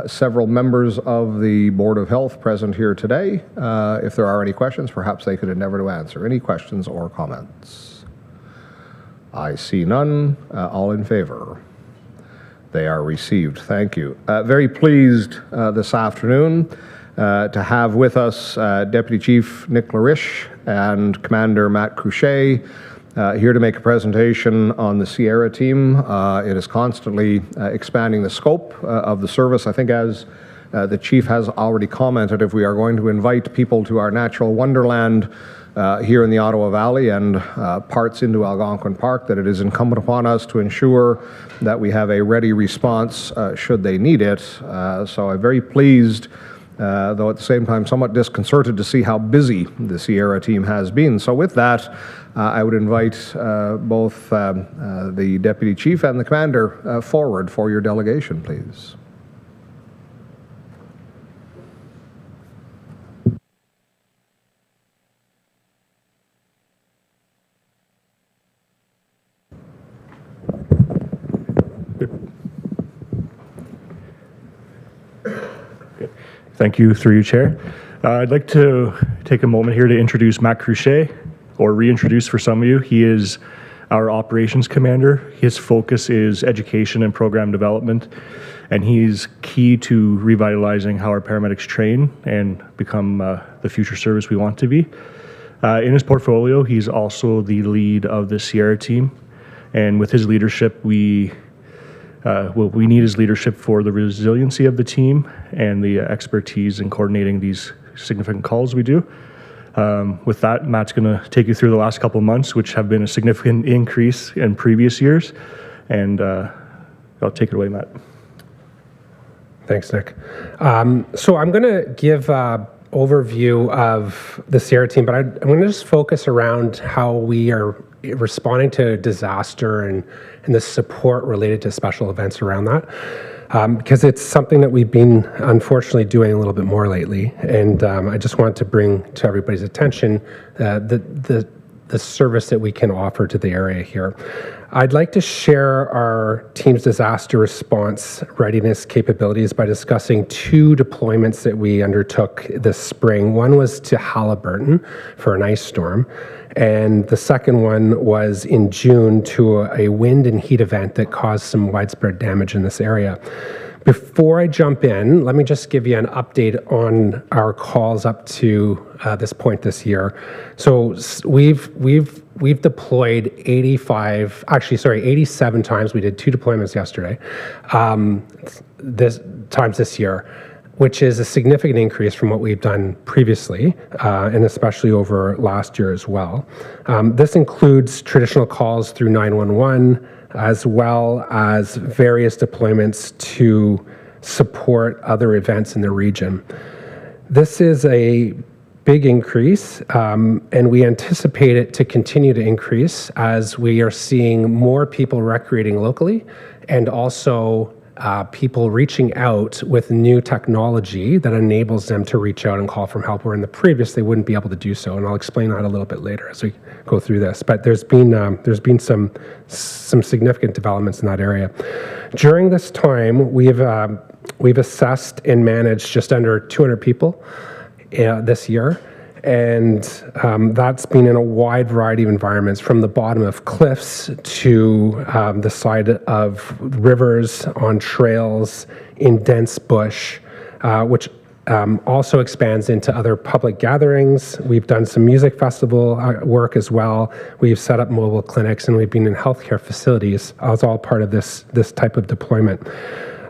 several members of the Board of Health present here today. If there are any questions, perhaps they could endeavor to answer. Any questions or comments? I see none. All in favor? They are received. Thank you. Very pleased this afternoon to have with us Deputy Chief Nick Larish and Commander Matt Cruchet here to make a presentation on the Sierra team. It is constantly expanding the scope of the service. I think as the Chief has already commented, if we are going to invite people to our natural wonderland here in the Ottawa Valley and parts into Algonquin Park, that it is incumbent upon us to ensure that we have a ready response should they need it. So I'm very pleased, though at the same time somewhat disconcerted to see how busy the Sierra team has been. So with that, I would invite both the Deputy Chief and the Commander forward for your delegation, please. Thank you, through you, Chair. I'd like to take a moment here to introduce Matt Cruchet, or reintroduce for some of you. He is our operations commander. His focus is education and program development, and he's key to revitalizing how our paramedics train and become the future service we want to be. In his portfolio, he's also the lead of the Sierra team, and with his leadership, we need his leadership for the resiliency of the team and the expertise in coordinating these significant calls we do. With that, Matt's going to take you through the last couple of months, which have been a significant increase in previous years. And I'll take it away, Matt. Thanks, Nick. So I'm going to give an overview of the Sierra team, but I'm going to just focus around how we are responding to disaster and the support related to special events around that, because it's something that we've been unfortunately doing a little bit more lately. And I just want to bring to everybody's attention the service that we can offer to the area here. I'd like to share our team's disaster response readiness capabilities by discussing two deployments that we undertook this spring. One was to Halliburton for an ice storm, and the second one was in June to a wind and heat event that caused some widespread damage in this area. Before I jump in, let me just give you an update on our calls up to this point this year. So we've deployed 87 times. We did 2 deployments yesterday. This year, which is a significant increase from what we've done previously, and especially over last year as well. This includes traditional calls through 911, as well as various deployments to support other events in the region. This is a big increase, and we anticipate it to continue to increase as we are seeing more people recreating locally, and also people reaching out with new technology that enables them to reach out and call for help, where in the previous they wouldn't be able to do so. And I'll explain that a little bit later as we go through this. But there's been some significant developments in that area. During this time, we've assessed and managed just under 200 people this year. And that's been in a wide variety of environments, from the bottom of cliffs to the side of rivers, on trails, in dense bush, which also expands into other public gatherings. We've done some music festival work as well. We've set up mobile clinics, and we've been in healthcare facilities as all part of this type of deployment.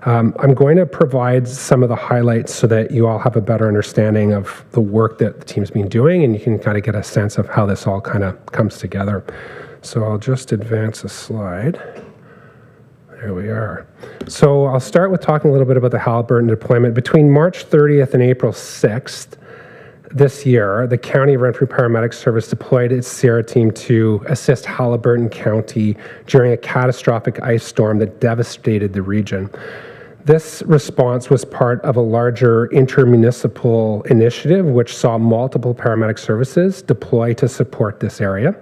I'm going to provide some of the highlights so that you all have a better understanding of the work that the team's been doing, and you can kind of get a sense of how this all kind of comes together. So I'll just advance a slide. There we are. So I'll start with talking a little bit about the Haliburton deployment. Between March 30th and April 6th this year, the County of Renfrew Paramedic Service deployed its Sierra team to assist Haliburton County during a catastrophic ice storm that devastated the region. This response was part of a larger intermunicipal initiative which saw multiple paramedic services deploy to support this area.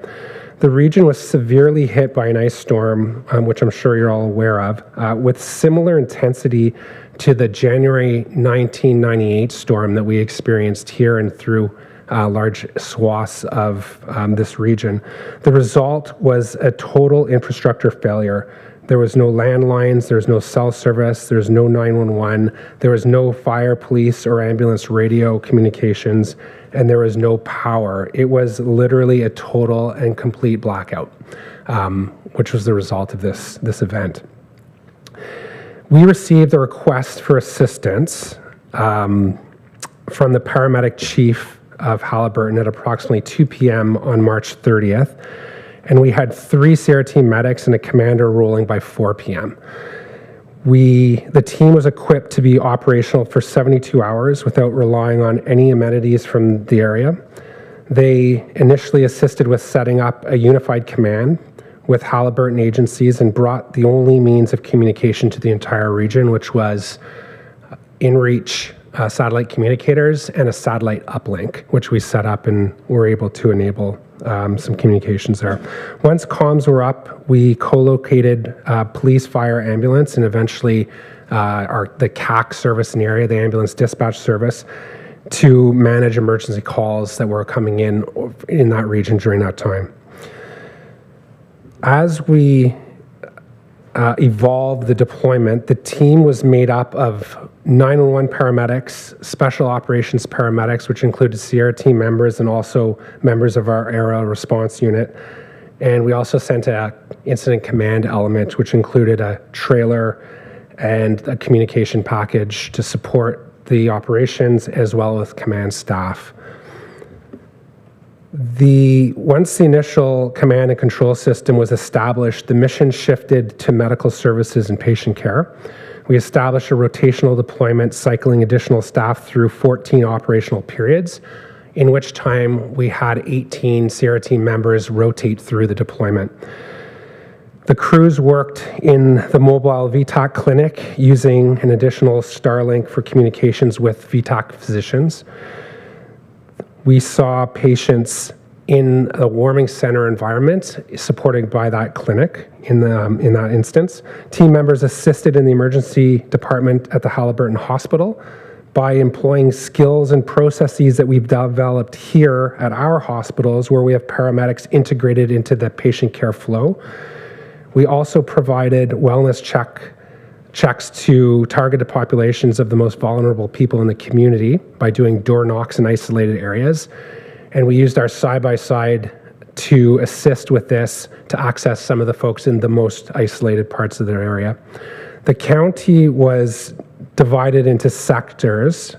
The region was severely hit by an ice storm, which I'm sure you're all aware of, with similar intensity to the January 1998 storm that we experienced here and through large swaths of this region. The result was a total infrastructure failure. There was no landlines, there's no cell service, there's no 911, there was no fire, police, or ambulance radio communications, and there was no power. It was literally a total and complete blackout, which was the result of this event. We received a request for assistance from the paramedic chief of Haliburton at approximately 2 p.m. on March 30th. And we had 3 Sierra team medics and a commander rolling by 4 p.m. The team was equipped to be operational for 72 hours without relying on any amenities from the area. They initially assisted with setting up a unified command with Haliburton agencies and brought the only means of communication to the entire region, which was in-reach satellite communicators and a satellite uplink, which we set up and were able to enable some communications there. Once comms were up, we co-located police, fire, ambulance, and eventually the CAC service in the area, the ambulance dispatch service, to manage emergency calls that were coming in that region during that time. As we evolved the deployment, the team was made up of 911 paramedics, special operations paramedics, which included Sierra team members and also members of our aerial response unit. And we also sent an incident command element, which included a trailer and a communication package to support the operations as well as command staff. Once the initial command and control system was established, the mission shifted to medical services and patient care. We established a rotational deployment, cycling additional staff through 14 operational periods, in which time we had 18 Sierra team members rotate through the deployment. The crews worked in the mobile VTAC clinic using an additional Starlink for communications with VTAC physicians. We saw patients in a warming center environment supported by that clinic in that instance. Team members assisted in the emergency department at the Haliburton Hospital by employing skills and processes that we've developed here at our hospitals, where we have paramedics integrated into the patient care flow. We also provided wellness checks to targeted populations of the most vulnerable people in the community by doing door knocks in isolated areas. And we used our side-by-side to assist with this to access some of the folks in the most isolated parts of their area. The county was divided into sectors.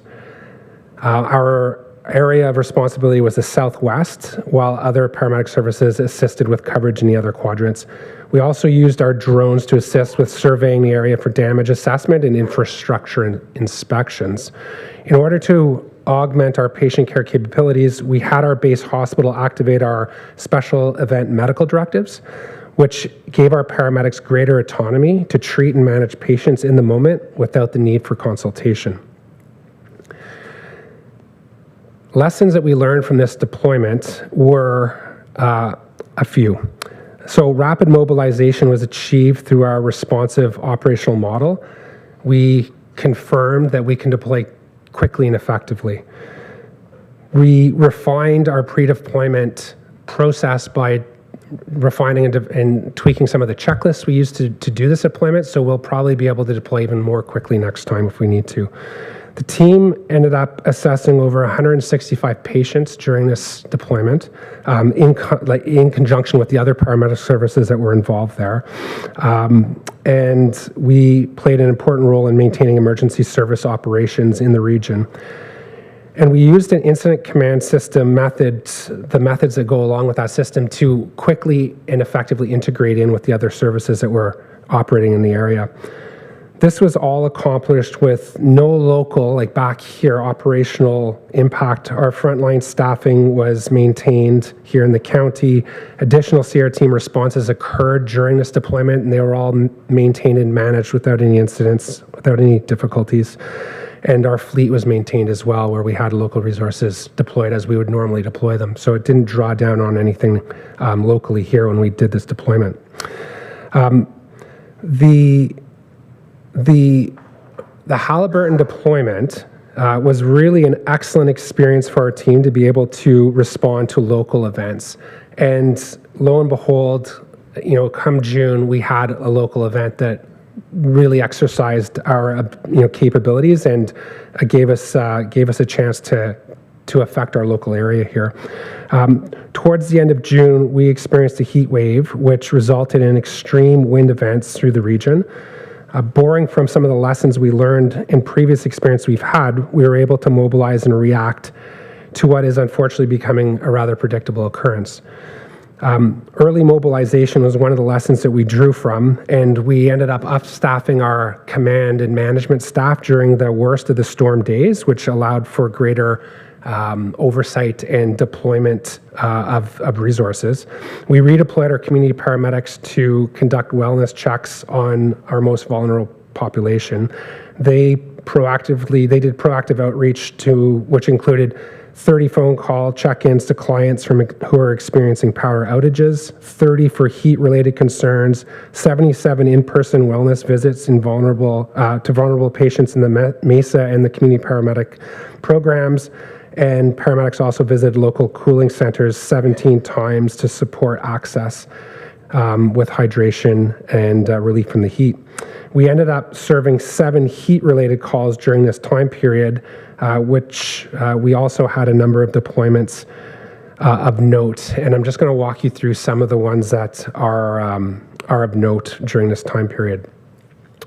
Our area of responsibility was the southwest, while other paramedic services assisted with coverage in the other quadrants. We also used our drones to assist with surveying the area for damage assessment and infrastructure inspections. In order to augment our patient care capabilities, we had our base hospital activate our special event medical directives, which gave our paramedics greater autonomy to treat and manage patients in the moment without the need for consultation. Lessons that we learned from this deployment were a few. So rapid mobilization was achieved through our responsive operational model. We confirmed that we can deploy quickly and effectively. We refined our pre-deployment process by refining and tweaking some of the checklists we used to do this deployment, so we'll probably be able to deploy even more quickly next time if we need to. The team ended up assessing over 165 patients during this deployment in conjunction with the other paramedic services that were involved there. And we played an important role in maintaining emergency service operations in the region. And we used an incident command system methods, the methods that go along with that system, to quickly and effectively integrate in with the other services that were operating in the area. This was all accomplished with no local, like back here, operational impact. Our frontline staffing was maintained here in the county. Additional CR team responses occurred during this deployment, and they were all maintained and managed without any incidents, without any difficulties. And our fleet was maintained as well, where we had local resources deployed as we would normally deploy them. So it didn't draw down on anything locally here when we did this deployment. The Halliburton deployment was really an excellent experience for our team to be able to respond to local events. And lo and behold, come June, we had a local event that really exercised our capabilities and gave us a chance to affect our local area here. Towards the end of June, we experienced a heat wave, which resulted in extreme wind events through the region. Borrowing from some of the lessons we learned in previous experience we've had, we were able to mobilize and react to what is unfortunately becoming a rather predictable occurrence. Early mobilization was one of the lessons that we drew from, and we ended up upstaffing our command and management staff during the worst of the storm days, which allowed for greater oversight and deployment of resources. We redeployed our community paramedics to conduct wellness checks on our most vulnerable population. They did proactive outreach which included 30 phone call check-ins to clients who are experiencing power outages, 30 for heat-related concerns, 77 in-person wellness visits to vulnerable patients in the MESA and the community paramedic programs. And paramedics also visited local cooling centers 17 times to support access with hydration and relief from the heat. We ended up serving 7 heat-related calls during this time period, which we also had a number of deployments of note. And I'm just going to walk you through some of the ones that are of note during this time period.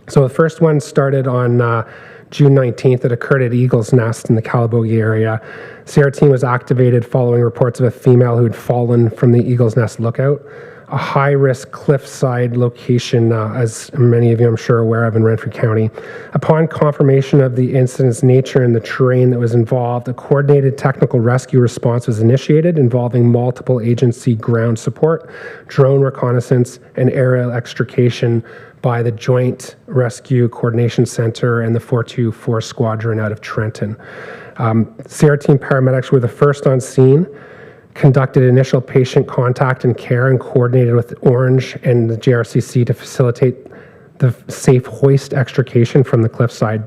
So the first one started on June 19th. It occurred at Eagle's Nest in the Calabogie area. CR team was activated following reports of a female who had fallen from the Eagle's Nest lookout, a high-risk cliffside location, as many of you I'm sure are aware of, in Renfrew County. Upon confirmation of the incident's nature and the terrain that was involved, a coordinated technical rescue response was initiated involving multiple agency ground support, drone reconnaissance, and aerial extrication by the Joint Rescue Coordination Center and the 424 Squadron out of Trenton. CR team paramedics were the first on scene, conducted initial patient contact and care, and coordinated with Orange and the JRCC to facilitate the safe hoist extrication from the cliffside.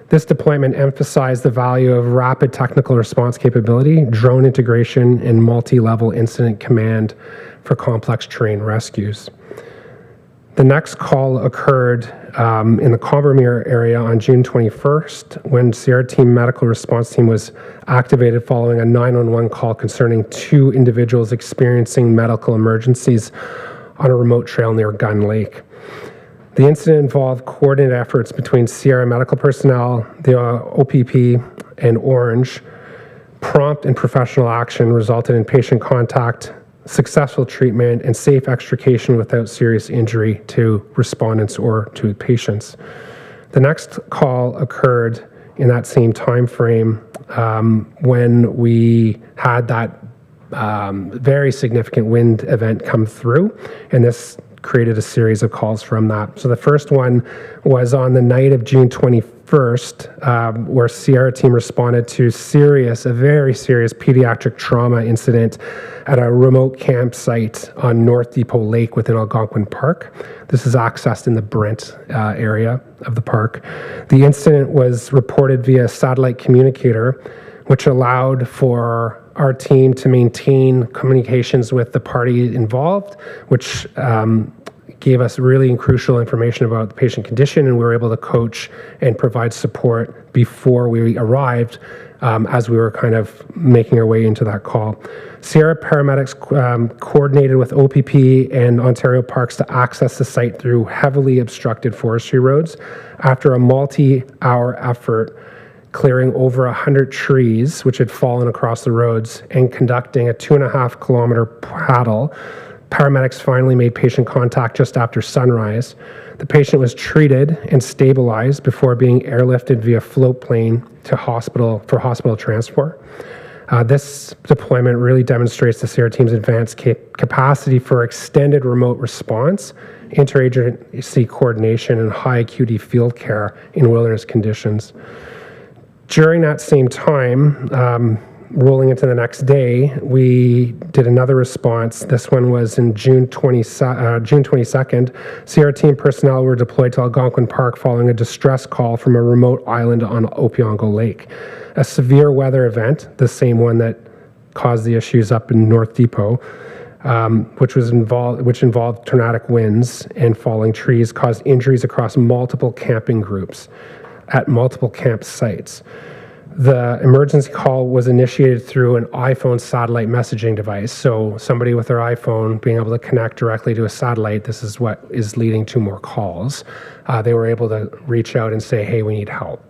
This deployment emphasized the value of rapid technical response capability, drone integration, and multi-level incident command for complex terrain rescues. The next call occurred in the Combermere area on June 21st when CR team medical response team was activated following a 911 call concerning 2 individuals experiencing medical emergencies on a remote trail near Gun Lake. The incident involved coordinated efforts between Sierra medical personnel, the OPP, and Orange. Prompt and professional action resulted in patient contact, successful treatment, and safe extrication without serious injury to respondents or to patients. The next call occurred in that same time frame when we had that very significant wind event come through, and this created a series of calls from that. So the first one was on the night of June 21st, where Sierra team responded to a very serious pediatric trauma incident at a remote campsite on North Depot Lake within Algonquin Park. This is accessed in the Brent area of the park. The incident was reported via satellite communicator, which allowed for our team to maintain communications with the party involved, which gave us really crucial information about the patient condition, and we were able to coach and provide support before we arrived as we were kind of making our way into that call. Sierra paramedics coordinated with OPP and Ontario Parks to access the site through heavily obstructed forestry roads. After a multi-hour effort, clearing over 100 trees which had fallen across the roads and conducting a 2.5 kilometer paddle, paramedics finally made patient contact just after sunrise. The patient was treated and stabilized before being airlifted via float plane to hospital for hospital transport. This deployment really demonstrates the Sierra team's advanced capacity for extended remote response, interagency coordination, and high acuity field care in wilderness conditions. During that same time, rolling into the next day, we did another response. This one was in June 22nd. Sierra team personnel were deployed to Algonquin Park following a distress call from a remote island on Opiongo Lake. A severe weather event, the same one that caused the issues up in North Depot, which involved tornadic winds and falling trees, caused injuries across multiple camping groups at multiple campsites. The emergency call was initiated through an iPhone satellite messaging device. So somebody with their iPhone being able to connect directly to a satellite, this is what is leading to more calls. They were able to reach out and say, hey, we need help.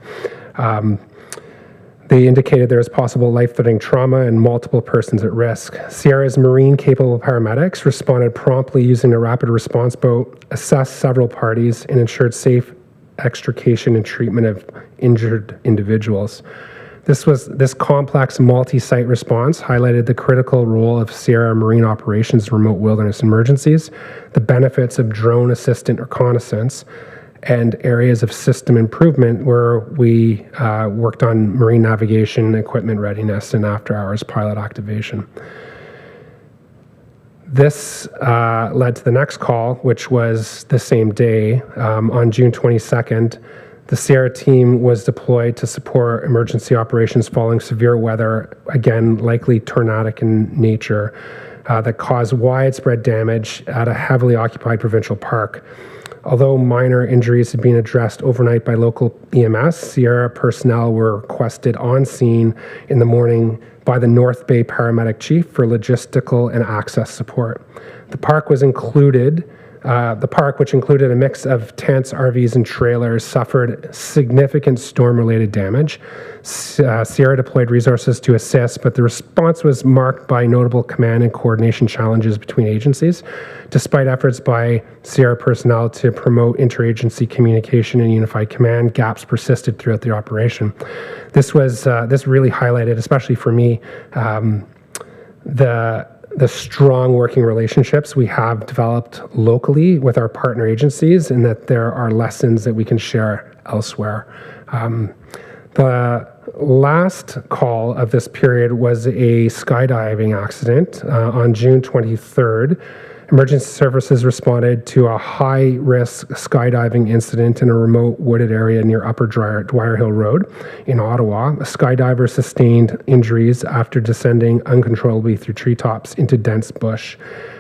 They indicated there was possible life-threatening trauma and multiple persons at risk. Sierra's marine-capable paramedics responded promptly using a rapid response boat, assessed several parties, and ensured safe extrication and treatment of injured individuals. This complex multi-site response highlighted the critical role of Sierra Marine Operations in remote wilderness emergencies, the benefits of drone assistant reconnaissance, and areas of system improvement where we worked on marine navigation, equipment readiness, and after-hours pilot activation. This led to the next call, which was the same day. On June 22nd, the Sierra team was deployed to support emergency operations following severe weather, again, likely tornadic in nature, that caused widespread damage at a heavily occupied provincial park. Although minor injuries had been addressed overnight by local EMS, Sierra personnel were requested on scene in the morning by the North Bay paramedic chief for logistical and access support. The park, which included a mix of tents, RVs, and trailers, suffered significant storm-related damage. Sierra deployed resources to assist, but the response was marked by notable command and coordination challenges between agencies. Despite efforts by Sierra personnel to promote interagency communication and unified command, gaps persisted throughout the operation. This really highlighted, especially for me, the strong working relationships we have developed locally with our partner agencies, and that there are lessons that we can share elsewhere. The last call of this period was a skydiving accident on June 23rd. Emergency services responded to a high-risk skydiving incident in a remote wooded area near Upper Dwyer Hill Road in Ottawa. A skydiver sustained injuries after descending uncontrollably through treetops into dense bush.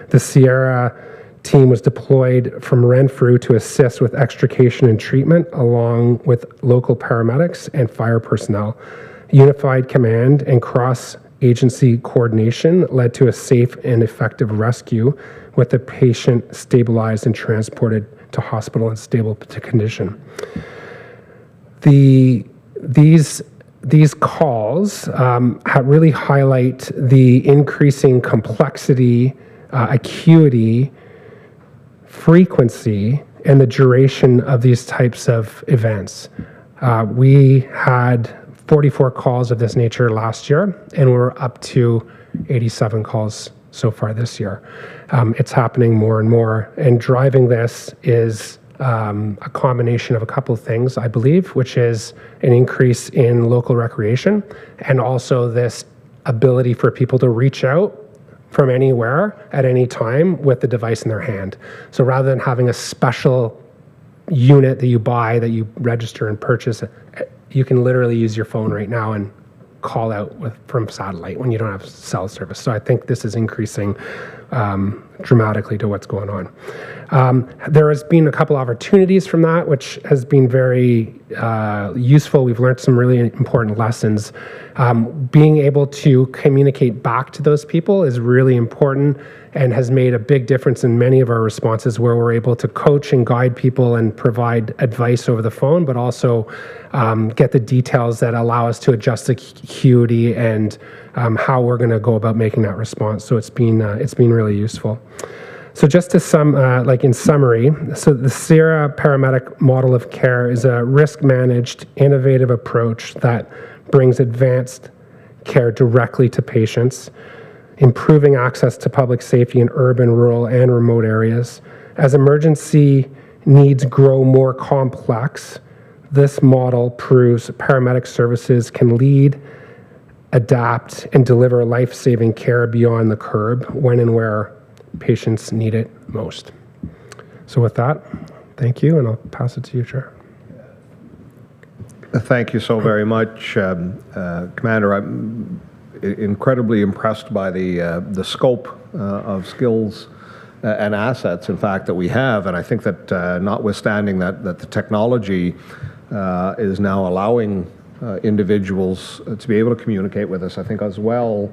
The Sierra team was deployed from Renfrew to assist with extrication and treatment, along with local paramedics and fire personnel. Unified command and cross-agency coordination led to a safe and effective rescue, with the patient stabilized and transported to hospital in stable condition. These calls really highlight the increasing complexity, acuity, frequency, and the duration of these types of events. We had 44 calls of this nature last year, and we're up to 87 calls so far this year. It's happening more and more, and driving this is a combination of a couple of things, I believe, which is an increase in local recreation and also this ability for people to reach out from anywhere at any time with the device in their hand. So rather than having a special unit that you buy, that you register and purchase, you can literally use your phone right now and call out from satellite when you don't have cell service. So I think this is increasing dramatically to what's going on. There has been a couple opportunities from that, which has been very useful. We've learned some really important lessons. Being able to communicate back to those people is really important and has made a big difference in many of our responses, where we're able to coach and guide people and provide advice over the phone, but also get the details that allow us to adjust the acuity and how we're going to go about making that response. So it's been really useful. So just to in summary, so the Sierra Paramedic Model of Care is a risk-managed, innovative approach that brings advanced care directly to patients, improving access to public safety in urban, rural, and remote areas. As emergency needs grow more complex, this model proves paramedic services can lead, adapt, and deliver life-saving care beyond the curb when and where patients need it most. So with that, thank you, and I'll pass it to you, Chair. Thank you so very much, Commander. I'm incredibly impressed by the scope of skills and assets, in fact, that we have. And I think that notwithstanding that the technology is now allowing individuals to be able to communicate with us, I think as well,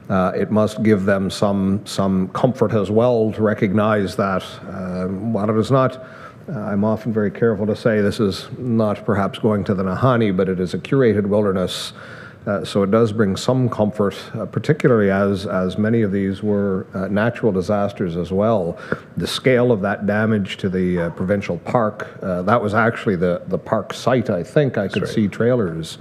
it must give them some comfort as well to recognize that while it is not, I'm often very careful to say this is not perhaps going to the Nahanni, but it is a curated wilderness. So it does bring some comfort, particularly as many of these were natural disasters as well. The scale of that damage to the provincial park, that was actually the park site, I think. I could see trailers.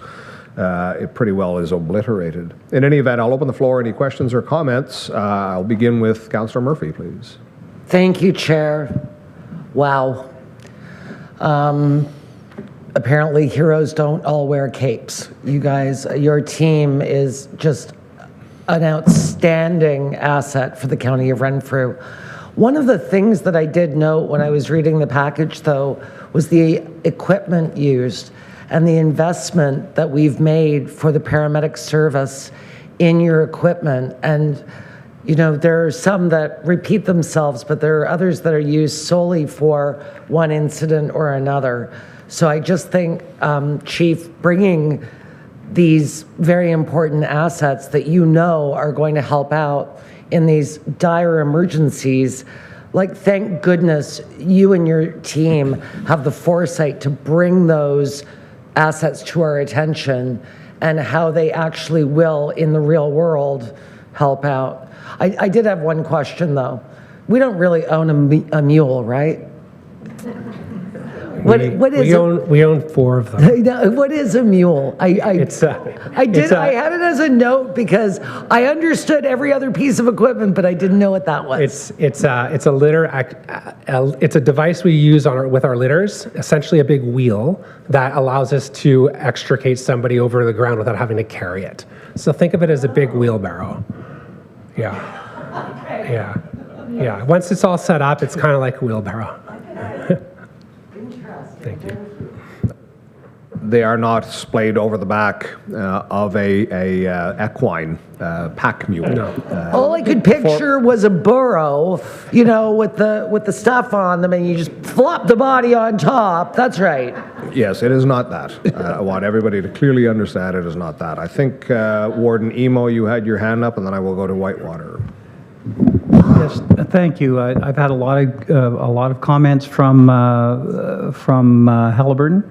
It pretty well is obliterated. In any event, I'll open the floor. Any questions or comments? I'll begin with Councillor Murphy, please. Thank you, Chair. Wow. Apparently heroes don't all wear capes. You guys, your team is just an outstanding asset for the County of Renfrew. One of the things that I did note when I was reading the package, though, was the equipment used and the investment that we've made for the paramedic service in your equipment. And you know, there are some that repeat themselves, but there are others that are used solely for one incident or another. So I just think, Chief, bringing these very important assets that you know are going to help out in these dire emergencies, like, thank goodness you and your team have the foresight to bring those assets to our attention and how they actually will, in the real world, help out. I did have one question, though. We don't really own a mule, right? What is we own 4 of them. What is a mule? I had it as a note because I understood every other piece of equipment, but I didn't know what that was. It's a litter. It's a device we use with our litters. Essentially, a big wheel that allows us to extricate somebody over the ground without having to carry it. So think of it as a big wheelbarrow. Yeah. Once it's all set up, it's kind of like a wheelbarrow. Thank you. They are not splayed over the back of a equine pack mule. No. All I could picture was a burro, you know, with the stuff on them, and you just flop the body on top. That's right. Yes, it is not that. I want everybody to clearly understand it is not that. I think, Warden Emo, you had your hand up, and then I will go to Whitewater. Yes, thank you. I've had a lot of comments from Halliburton,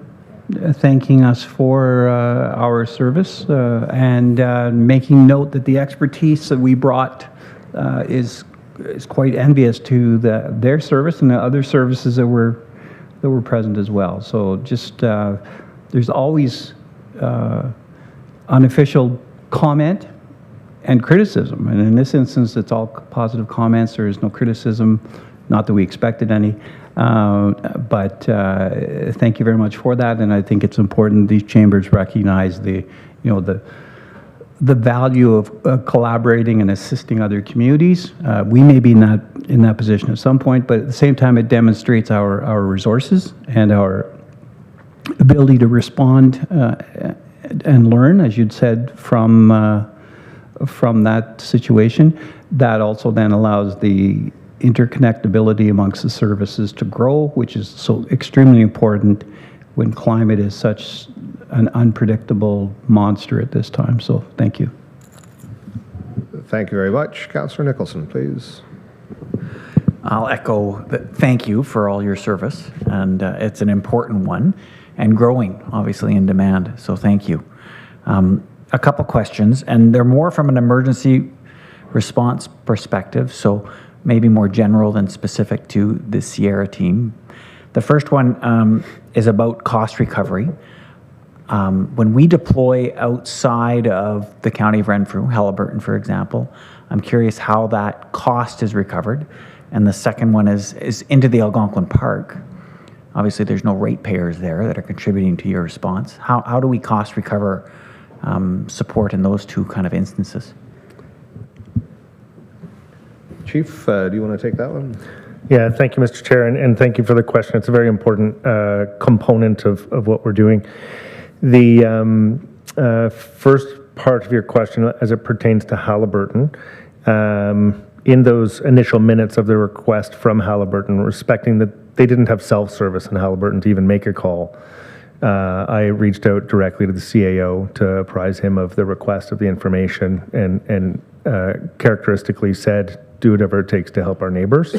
thanking us for our service and making note that the expertise that we brought is quite envious to their service and the other services that were present as well. So just there's always unofficial comment and criticism. And in this instance, it's all positive comments. There is no criticism, not that we expected any. But thank you very much for that. And I think it's important these chambers recognize the value of collaborating and assisting other communities. We may be not in that position at some point, but at the same time, it demonstrates our resources and our ability to respond and learn, as you'd said, from that situation. That also then allows the interconnectability amongst the services to grow, which is so extremely important when climate is such an unpredictable monster at this time. So thank you. Thank you very much. Councillor Nicholson, please. I'll echo thank you for all your service, and it's an important one and growing, obviously, in demand. So thank you. A couple questions, and they're more from an emergency response perspective, so maybe more general than specific to the Sierra team. The first one is about cost recovery. When we deploy outside of the county of Renfrew, Halliburton, for example, I'm curious how that cost is recovered. And the second one is into the Algonquin Park. Obviously, there's no ratepayers there that are contributing to your response. How do we cost recover support in those two kind of instances? Chief, do you want to take that one? Yeah, thank you, Mr. Chair, and thank you for the question. It's a very important component of what we're doing. The first part of your question, as it pertains to Halliburton, in those initial minutes of the request from Halliburton, respecting that they didn't have self-service in Halliburton to even make a call, I reached out directly to the CAO to apprise him of the request of the information and characteristically said, do whatever it takes to help our neighbors,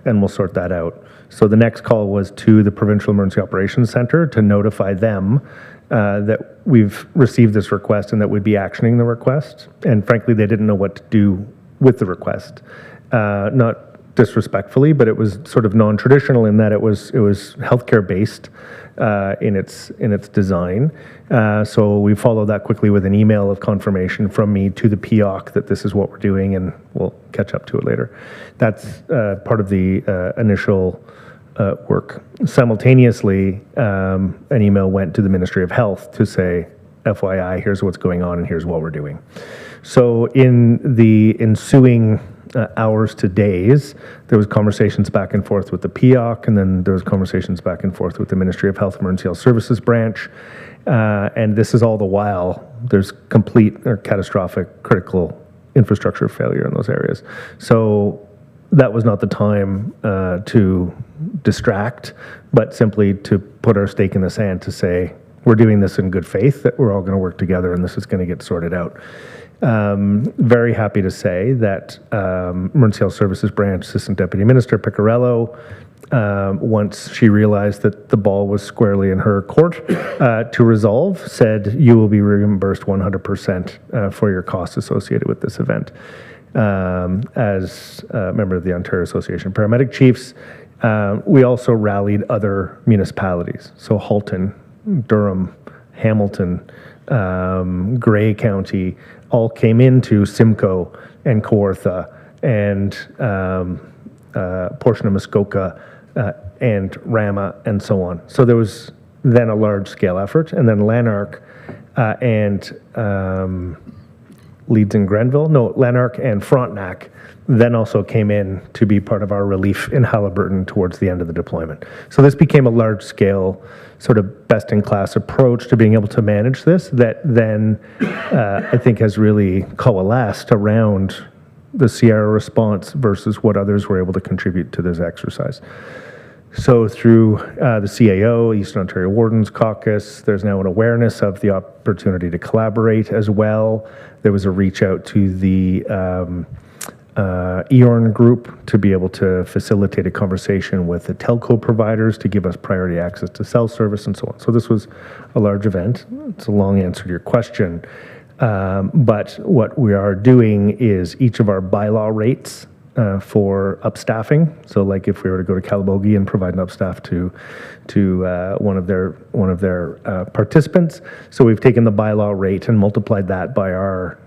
and we'll sort that out. So the next call was to the Provincial Emergency Operations Center to notify them that we've received this request and that we'd be actioning the request. And frankly, they didn't know what to do with the request. Not disrespectfully, but it was sort of non-traditional in that it was healthcare based in its design. So we followed that quickly with an email of confirmation from me to the POC that this is what we're doing, and we'll catch up to it later. That's part of the initial work. Simultaneously, an email went to the Ministry of Health to say, FYI, here's what's going on and here's what we're doing. So in the ensuing hours to days, there was conversations back and forth with the POC, and then there was conversations back and forth with the Ministry of Health Emergency Health Services branch. And this is all the while there's complete or catastrophic critical infrastructure failure in those areas. So that was not the time to distract, but simply to put our stake in the sand to say, we're doing this in good faith, that we're all going to work together and this is going to get sorted out. Very happy to say that Emergency Health Services Branch Assistant Deputy Minister Piccarello, once she realized that the ball was squarely in her court to resolve, said you will be reimbursed 100% for your costs associated with this event. As a member of the Ontario Association of Paramedic Chiefs, we also rallied other municipalities. So Halton, Durham, Hamilton, Grey County, all came into Simcoe and Kawartha and a portion of Muskoka and Rama and so on. So there was then a large-scale effort, and then Lanark and Leeds and Grenville, no, Lanark and Frontenac then also came in to be part of our relief in Halliburton towards the end of the deployment. So this became a large-scale sort of best-in-class approach to being able to manage this that then I think has really coalesced around the Sierra response versus what others were able to contribute to this exercise. So through the CAO, Eastern Ontario Wardens Caucus, there's now an awareness of the opportunity to collaborate as well. There was a reach out to the EORN group to be able to facilitate a conversation with the telco providers to give us priority access to cell service and so on. So this was a large event. It's a long answer to your question. But what we are doing is each of our bylaw rates for upstaffing. So like if we were to go to Calabogie and provide an upstaff to one of their participants. So we've taken the bylaw rate and multiplied that by our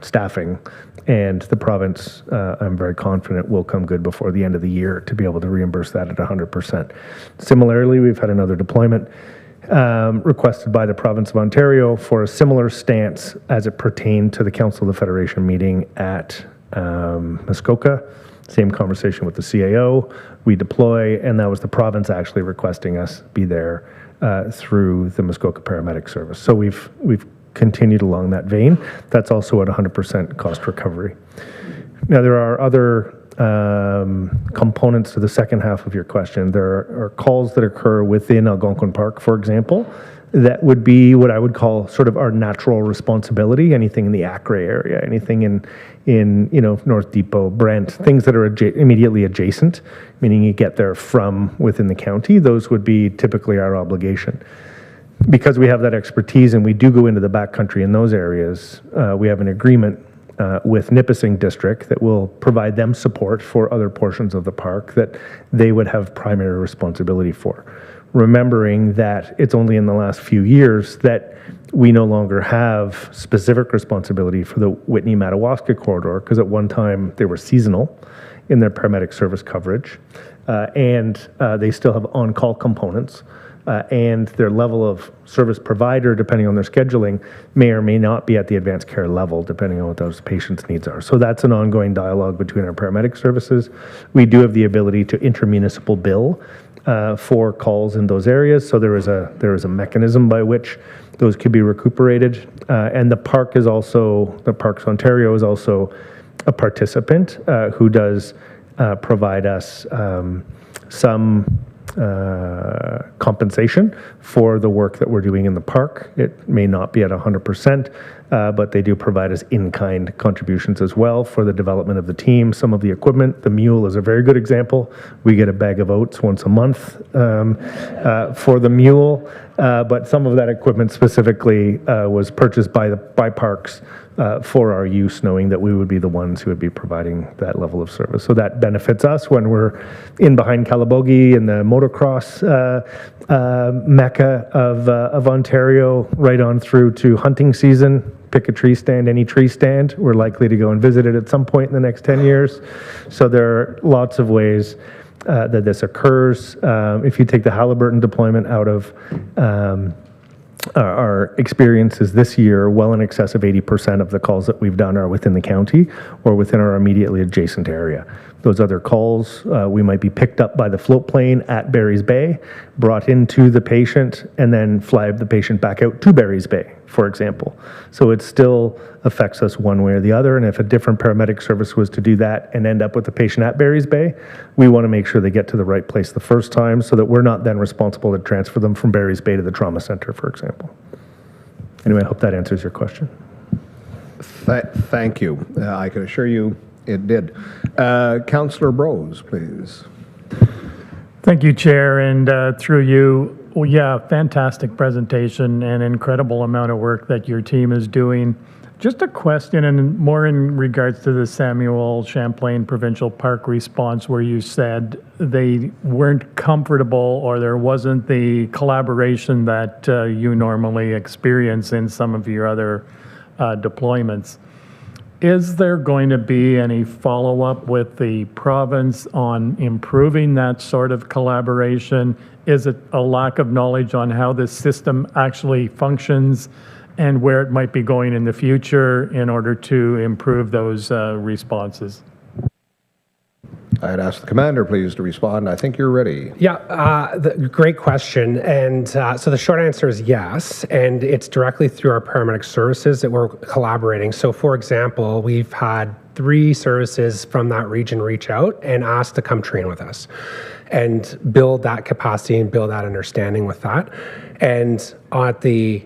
staffing, and the province, I'm very confident, will come good before the end of the year to be able to reimburse that at 100%. Similarly, we've had another deployment requested by the province of Ontario for a similar stance as it pertained to the Council of the Federation meeting at Muskoka. Same conversation with the CAO. We deploy, and that was the province actually requesting us be there through the Muskoka Paramedic Service. So we've continued along that vein. That's also at 100% cost recovery. Now there are other components to the second half of your question. There are calls that occur within Algonquin Park, for example, that would be what I would call sort of our natural responsibility. Anything in the Acre area, anything in North Depot, Brent, things that are immediately adjacent, meaning you get there from within the county. Those would be typically our obligation. Because we have that expertise and we do go into the backcountry in those areas, we have an agreement with Nipissing District that will provide them support for other portions of the park that they would have primary responsibility for. Remembering that it's only in the last few years that we no longer have specific responsibility for the Whitney-Madawaska corridor, because at one time they were seasonal in their paramedic service coverage, and they still have on-call components. And their level of service provider, depending on their scheduling, may or may not be at the advanced care level, depending on what those patients' needs are. So that's an ongoing dialogue between our paramedic services. We do have the ability to intermunicipal bill for calls in those areas. So there is a mechanism by which those could be recuperated. And the Parks Ontario is also a participant who does provide us some compensation for the work that we're doing in the park. It may not be at 100%, but they do provide us in-kind contributions as well for the development of the team, some of the equipment. The mule is a very good example. We get a bag of oats once a month for the mule, but some of that equipment specifically was purchased by Parks for our use, knowing that we would be the ones who would be providing that level of service. So that benefits us when we're in behind Calabogie and the motocross mecca of Ontario, right on through to hunting season. Pick a tree stand, any tree stand. We're likely to go and visit it at some point in the next 10 years. So there are lots of ways that this occurs. If you take the Halliburton deployment out of our experiences this year, well in excess of 80% of the calls that we've done are within the county or within our immediately adjacent area. Those other calls, we might be picked up by the float plane at Barry's Bay, brought into the patient, and then fly the patient back out to Barry's Bay, for example. So it still affects us one way or the other, and if a different paramedic service was to do that and end up with the patient at Barry's Bay, we want to make sure they get to the right place the first time so that we're not then responsible to transfer them from Barry's Bay to the trauma center, for example. Anyway, I hope that answers your question. Thank you. I can assure you it did. Councillor Brose, please. Thank you, Chair, and through you, well, yeah, fantastic presentation and incredible amount of work that your team is doing. Just a question, and more in regards to the Samuel Champlain Provincial Park response, where you said they weren't comfortable or there wasn't the collaboration that you normally experience in some of your other deployments. Is there going to be any follow-up with the province on improving that sort of collaboration? Is it a lack of knowledge on how this system actually functions and where it might be going in the future in order to improve those responses? I'd ask the commander, please, to respond. I think you're ready. Yeah, great question. And so the short answer is yes. And it's directly through our paramedic services that we're collaborating. So for example, we've had 3 services from that region reach out and ask to come train with us and build that capacity and build that understanding with that. And at the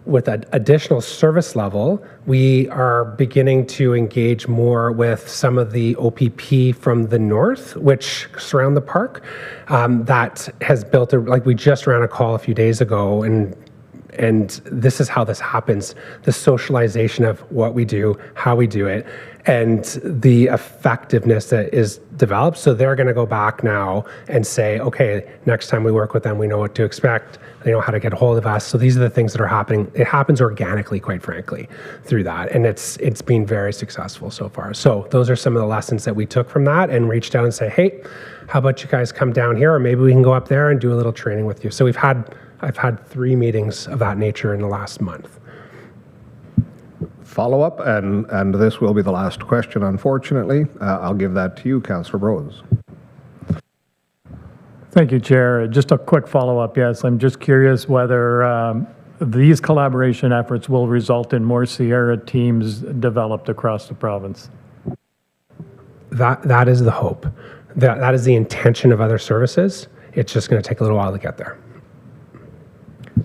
with an additional service level, we are beginning to engage more with some of the OPP from the north, which surround the park. That has built like we just ran a call a few days ago and And this is how this happens, the socialization of what we do, how we do it, and the effectiveness that is developed. So they're going to go back now and say, okay, next time we work with them, we know what to expect. They know how to get a hold of us. So these are the things that are happening. It happens organically, quite frankly, through that. And it's been very successful so far. So those are some of the lessons that we took from that and reached out and say, hey, how about you guys come down here, or maybe we can go up there and do a little training with you. So I've had 3 meetings of that nature in the last month. Follow up, and this will be the last question, unfortunately. I'll give that to you, Councillor Rose. Thank you, Chair. Just a quick follow-up. Yes, I'm just curious whether these collaboration efforts will result in more Sierra teams developed across the province. That is the hope. That is the intention of other services. It's just going to take a little while to get there.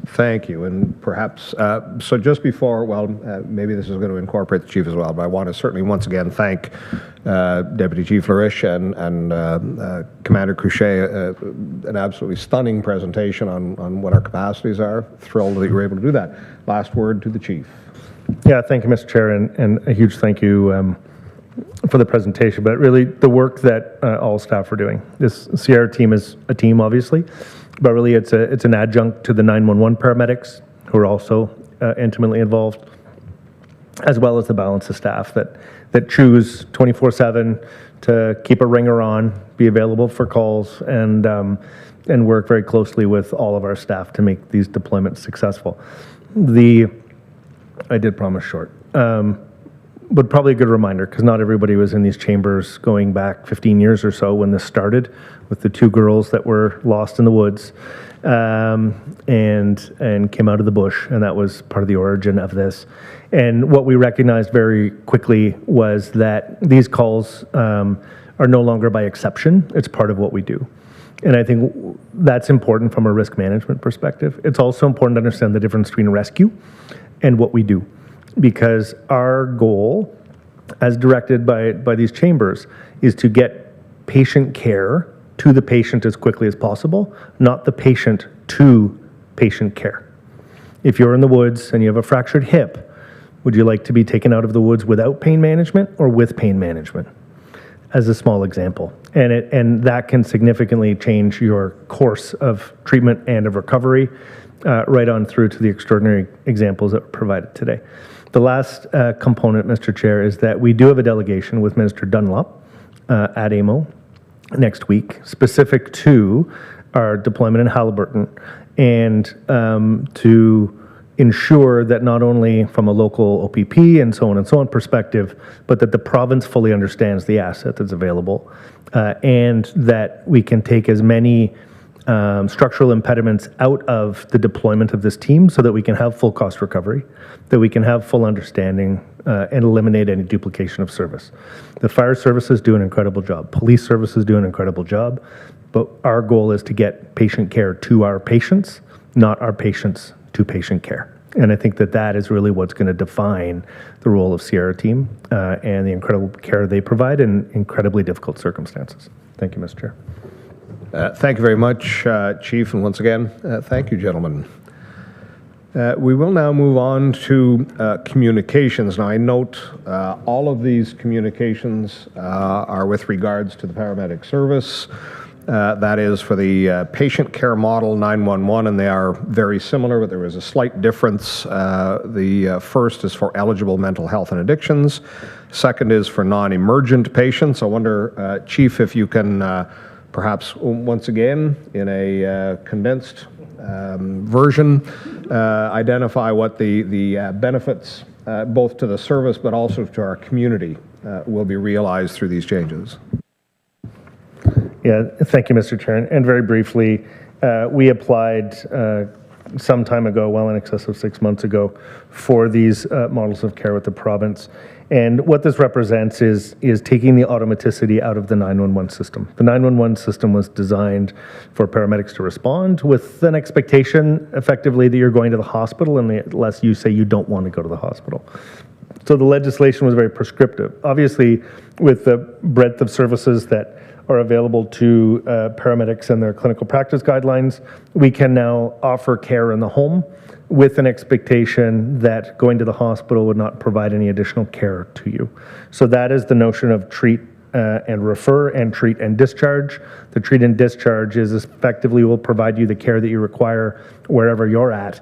Thank you. And perhaps, so just before, well, maybe this is going to incorporate the Chief as well, but I want to certainly once again thank Deputy Chief Larish and Commander Cruchet, an absolutely stunning presentation on what our capacities are. Thrilled that you were able to do that. Last word to the Chief. Yeah, thank you, Mr. Chair, and a huge thank you for the presentation, but really the work that all staff are doing. This Sierra team is a team, obviously, but really it's an adjunct to the 911 paramedics who are also intimately involved, as well as the balance of staff that choose 24/7 to keep a ringer on, be available for calls, and work very closely with all of our staff to make these deployments successful. I did promise short. But probably a good reminder, because not everybody was in these chambers going back 15 years or so when this started, with the 2 girls that were lost in the woods and came out of the bush, and that was part of the origin of this. And what we recognized very quickly was that these calls are no longer by exception. It's part of what we do. And I think that's important from a risk management perspective. It's also important to understand the difference between rescue and what we do, because our goal, as directed by these chambers, is to get patient care to the patient as quickly as possible, not the patient to patient care. If you're in the woods and you have a fractured hip, would you like to be taken out of the woods without pain management or with pain management? As a small example. And that can significantly change your course of treatment and of recovery, right on through to the extraordinary examples that were provided today. The last component, Mr. Chair, is that we do have a delegation with Minister Dunlop at AMO next week, specific to our deployment in Haliburton, and to ensure that not only from a local OPP and so on perspective, but that the province fully understands the asset that's available, and that we can take as many structural impediments out of the deployment of this team so that we can have full cost recovery, that we can have full understanding and eliminate any duplication of service. The fire services do an incredible job. Police services do an incredible job, but our goal is to get patient care to our patients, not our patients to patient care. And I think that is really what's going to define the role of Sierra team and the incredible care they provide in incredibly difficult circumstances. Thank you, Mr. Chair. Thank you very much, Chief, and once again, thank you, gentlemen. We will now move on to communications. Now, I note all of these communications are with regards to the paramedic service. That is for the patient care model 911, and they are very similar, but there is a slight difference. The first is for eligible mental health and addictions. Second is for non-emergent patients. I wonder, Chief, if you can perhaps once again, in a condensed version, identify what the benefits, both to the service but also to our community, will be realized through these changes. Yeah, thank you, Mr. Chair. And very briefly, we applied some time ago, well in excess of 6 months ago, for these models of care with the province. And what this represents is taking the automaticity out of the 911 system. The 911 system was designed for paramedics to respond with an expectation, effectively, that you're going to the hospital unless you say you don't want to go to the hospital. So the legislation was very prescriptive. Obviously, with the breadth of services that are available to paramedics and their clinical practice guidelines, we can now offer care in the home with an expectation that going to the hospital would not provide any additional care to you. So that is the notion of treat and refer, and treat and discharge. The treat and discharge is effectively will provide you the care that you require wherever you're at,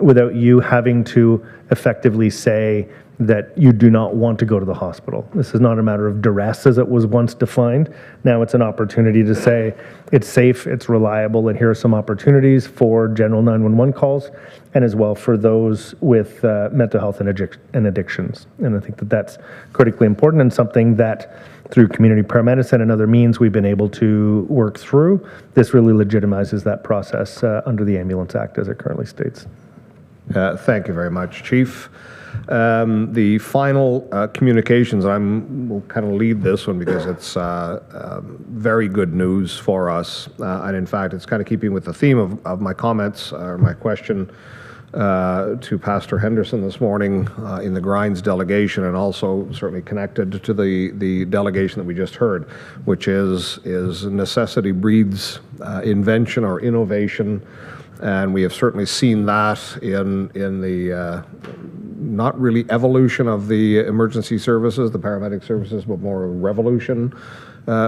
without you having to effectively say that you do not want to go to the hospital. This is not a matter of duress as it was once defined. Now it's an opportunity to say it's safe, it's reliable, and here are some opportunities for general 911 calls, and as well for those with mental health and addictions. And I think that that's critically important, and something that through community paramedicine and other means we've been able to work through. This really legitimizes that process under the Ambulance Act as it currently states. Thank you very much, Chief. The final communications, will kind of lead this one because it's very good news for us. And in fact, it's kind of keeping with the theme of my comments or my question to Pastor Henderson this morning in the Grinds delegation, and also certainly connected to the delegation that we just heard, which is necessity breeds invention or innovation. And we have certainly seen that in the not really evolution of the emergency services, the paramedic services, but more revolution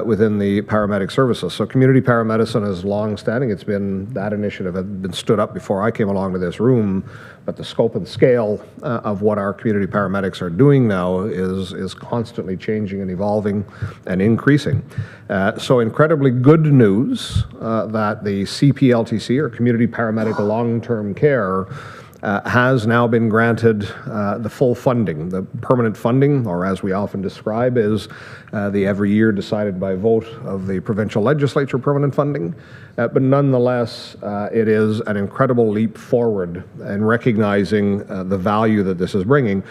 within the paramedic services. So community paramedicine is long-standing. It's been, that initiative had been stood up before I came along to this room, but the scope and scale of what our community paramedics are doing now is constantly changing and evolving and increasing. So incredibly good news that the CPLTC, or Community Paramedic Long-Term Care, has now been granted the full funding. The permanent funding, or as we often describe, is the every year decided by vote of the provincial legislature permanent funding. But nonetheless, it is an incredible leap forward in recognizing the value that this is bringing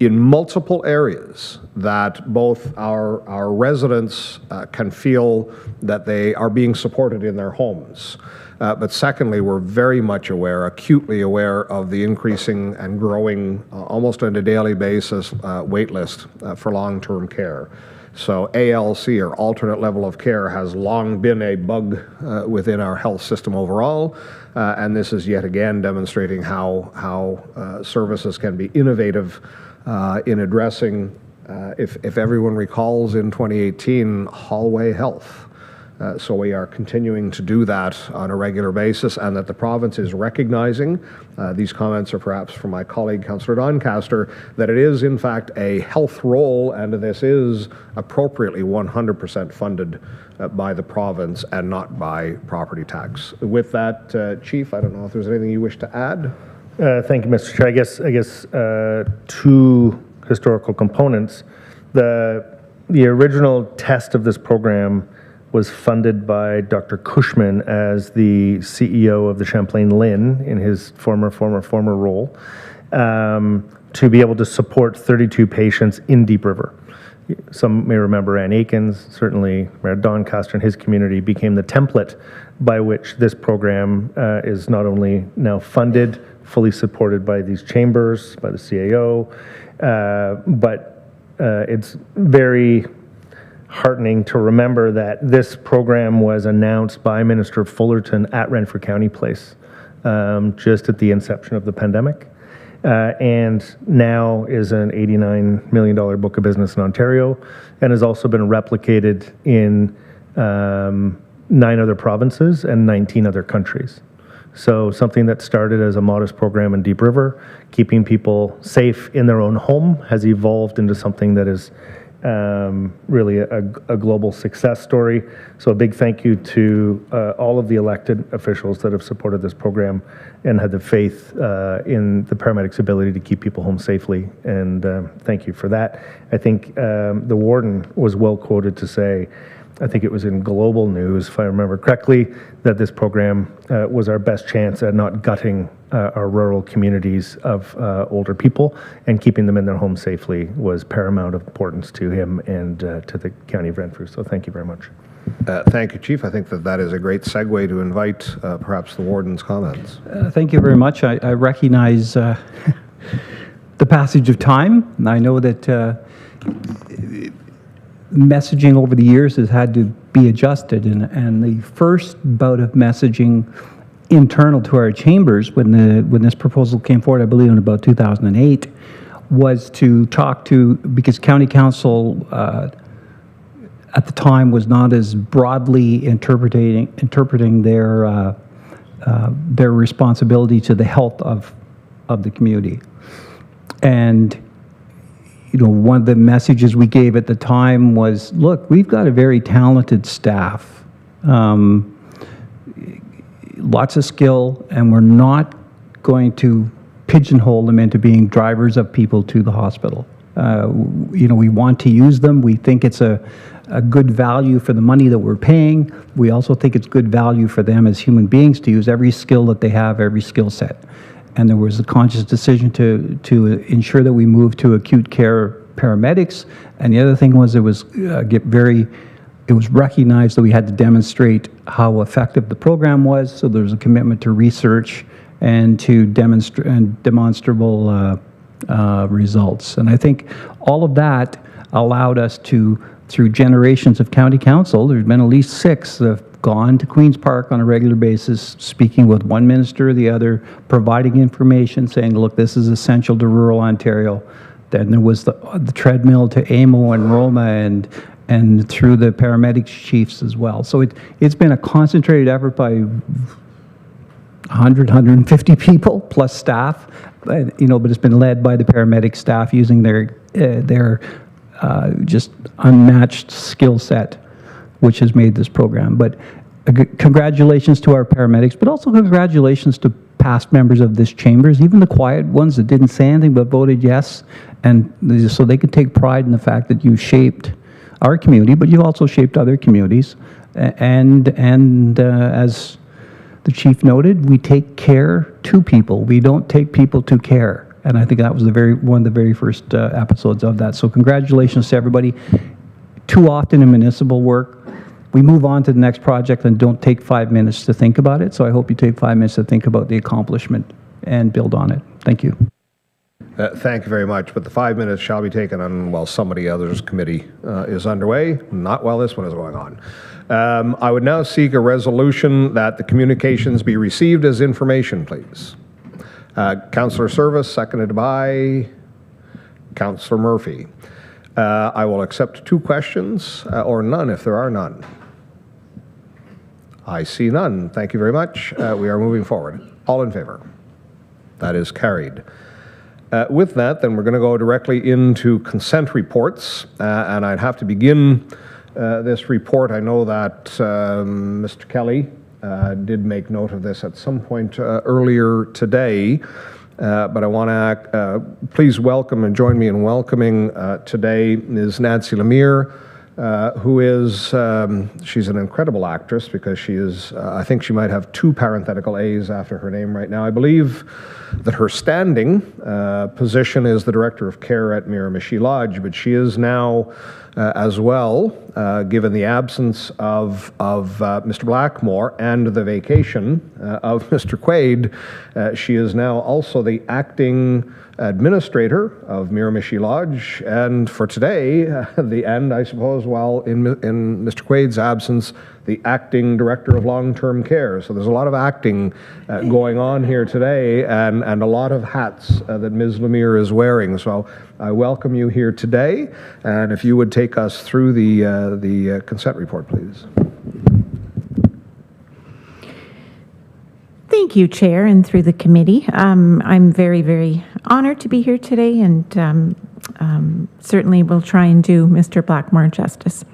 in multiple areas, that both our residents can feel that they are being supported in their homes. But secondly, we're very much aware, acutely aware, of the increasing and growing, almost on a daily basis, wait list for long-term care. So ALC, or alternate level of care, has long been a bug within our health system overall, and this is yet again demonstrating how services can be innovative in addressing, if everyone recalls, in 2018, hallway health. So we are continuing to do that on a regular basis, and that the province is recognizing, these comments are perhaps from my colleague, Councillor Doncaster, that it is in fact a health role, and this is appropriately 100% funded by the province and not by property tax. With that, Chief, I don't know if there's anything you wish to add? Thank you, Mr. Chair. I guess two historical components. The original test of this program was funded by Dr. Cushman as the CEO of the Champlain Lynn in his former role, to be able to support 32 patients in Deep River. Some may remember Ann Aikens, certainly Mayor Doncaster and his community became the template by which this program is not only now funded, fully supported by these chambers, by the CAO, but it's very heartening to remember that this program was announced by Minister Fullerton at Renfrew County Place just at the inception of the pandemic, and now is an $89 million book of business in Ontario, and has also been replicated in 9 other provinces and 19 other countries. So something that started as a modest program in Deep River, keeping people safe in their own home, has evolved into something that is really a global success story. So a big thank you to all of the elected officials that have supported this program and had the faith in the paramedics' ability to keep people home safely. And thank you for that. I think the warden was well quoted to say, I think it was in Global News, if I remember correctly, that this program was our best chance at not gutting our rural communities of older people, and keeping them in their homes safely was paramount importance to him and to the County of Renfrew. So thank you very much. Thank you, Chief. I think that is a great segue to invite perhaps the warden's comments. Thank you very much. I recognize the passage of time. I know that messaging over the years has had to be adjusted, and the first bout of messaging internal to our chambers when this proposal came forward, I believe in about 2008, was to talk to, because county council at the time was not as broadly interpreting their responsibility to the health of the community. And one of the messages we gave at the time was, look, we've got a very talented staff, lots of skill, and we're not going to pigeonhole them into being drivers of people to the hospital. We want to use them. We think it's a good value for the money that we're paying. We also think it's good value for them as human beings to use every skill that they have, every skill set. And there was a conscious decision to ensure that we moved to acute care paramedics. And the other thing was it was recognized that we had to demonstrate how effective the program was. So there was a commitment to research and to demonstrable results. And I think all of that allowed us to, through generations of county council, there's been at least 6 that have gone to Queen's Park on a regular basis, speaking with one minister or the other, providing information, saying, look, this is essential to rural Ontario. Then there was the treadmill to AMO and Roma and through the paramedics chiefs as well. So it's been a concentrated effort by 100, 150 people plus staff, but it's been led by the paramedic staff using their just unmatched skill set, which has made this program. But congratulations to our paramedics, but also congratulations to past members of this chambers, even the quiet ones that didn't say anything but voted yes, and so they could take pride in the fact that you shaped our community, but you also shaped other communities. And as the chief noted, we take care to people. We don't take people to care. And I think that was one of the very first episodes of that. So congratulations to everybody. Too often in municipal work, we move on to the next project and don't take 5 minutes to think about it. So I hope you take 5 minutes to think about the accomplishment and build on it. Thank you. Thank you very much. But the 5 minutes shall be taken on while somebody else's committee is underway, not while this one is going on. I would now seek a resolution that the communications be received as information, please. Councillor Service, seconded by Councillor Murphy. I will accept 2 questions, or none if there are none. I see none. Thank you very much. We are moving forward. All in favor? That is carried. With that, then we're going to go directly into consent reports, and I'd have to begin this report. I know that Mr. Kelly did make note of this at some point earlier today, but I want to please welcome and join me in welcoming today Ms. Nancy Lemire, who is, she's an incredible actress because she is, I think she might have 2 parenthetical A's after her name right now. I believe that her standing position is the Director of Care at Miramichi Lodge, but she is now as well, given the absence of Mr. Blackmore and the vacation of Mr. Quaid, she is now also the acting administrator of Miramichi Lodge, and for today, and I suppose while in Mr. Quaid's absence, the acting director of long-term care. So there's a lot of acting going on here today, and a lot of hats that Ms. Lemire is wearing. So I welcome you here today, and if you would take us through the consent report, please. Thank you, Chair, and through the committee. I'm very, very honored to be here today, and certainly will try and do Mr. Blackmore justice.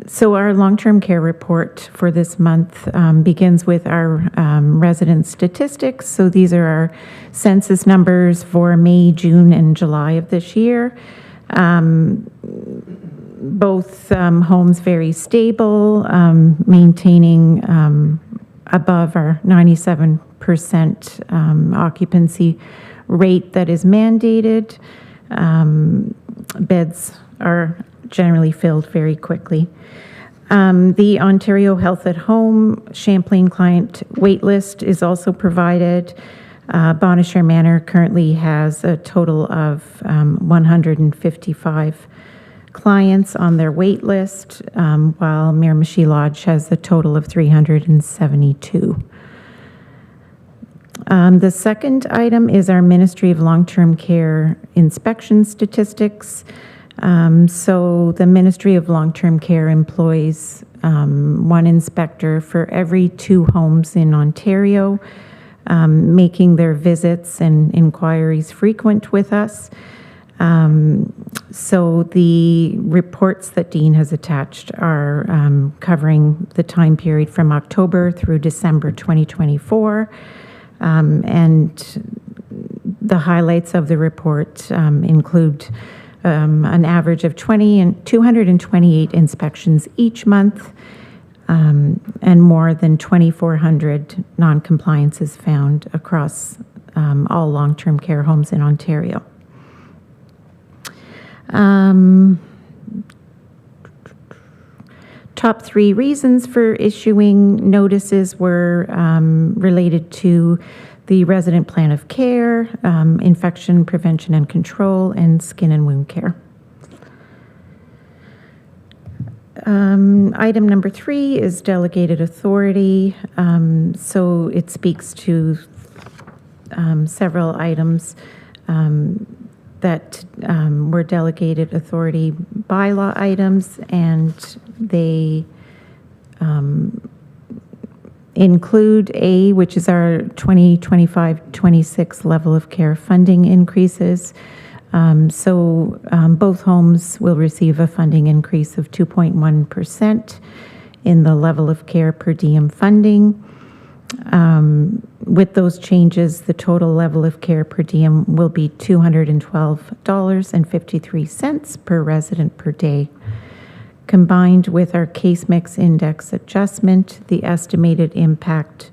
So our long-term care report for this month begins with our resident statistics. So these are our census numbers for May, June, and July of this year. Both homes very stable, maintaining above our 97% occupancy rate that is mandated. Beds are generally filled very quickly. The Ontario Health at Home Champlain client waitlist is also provided. Bonnechere Manor currently has a total of 155 clients on their wait list, while Miramichi Lodge has a total of 372. The second item is our Ministry of Long-Term Care inspection statistics. So the Ministry of Long-Term Care employs one inspector for every 2 homes in Ontario, making their visits and inquiries frequent with us. So the reports that Dean has attached are covering the time period from October through December 2024. And the highlights of the report include an average of 228 inspections each month, and more than 2,400 non-compliances found across all long-term care homes in Ontario. Top 3 reasons for issuing notices were related to the resident plan of care, infection prevention and control, and skin and wound care. Item number 3 is delegated authority. So it speaks to several items that were delegated authority bylaw items, and they include A, which is our 2025-26 level of care funding increases. Both homes will receive a funding increase of 2.1% in the level of care per diem funding. With those changes, the total level of care per diem will be $212.53 per resident per day. Combined with our case mix index adjustment, the estimated impact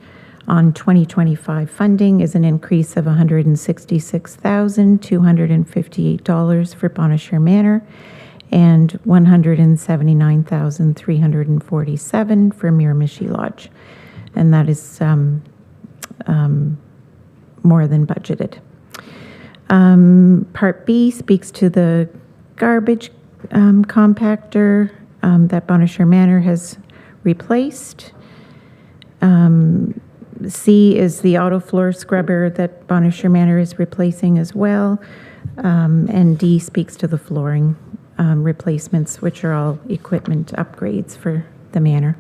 on 2025 funding is an increase of $166,258 for Bonnechere Manor and $179,347 for Miramichi Lodge. And that is more than budgeted. Part B speaks to the garbage compactor that Bonnechere Manor has replaced. C is the auto floor scrubber that Bonnechere Manor is replacing as well. And D speaks to the flooring replacements, which are all equipment upgrades for the manor.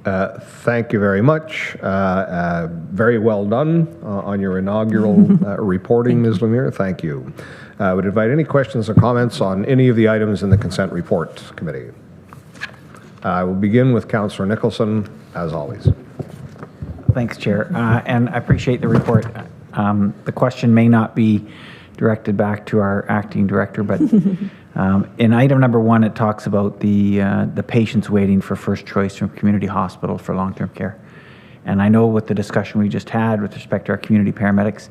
Thank you very much. Very well done on your inaugural reporting, Ms. Lemire. Thank you. I would invite any questions or comments on any of the items in the consent report committee. I will begin with Councillor Nicholson, as always. Thanks, Chair. And I appreciate the report. The question may not be directed back to our acting director, but in item number 1, it talks about the patients waiting for first choice from community hospital for long-term care. And I know with the discussion we just had with respect to our community paramedics,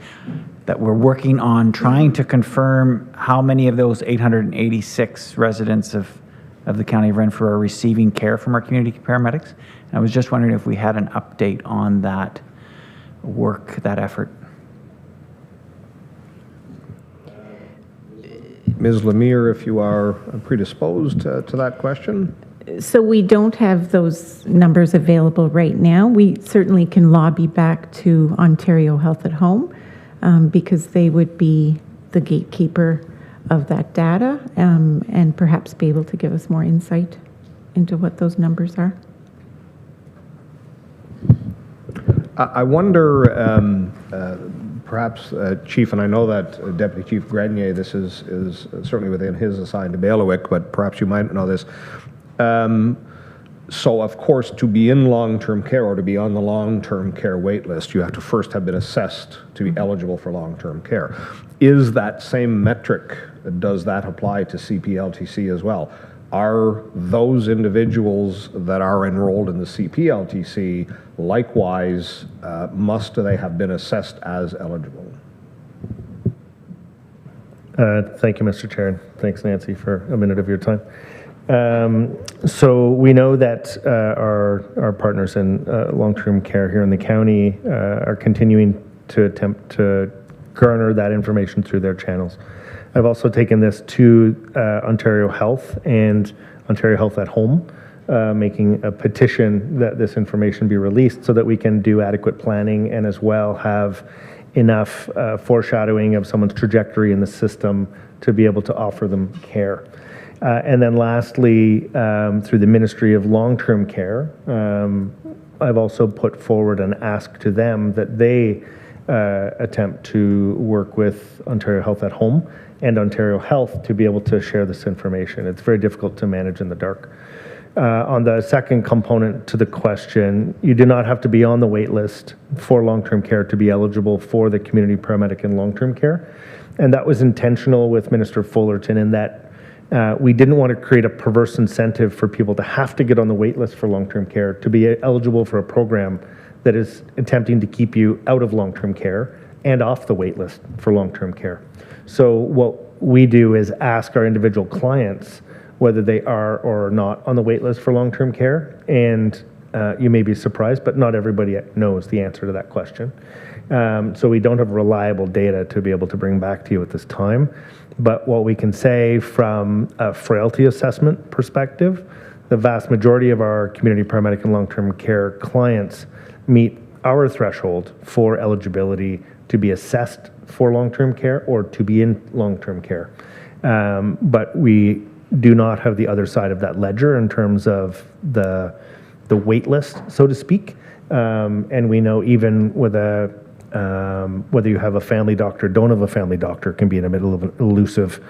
that we're working on trying to confirm how many of those 886 residents of the County of Renfrew are receiving care from our community paramedics. And I was just wondering if we had an update on that work, that effort. Ms. Lemire, if you are predisposed to that question. So we don't have those numbers available right now. We certainly can lobby back to Ontario Health at Home because they would be the gatekeeper of that data and perhaps be able to give us more insight into what those numbers are. I wonder, perhaps, Chief, and I know that Deputy Chief Grenier, this is certainly within his assigned bailiwick, but perhaps you might know this. So, of course, to be in long-term care or to be on the long-term care wait list, you have to first have been assessed to be eligible for long-term care. Is that same metric, does that apply to CPLTC as well? Are those individuals that are enrolled in the CPLTC likewise, must they have been assessed as eligible? Thank you, Mr. Chair. Thanks, Nancy, for a minute of your time. So we know that our partners in long-term care here in the county are continuing to attempt to garner that information through their channels. I've also taken this to Ontario Health and Ontario Health at Home, making a petition that this information be released so that we can do adequate planning and as well have enough foreshadowing of someone's trajectory in the system to be able to offer them care. And then lastly, through the Ministry of Long-Term Care, I've also put forward an ask to them that they attempt to work with Ontario Health at Home and Ontario Health to be able to share this information. It's very difficult to manage in the dark. On the second component to the question, you do not have to be on the wait list for long-term care to be eligible for the community paramedic in long-term care. And that was intentional with Minister Fullerton in that we didn't want to create a perverse incentive for people to have to get on the wait list for long-term care to be eligible for a program that is attempting to keep you out of long-term care and off the wait list for long-term care. So what we do is ask our individual clients whether they are or not on the wait list for long-term care, and you may be surprised, but not everybody knows the answer to that question. So we don't have reliable data to be able to bring back to you at this time. But what we can say from a frailty assessment perspective, the vast majority of our community paramedic and long-term care clients meet our threshold for eligibility to be assessed for long-term care or to be in long-term care. But we do not have the other side of that ledger in terms of the wait list, so to speak. And we know even with whether you have a family doctor, don't have a family doctor, can be in the middle of an elusive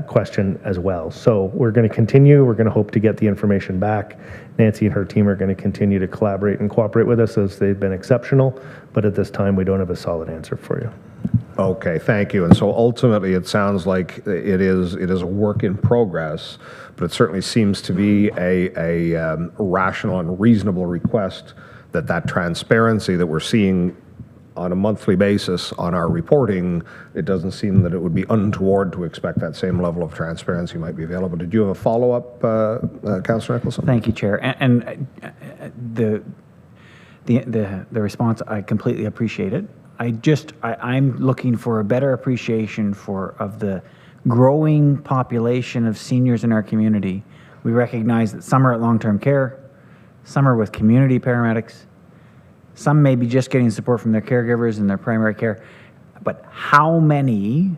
question as well. So we're going to continue. We're going to hope to get the information back. Nancy and her team are going to continue to collaborate and cooperate with us as they've been exceptional. But at this time, we don't have a solid answer for you. Okay, thank you. And so ultimately, it sounds like it is a work in progress, but it certainly seems to be a rational and reasonable request that transparency that we're seeing on a monthly basis on our reporting, it doesn't seem that it would be untoward to expect that same level of transparency might be available. Did you have a follow-up, Councillor Nicholson? Thank you, Chair. And the response, I completely appreciate it. I'm looking for a better appreciation of the growing population of seniors in our community. We recognize that some are at long-term care, some are with community paramedics, some may be just getting support from their caregivers and their primary care, but how many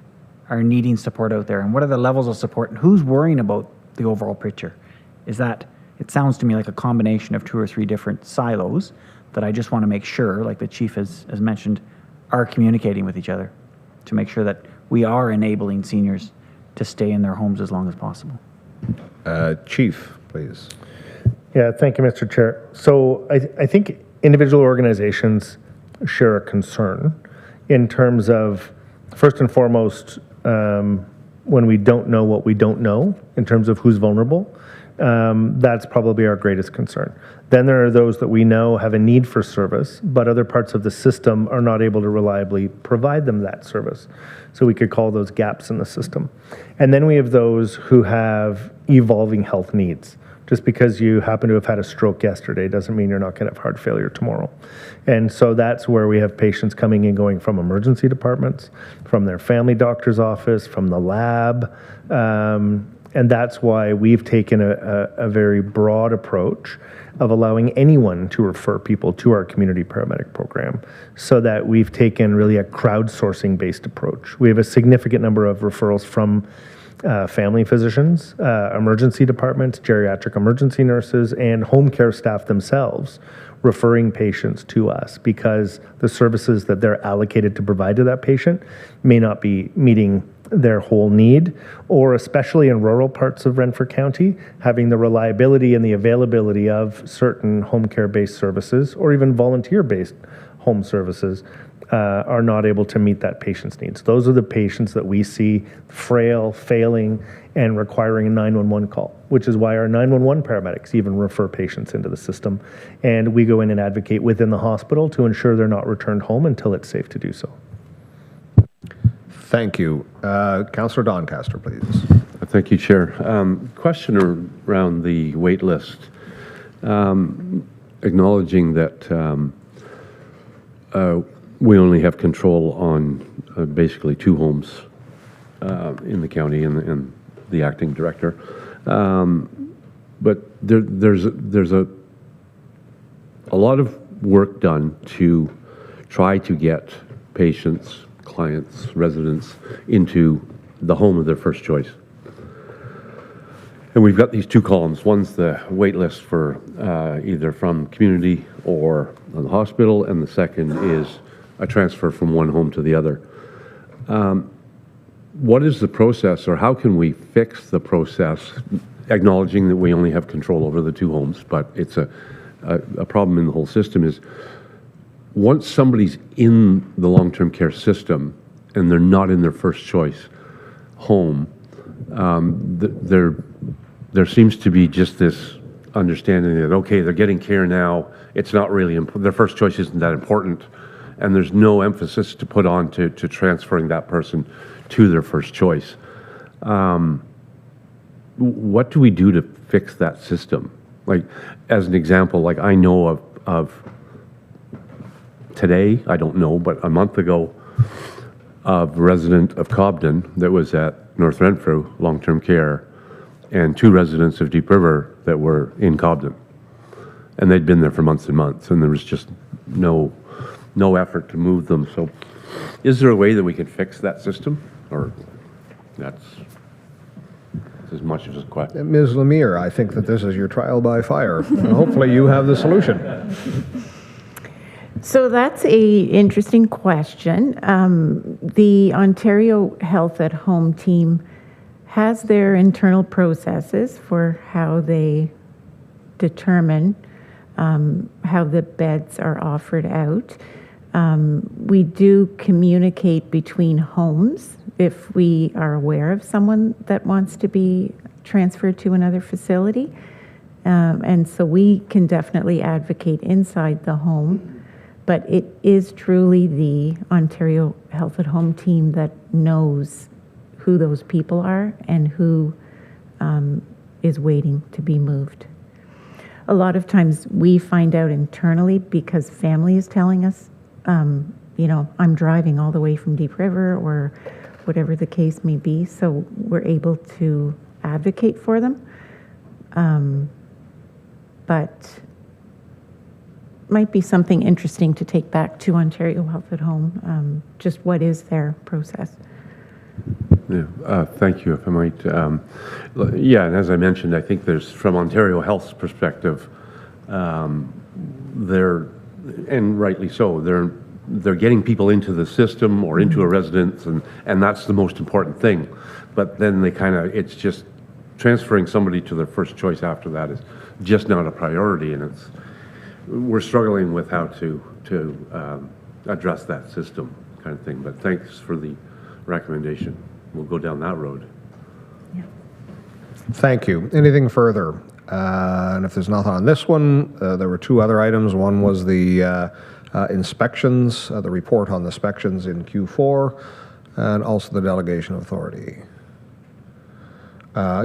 are needing support out there, and what are the levels of support, and who's worrying about the overall picture? It sounds to me like a combination of 2 or 3 different silos that I just want to make sure, like the Chief has mentioned, are communicating with each other to make sure that we are enabling seniors to stay in their homes as long as possible. Chief, please. Yeah, thank you, Mr. Chair. So I think individual organizations share a concern in terms of, first and foremost, when we don't know what we don't know in terms of who's vulnerable, that's probably our greatest concern. Then there are those that we know have a need for service, but other parts of the system are not able to reliably provide them that service. So we could call those gaps in the system. And then we have those who have evolving health needs. Just because you happen to have had a stroke yesterday doesn't mean you're not going to have heart failure tomorrow. And so that's where we have patients coming and going from emergency departments, from their family doctor's office, from the lab. And that's why we've taken a very broad approach of allowing anyone to refer people to our community paramedic program, so that we've taken really a crowdsourcing based approach. We have a significant number of referrals from family physicians, emergency departments, geriatric emergency nurses, and home care staff themselves referring patients to us because the services that they're allocated to provide to that patient may not be meeting their whole need, or especially in rural parts of Renfrew County, having the reliability and the availability of certain home care-based services or even volunteer-based home services are not able to meet that patient's needs. Those are the patients that we see frail, failing, and requiring a 911 call, which is why our 911 paramedics even refer patients into the system. And we go in and advocate within the hospital to ensure they're not returned home until it's safe to do so. Thank you. Councillor Doncaster, please. Thank you, Chair. Question around the wait list. Acknowledging that we only have control on basically 2 homes in the county and the acting director. But there's a lot of work done to try to get patients, clients, residents into the home of their first choice. And we've got these two columns. One's the wait list for either from community or the hospital, and the second is a transfer from one home to the other. What is the process, or how can we fix the process, acknowledging that we only have control over the two homes, but it's a problem in the whole system is once somebody's in the long-term care system and they're not in their first choice home, there seems to be just this understanding that, okay, they're getting care now, it's not really, their first choice isn't that important, and there's no emphasis to put on to transferring that person to their first choice. What do we do to fix that system? Like, as an example, like I know of today, I don't know, but a month ago, a resident of Cobden that was at North Renfrew long-term care, and 2 residents of Deep River that were in Cobden. And they'd been there for months and months, and there was just no effort to move them. So is there a way that we can fix that system? Or that's as much as a question. Ms. Lemire, I think that this is your trial by fire. Hopefully you have the solution. So that's a interesting question. The Ontario Health at Home team has their internal processes for how they determine how the beds are offered out. We do communicate between homes if we are aware of someone that wants to be transferred to another facility. And so we can definitely advocate inside the home, but it is truly the Ontario Health at Home team that knows who those people are and who is waiting to be moved. A lot of times we find out internally because family is telling us, you know, I'm driving all the way from Deep River or whatever the case may be, so we're able to advocate for them. But might be something interesting to take back to Ontario Health at Home, just what is their process. Yeah, thank you, if I might. Yeah, and as I mentioned, I think there's, from Ontario Health's perspective, they're, and rightly so, they're getting people into the system or into a residence, and that's the most important thing. But then they kind of, it's just transferring somebody to their first choice after that is just not a priority, and we're struggling with how to address that system kind of thing. But thanks for the recommendation. We'll go down that road. Yeah. Thank you. Anything further? And if there's nothing on this one, there were 2 other items. One was the inspections, the report on the inspections in Q4, and also the delegation of authority.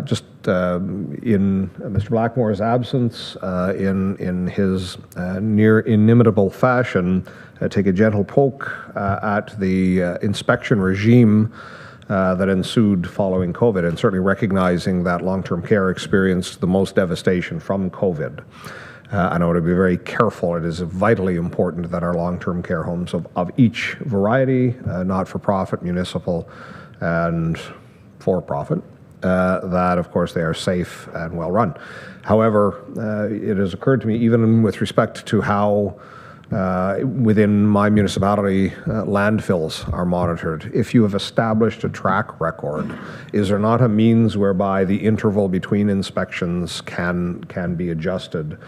Just in Mr. Blackmore's absence, in his near inimitable fashion, take a gentle poke at the inspection regime that ensued following COVID, and certainly recognizing that long-term care experienced the most devastation from COVID. And I want to be very careful. It is vitally important that our long-term care homes of each variety, not-for-profit, municipal, and for-profit, that, of course, they are safe and well-run. However, it has occurred to me, even with respect to how within my municipality, landfills are monitored. If you have established a track record, is there not a means whereby the interval between inspections can be adjusted?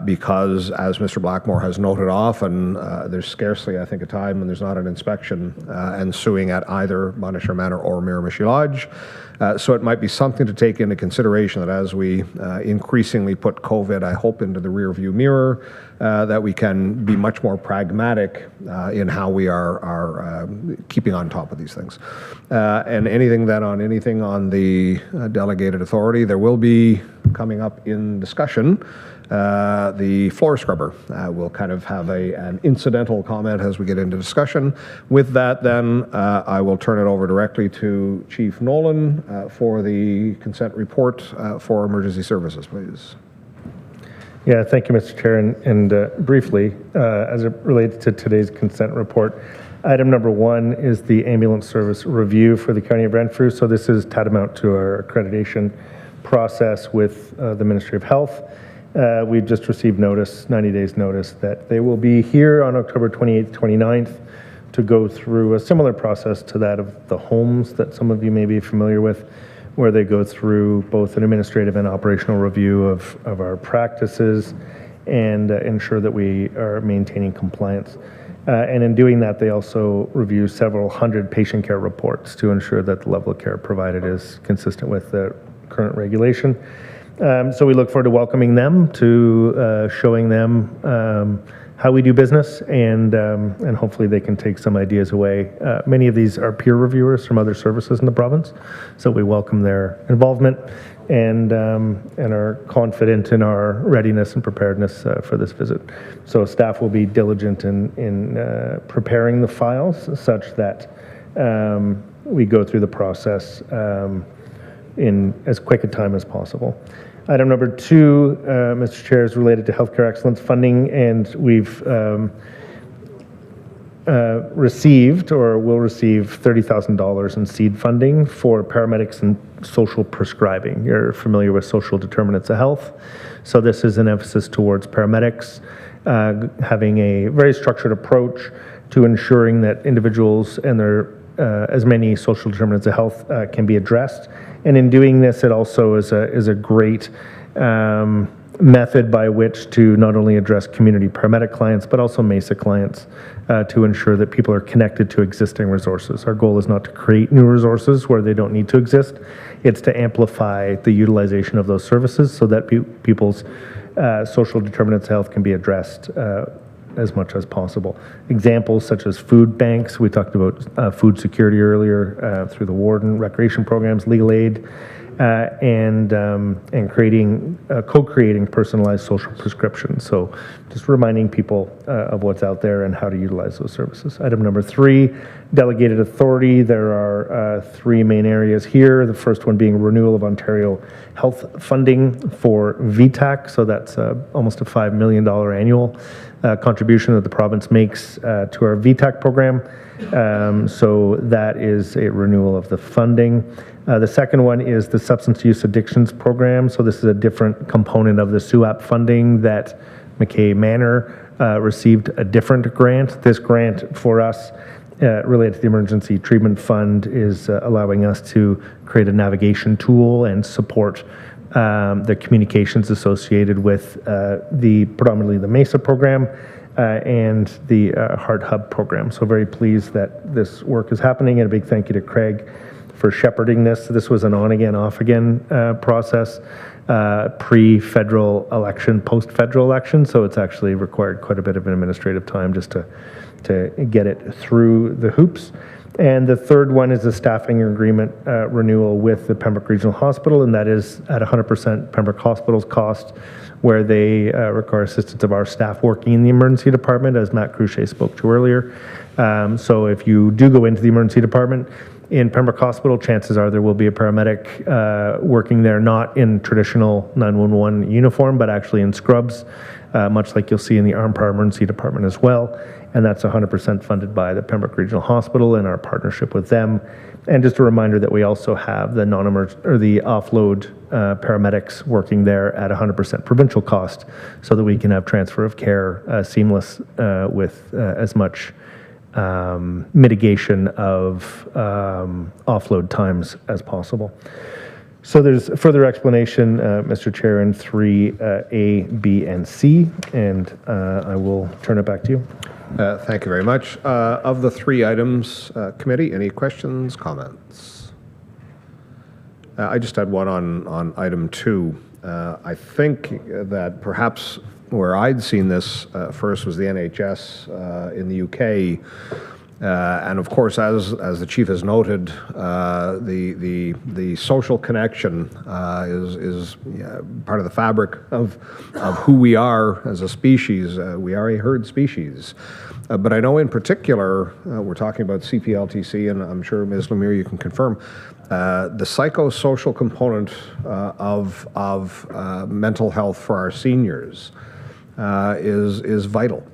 Because, as Mr. Blackmore has noted often, there's scarcely, I think, a time when there's not an inspection ensuing at either Monash Manor or Miramichi Lodge. So it might be something to take into consideration that as we increasingly put COVID, I hope, into the rearview mirror, that we can be much more pragmatic in how we are keeping on top of these things. And anything on the delegated authority, there will be coming up in discussion The floor scrubber will kind of have an incidental comment as we get into discussion. With that, then, I will turn it over directly to Chief Nolan for the consent report for emergency services, please. Yeah, thank you, Mr. Chair. And briefly, as it relates to today's consent report, item number 1 is the ambulance service review for the County of Renfrew. So this is tantamount to our accreditation process with the Ministry of Health. We've just received notice, 90 days notice, that they will be here on October 28th, 29th to go through a similar process to that of the homes that some of you may be familiar with, where they go through both an administrative and operational review of our practices and ensure that we are maintaining compliance. And in doing that, they also review several hundred patient care reports to ensure that the level of care provided is consistent with the current regulation. So we look forward to welcoming them, to showing them how we do business, and hopefully they can take some ideas away. Many of these are peer reviewers from other services in the province, so we welcome their involvement and are confident in our readiness and preparedness for this visit. So staff will be diligent in preparing the files such that we go through the process in as quick a time as possible. Item number 2, Mr. Chair, is related to healthcare excellence funding, and we've received or will receive $30,000 in seed funding for paramedics and social prescribing. You're familiar with social determinants of health, so this is an emphasis towards paramedics having a very structured approach to ensuring that individuals and their as many social determinants of health can be addressed. And in doing this, it also is a great method by which to not only address community paramedic clients, but also MESA clients to ensure that people are connected to existing resources. Our goal is not to create new resources where they don't need to exist. It's to amplify the utilization of those services so that people's social determinants of health can be addressed as much as possible. Examples such as food banks, we talked about food security earlier through the warden, recreation programs, legal aid, and co-creating personalized social prescriptions. So just reminding people of what's out there and how to utilize those services. Item number 3, delegated authority. There are 3 main areas here. The first one being renewal of Ontario health funding for VTAC. So that's almost a $5 million annual contribution that the province makes to our VTAC program. So that is a renewal of the funding. The second one is the substance use addictions program. So this is a different component of the SUAP funding that McKay Manor received a different grant. This grant for us related to the Emergency Treatment Fund is allowing us to create a navigation tool and support the communications associated with predominantly the MESA program and the Heart Hub program. So very pleased that this work is happening, and a big thank you to Craig for shepherding this. This was an on-again, off-again process, pre-federal election, post-federal election, so it's actually required quite a bit of an administrative time just to get it through the hoops. And the third one is a staffing agreement renewal with the Pembroke Regional Hospital, and that is at 100% Pembroke Hospital's cost, where they require assistance of our staff working in the emergency department, as Matt Cruchet spoke to earlier. So if you do go into the emergency department in Pembroke Hospital, chances are there will be a paramedic working there, not in traditional 911 uniform, but actually in scrubs, much like you'll see in the Armed Power Emergency Department as well. And that's 100% funded by the Pembroke Regional Hospital and our partnership with them. And just a reminder that we also have the the offload paramedics working there at 100% provincial cost, so that we can have transfer of care seamless with as much mitigation of offload times as possible. So there's further explanation, Mr. Chair, in 3A, B, and C, and I will turn it back to you. Thank you very much. Of the 3 items, committee, any questions, comments? I just had one on item 2. I think that perhaps where I'd seen this first was the NHS in the UK And of course, as the chief has noted, the social connection is part of the fabric of who we are as a species. We are a herd species. But I know in particular, we're talking about CPLTC, and I'm sure Ms. Lemire, you can confirm, the psychosocial component of mental health for our seniors is vital.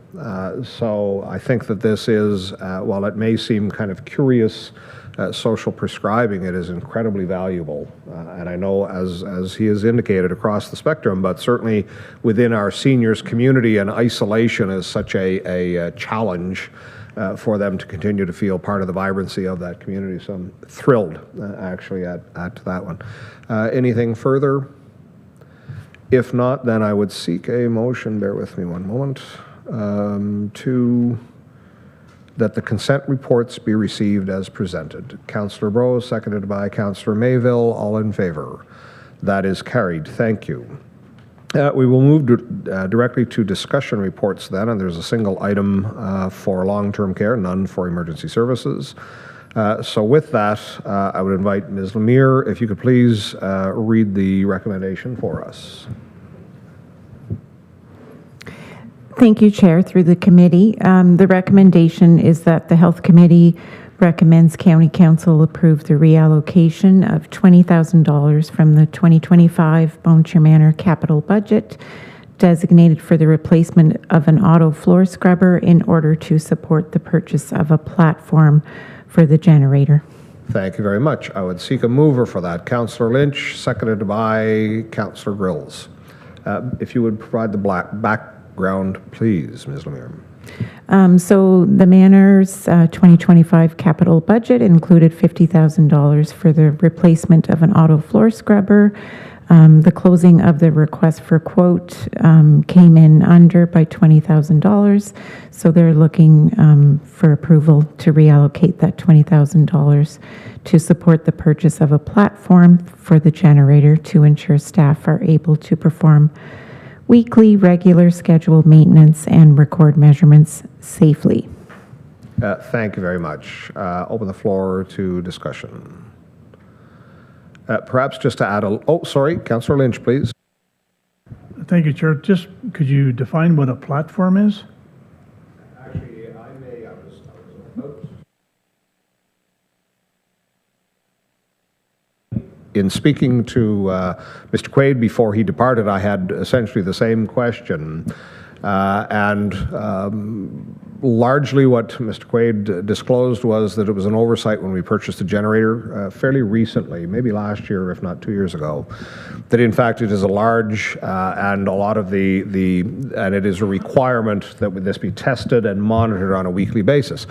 So I think that this is, while it may seem kind of curious, social prescribing, it is incredibly valuable. And I know, as he has indicated, across the spectrum, but certainly within our seniors community, and isolation is such a challenge for them to continue to feel part of the vibrancy of that community. So I'm thrilled, actually, at that one. Anything further? If not, then I would seek a motion, bear with me one moment, that the consent reports be received as presented. Councillor Breaux, seconded by Councillor Mayville. All in favor? That is carried. Thank you. We will move directly to discussion reports then, and there's a single item for long-term care, none for emergency services. So with that, I would invite Ms. Lemire, if you could please read the recommendation for us. Thank you, Chair, through the committee. The recommendation is that the Health Committee recommends County Council approve the reallocation of $20,000 from the 2025 Bonechair Manor capital budget designated for the replacement of an auto floor scrubber in order to support the purchase of a platform for the generator. Thank you very much. I would seek a mover for that. Councillor Lynch, seconded by Councillor Grills. If you would provide the background, please, Ms. Lemire. So the Manor's 2025 capital budget included $50,000 for the replacement of an auto floor scrubber. The closing of the request for quote came in under by $20,000. So they're looking for approval to reallocate that $20,000 to support the purchase of a platform for the generator to ensure staff are able to perform weekly, regular scheduled maintenance and record measurements safely. Thank you very much. Open the floor to discussion. Perhaps just to add sorry, Councillor Lynch, please. Thank you, Chair. Just could you define what a platform is? Actually, I may, I was in speaking to Mr. Quaid before he departed, I had essentially the same question. Largely what Mr. Quaid disclosed was that it was an oversight when we purchased a generator fairly recently, maybe last year, if not 2 years ago, that in fact it is a large and a lot of and it is a requirement that this be tested and monitored on a weekly basis.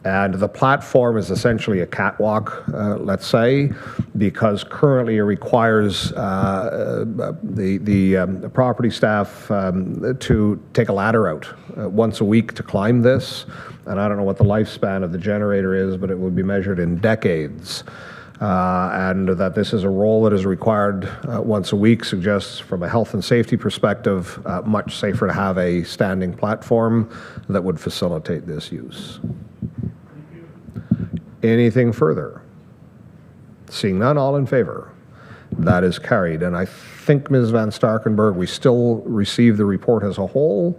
And the platform is essentially a catwalk, let's say, because currently it requires the property staff to take a ladder out once a week to climb this. And I don't know what the lifespan of the generator is, but it will be measured in decades. And that this is a role that is required once a week suggests, from a health and safety perspective, much safer to have a standing platform that would facilitate this use. Anything further? Seeing none, all in favor? That is carried. And I think, Ms. Van Starkenburg, we still receive the report as a whole.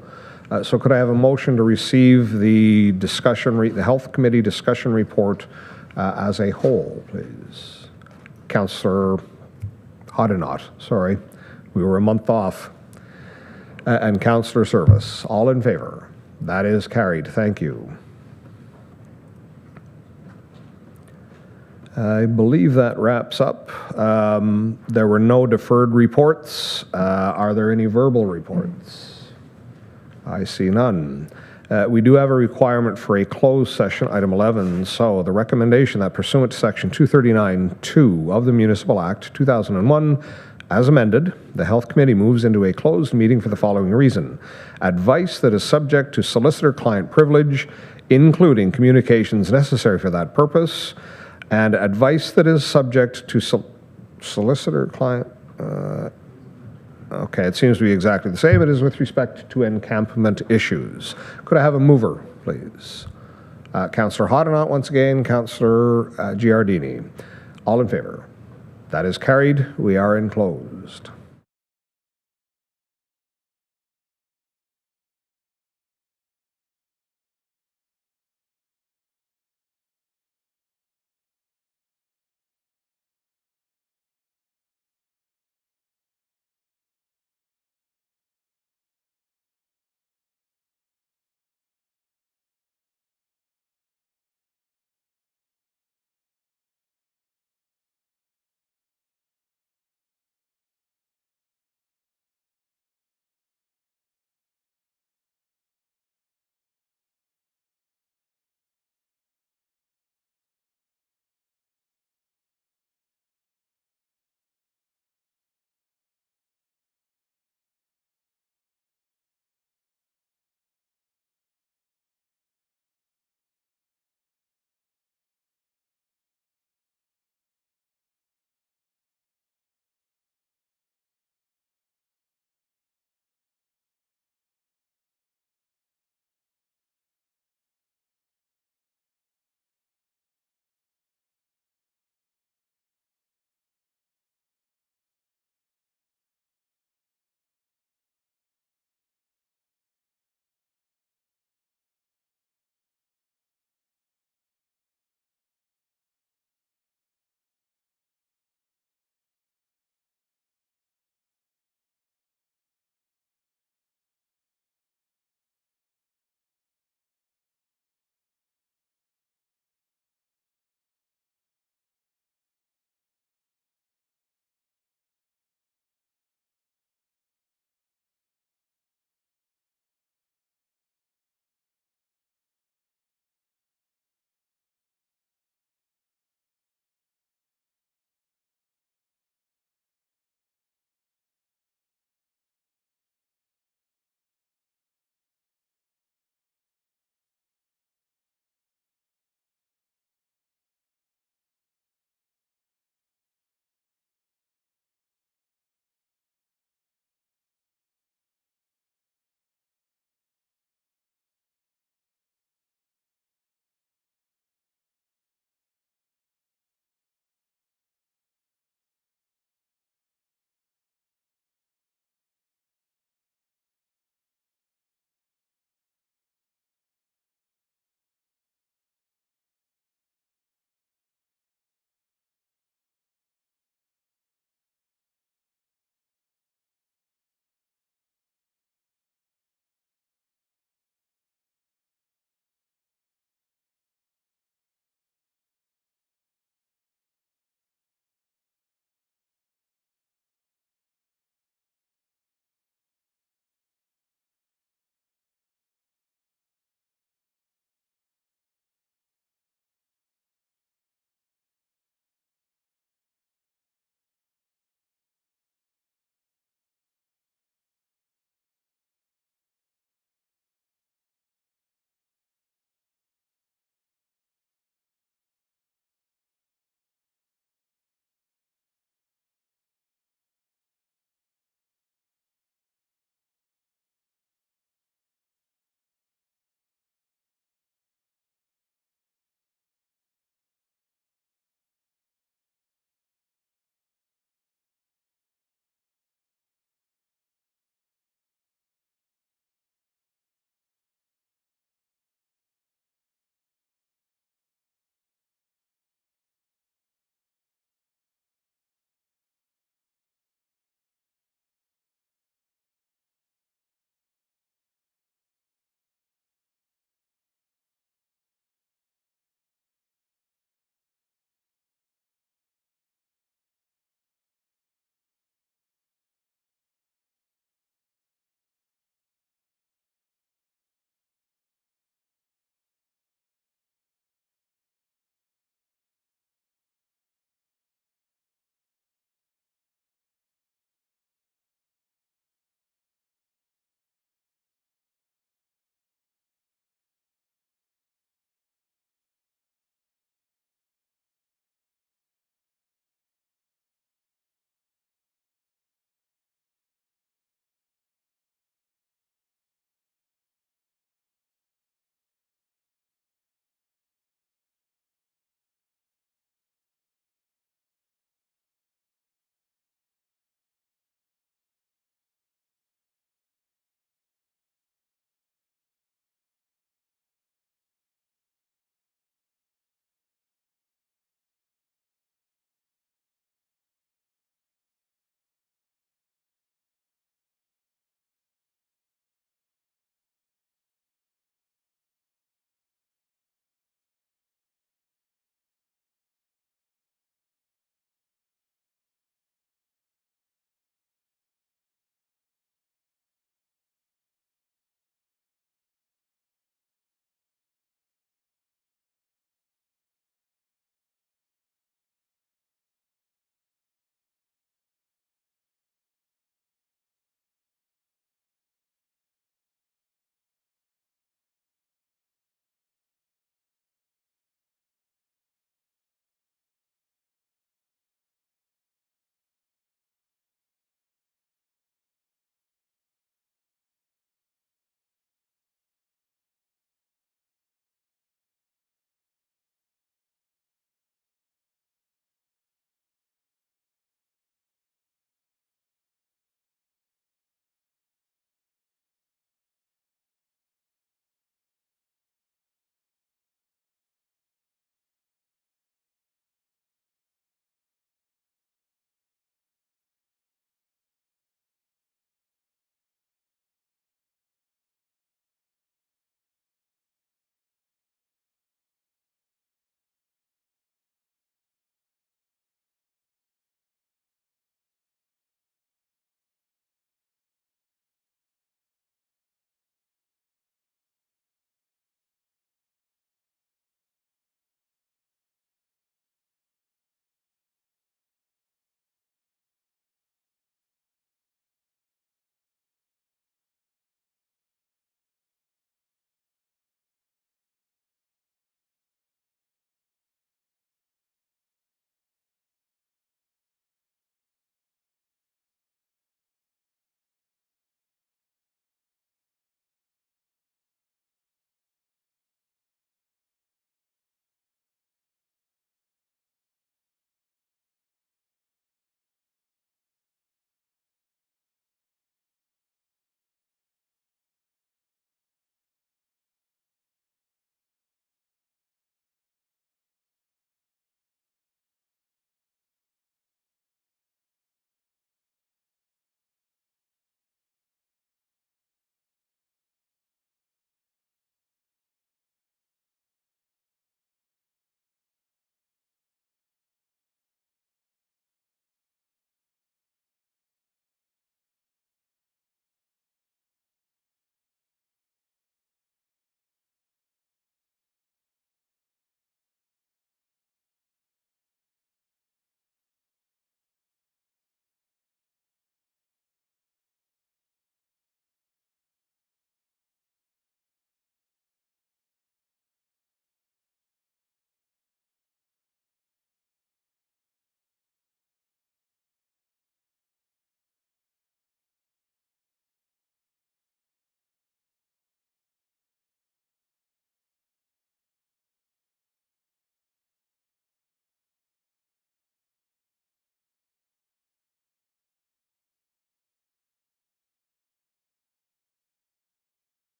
So could I have a motion to receive the the Health Committee discussion report as a whole, please? Councillor Hodenot, sorry, we were a month off. And Councillor Service, all in favor? That is carried. Thank you. I believe that wraps up. There were no deferred reports. Are there any verbal reports? I see none. We do have a requirement for a closed session, item 11. So the recommendation that pursuant to section 239(2) of the Municipal Act 2001, as amended, the Health Committee moves into a closed meeting for the following reason. Advice that is subject to solicitor-client privilege, including communications necessary for that purpose, and advice that is subject to solicitor-client... okay, it seems to be exactly the same. It is with respect to encampment issues. Could I have a mover, please? Councillor Hoddinott once again, Councillor Giardini. All in favor? That is carried. We are enclosed.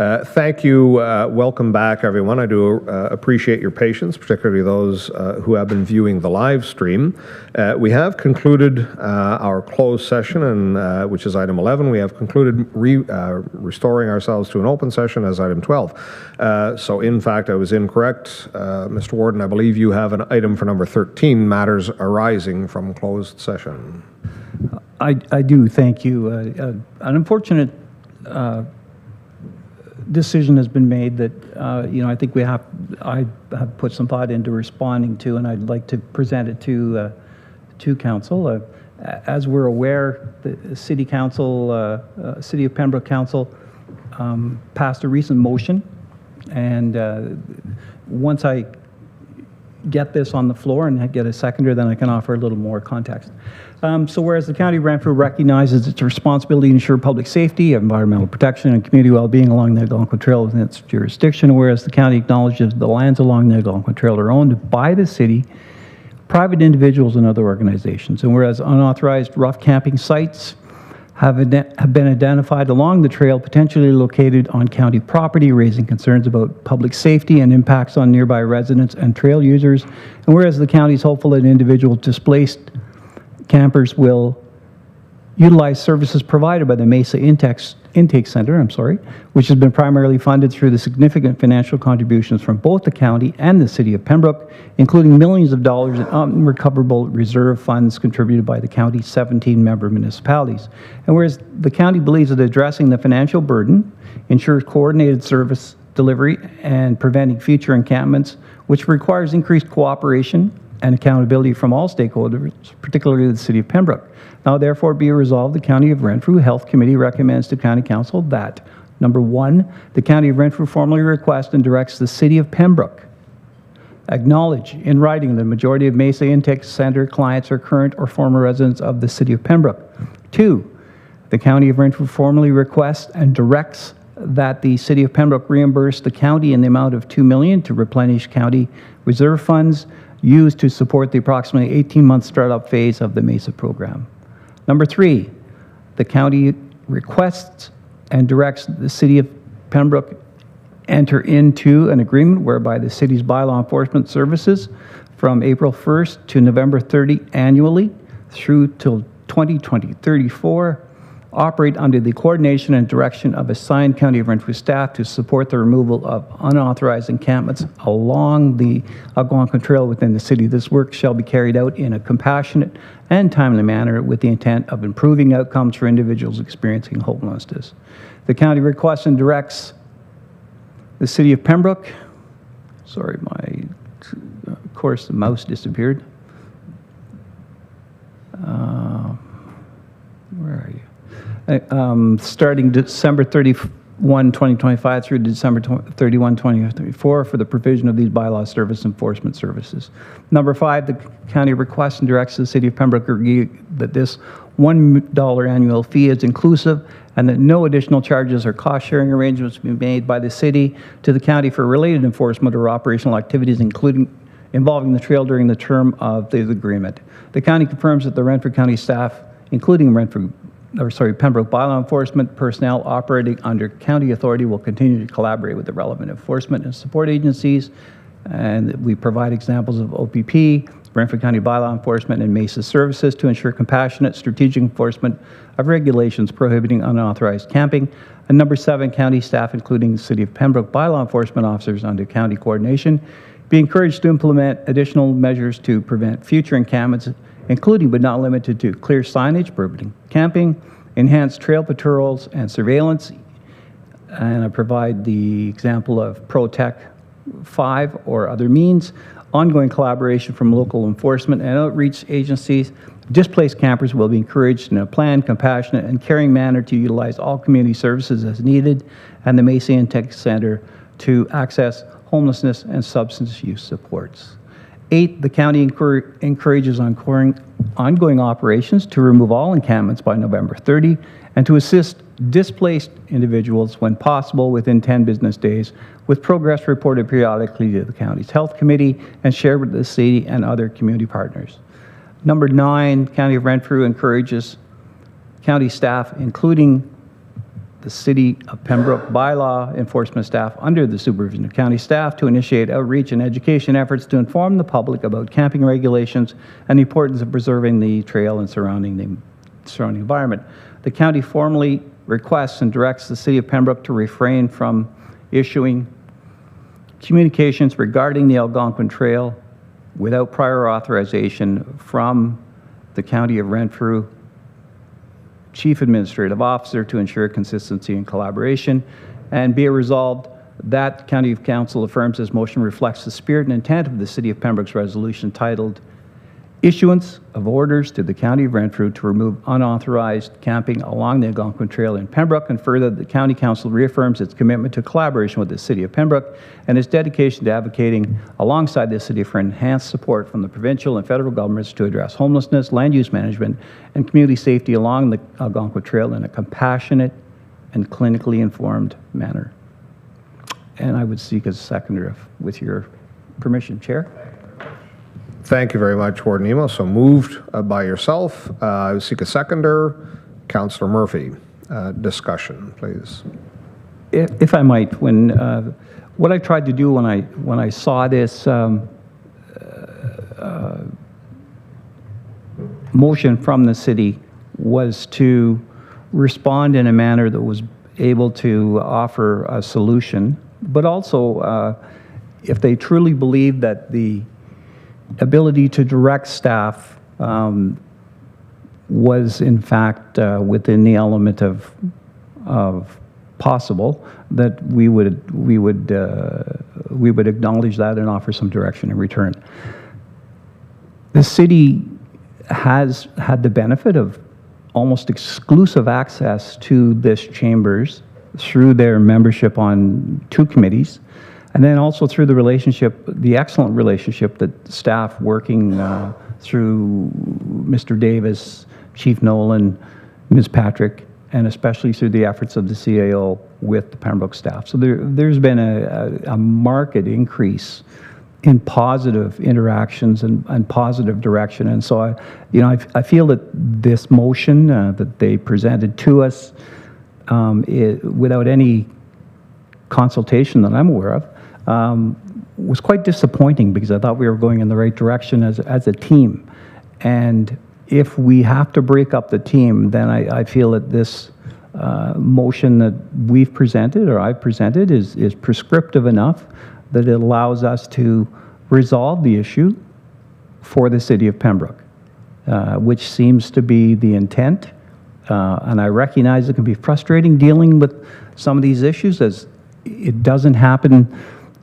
Thank you. Welcome back, everyone. I do appreciate your patience, particularly those who have been viewing the live stream. We have concluded our closed session, and which is item 11. We have concluded restoring ourselves to an open session as item 12. So, in fact, I was incorrect. Mr. Warden, I believe you have an item for number 13, matters arising from closed session. I do, thank you. An unfortunate decision has been made that, I think I have put some thought into responding to, and I'd like to present it to Council. As we're aware, the City Council, City of Pembroke Council passed a recent motion, and once I get this on the floor and get a seconder, then I can offer a little more context. So whereas the County of Renfrew recognizes its responsibility to ensure public safety, environmental protection, and community well-being along the Algonquin Trail within its jurisdiction, whereas the county acknowledges the lands along the Algonquin Trail are owned by the city, private individuals, and other organizations, and whereas unauthorized rough camping sites have been identified along the trail potentially located on county property, raising concerns about public safety and impacts on nearby residents and trail users, and whereas the county is hopeful that individual displaced campers will utilize services provided by the Mesa Intake Center, which has been primarily funded through the significant financial contributions from both the county and the City of Pembroke, including millions of dollars in unrecoverable reserve funds contributed by the county's 17 member municipalities. And whereas the county believes that addressing the financial burden ensures coordinated service delivery and preventing future encampments, which requires increased cooperation and accountability from all stakeholders, particularly the City of Pembroke. Now, therefore, be it resolved, the County of Renfrew Health Committee recommends to County Council that, number 1, the County of Renfrew formally requests and directs the City of Pembroke acknowledge in writing the majority of Mesa Intake Center clients are current or former residents of the City of Pembroke. 2, the County of Renfrew formally requests and directs that the City of Pembroke reimburse the county in the amount of $2 million to replenish county reserve funds used to support the approximately 18-month startup phase of the MESA program. Number 3, the county requests and directs the City of Pembroke enter into an agreement whereby the city's bylaw enforcement services from April 1st to November 30 annually through till 2034 operate under the coordination and direction of assigned County of Renfrew staff to support the removal of unauthorized encampments along the Algonquin Trail within the city. This work shall be carried out in a compassionate and timely manner with the intent of improving outcomes for individuals experiencing homelessness. The county requests and directs the City of Pembroke, of course the mouse disappeared. Where are you? Starting December 31, 2025 through December 31, 2034 for the provision of these bylaw service enforcement services. Number 5, the county requests and directs the City of Pembroke agree that this $1 annual fee is inclusive and that no additional charges or cost-sharing arrangements be made by the city to the county for related enforcement or operational activities, including involving the trail during the term of the agreement. The county confirms that the Renfrew County staff, including Pembroke bylaw enforcement personnel operating under county authority, will continue to collaborate with the relevant enforcement and support agencies, and we provide examples of OPP, Renfrew County bylaw enforcement, and MESA services to ensure compassionate strategic enforcement of regulations prohibiting unauthorized camping. And number 7, county staff, including the City of Pembroke bylaw enforcement officers under county coordination, be encouraged to implement additional measures to prevent future encampments, including but not limited to clear signage prohibiting camping, enhanced trail patrols and surveillance, and I provide the example of ProTech 5 or other means, ongoing collaboration from local enforcement and outreach agencies. Displaced campers will be encouraged in a planned, compassionate, and caring manner to utilize all community services as needed, and the Mesa Intake Center to access homelessness and substance use supports. 8, the county encourages ongoing operations to remove all encampments by November 30 and to assist displaced individuals when possible within 10 business days, with progress reported periodically to the county's health committee and shared with the city and other community partners. Number 9, County of Renfrew encourages county staff, including the City of Pembroke bylaw enforcement staff under the supervision of county staff to initiate outreach and education efforts to inform the public about camping regulations and the importance of preserving the trail and surrounding environment. The county formally requests and directs the City of Pembroke to refrain from issuing communications regarding the Algonquin Trail without prior authorization from the County of Renfrew Chief Administrative Officer to ensure consistency and collaboration. And be it resolved that County Council affirms this motion reflects the spirit and intent of the City of Pembroke's resolution titled Issuance of Orders to the County of Renfrew to remove unauthorized camping along the Algonquin Trail in Pembroke, and further, the County Council reaffirms its commitment to collaboration with the City of Pembroke and its dedication to advocating alongside the City for enhanced support from the provincial and federal governments to address homelessness, land use management, and community safety along the Algonquin Trail in a compassionate and clinically informed manner. And I would seek a seconder with your permission, Chair. Thank you very much, Warden Emo. So moved by yourself. I would seek a seconder. Councillor Murphy. Discussion, please. If I might, what I tried to do when I saw this motion from the city was to respond in a manner that was able to offer a solution, but also if they truly believe that the ability to direct staff was in fact within the element of possible, that we would acknowledge that and offer some direction in return. The city has had the benefit of almost exclusive access to this chambers through their membership on 2 committees, and then also through the excellent relationship that staff working through Mr. Davis, Chief Nolan, Ms. Patrick, and especially through the efforts of the CAO with the Pembroke staff. So there's been a marked increase in positive interactions and positive direction. And so I feel that this motion that they presented to us without any consultation that I'm aware of, was quite disappointing because I thought we were going in the right direction as a team. And if we have to break up the team, then I feel that this motion that we've presented or I've presented is prescriptive enough that it allows us to resolve the issue for the City of Pembroke, which seems to be the intent. And I recognize it can be frustrating dealing with some of these issues as it doesn't happen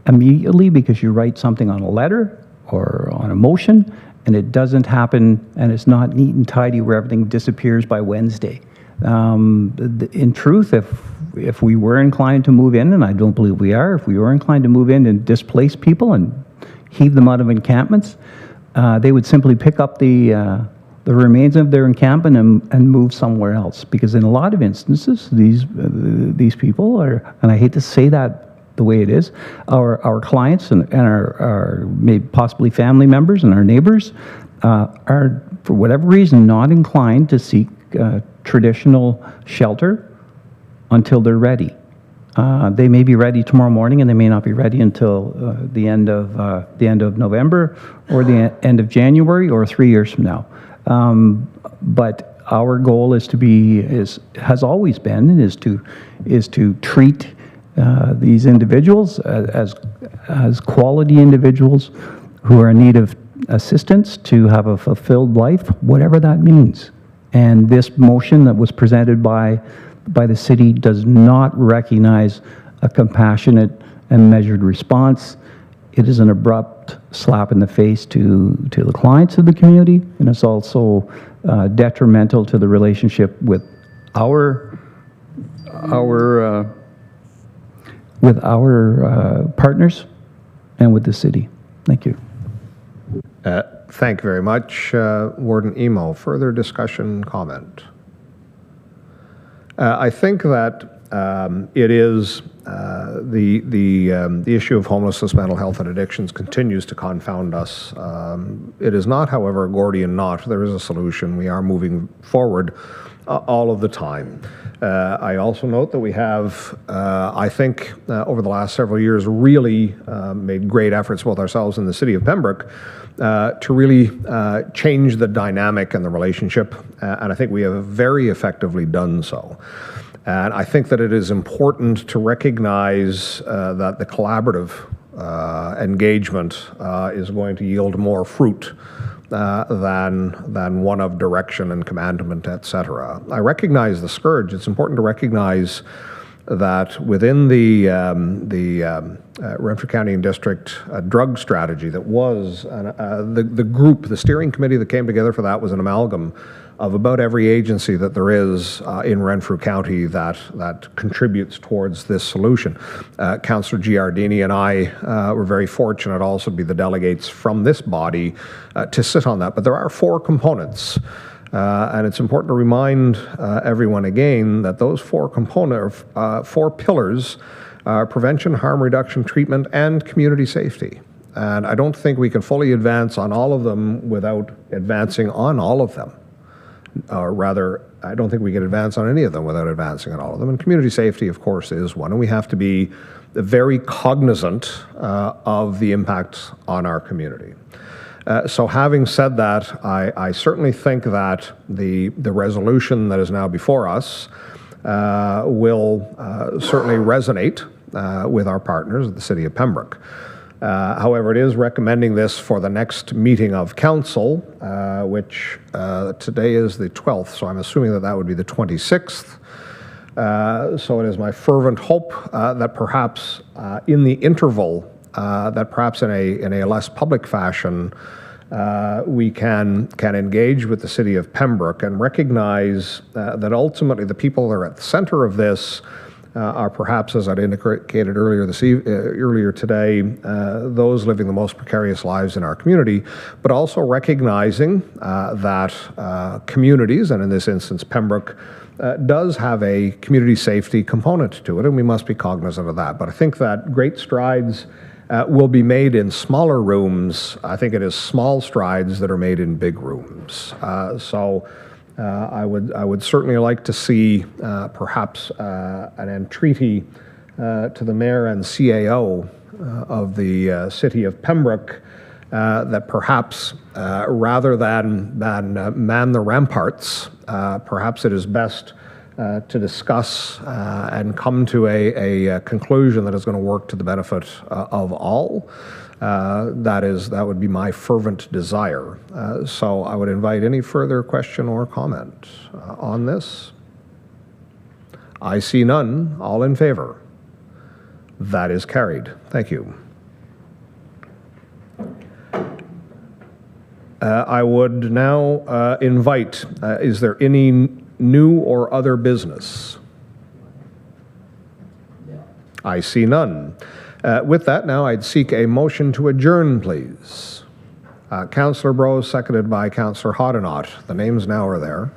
immediately because you write something on a letter or on a motion, and it doesn't happen and it's not neat and tidy where everything disappears by Wednesday. In truth, if we were inclined to move in, and I don't believe we are, if we were inclined to move in and displace people and heave them out of encampments, they would simply pick up the remains of their encampment and move somewhere else. Because in a lot of instances, these people are, and I hate to say that the way it is, our clients and our maybe possibly family members and our neighbors are, for whatever reason, not inclined to seek traditional shelter until they're ready. They may be ready tomorrow morning, and they may not be ready until the end of November, or the end of January, or 3 years from now. But our goal has always been, and is to treat these individuals as quality individuals who are in need of assistance to have a fulfilled life, whatever that means. And this motion that was presented by the city does not recognize a compassionate and measured response. It is an abrupt slap in the face to the clients of the community, and it's also detrimental to the relationship with our partners and with the city. Thank you. Thank you very much, Warden Emo. Further discussion, comment? I think that it is the issue of homelessness, mental health, and addictions continues to confound us. It is not, however, a Gordian knot. There is a solution. We are moving forward all of the time. I also note that we have, I think, over the last several years, really made great efforts, both ourselves and the City of Pembroke, to really change the dynamic and the relationship, and I think we have very effectively done so. And I think that it is important to recognize that the collaborative engagement is going to yield more fruit than one of direction and commandment, etc. I recognize the scourge. It's important to recognize that within the Renfrew County and District drug strategy that was, the group, the steering committee that came together for that was an amalgam of about every agency that there is in Renfrew County that contributes towards this solution. Councillor Giardini and I were very fortunate also to be the delegates from this body to sit on that. But there are 4 components. And it's important to remind everyone again that those 4 pillars are prevention, harm reduction, treatment, and community safety. And I don't think we can fully advance on all of them without advancing on all of them. Or rather, I don't think we can advance on any of them without advancing on all of them. And community safety, of course, is one. And we have to be very cognizant of the impact on our community. So having said that, I certainly think that the resolution that is now before us will certainly resonate with our partners at the City of Pembroke. However, it is recommending this for the next meeting of council, which today is the 12th, so I'm assuming that that would be the 26th. So it is my fervent hope that perhaps in the interval, that perhaps in a less public fashion, we can engage with the City of Pembroke and recognize that ultimately the people that are at the center of this are perhaps, as I'd indicated earlier today, those living the most precarious lives in our community, but also recognizing that communities, and in this instance Pembroke, does have a community safety component to it, and we must be cognizant of that. But I think that great strides will be made in smaller rooms. I think it is small strides that are made in big rooms. I would certainly like to see perhaps an entreaty to the mayor and CAO of the City of Pembroke that perhaps rather than man the ramparts, perhaps it is best to discuss and come to a conclusion that is going to work to the benefit of all. That would be my fervent desire. So I would invite any further question or comment on this. I see none. All in favor? That is carried. Thank you. I would now invite, is there any new or other business? I see none. With that, now I'd seek a motion to adjourn, please. Councillor Brose, seconded by Councillor Hoddinott. The names now are there.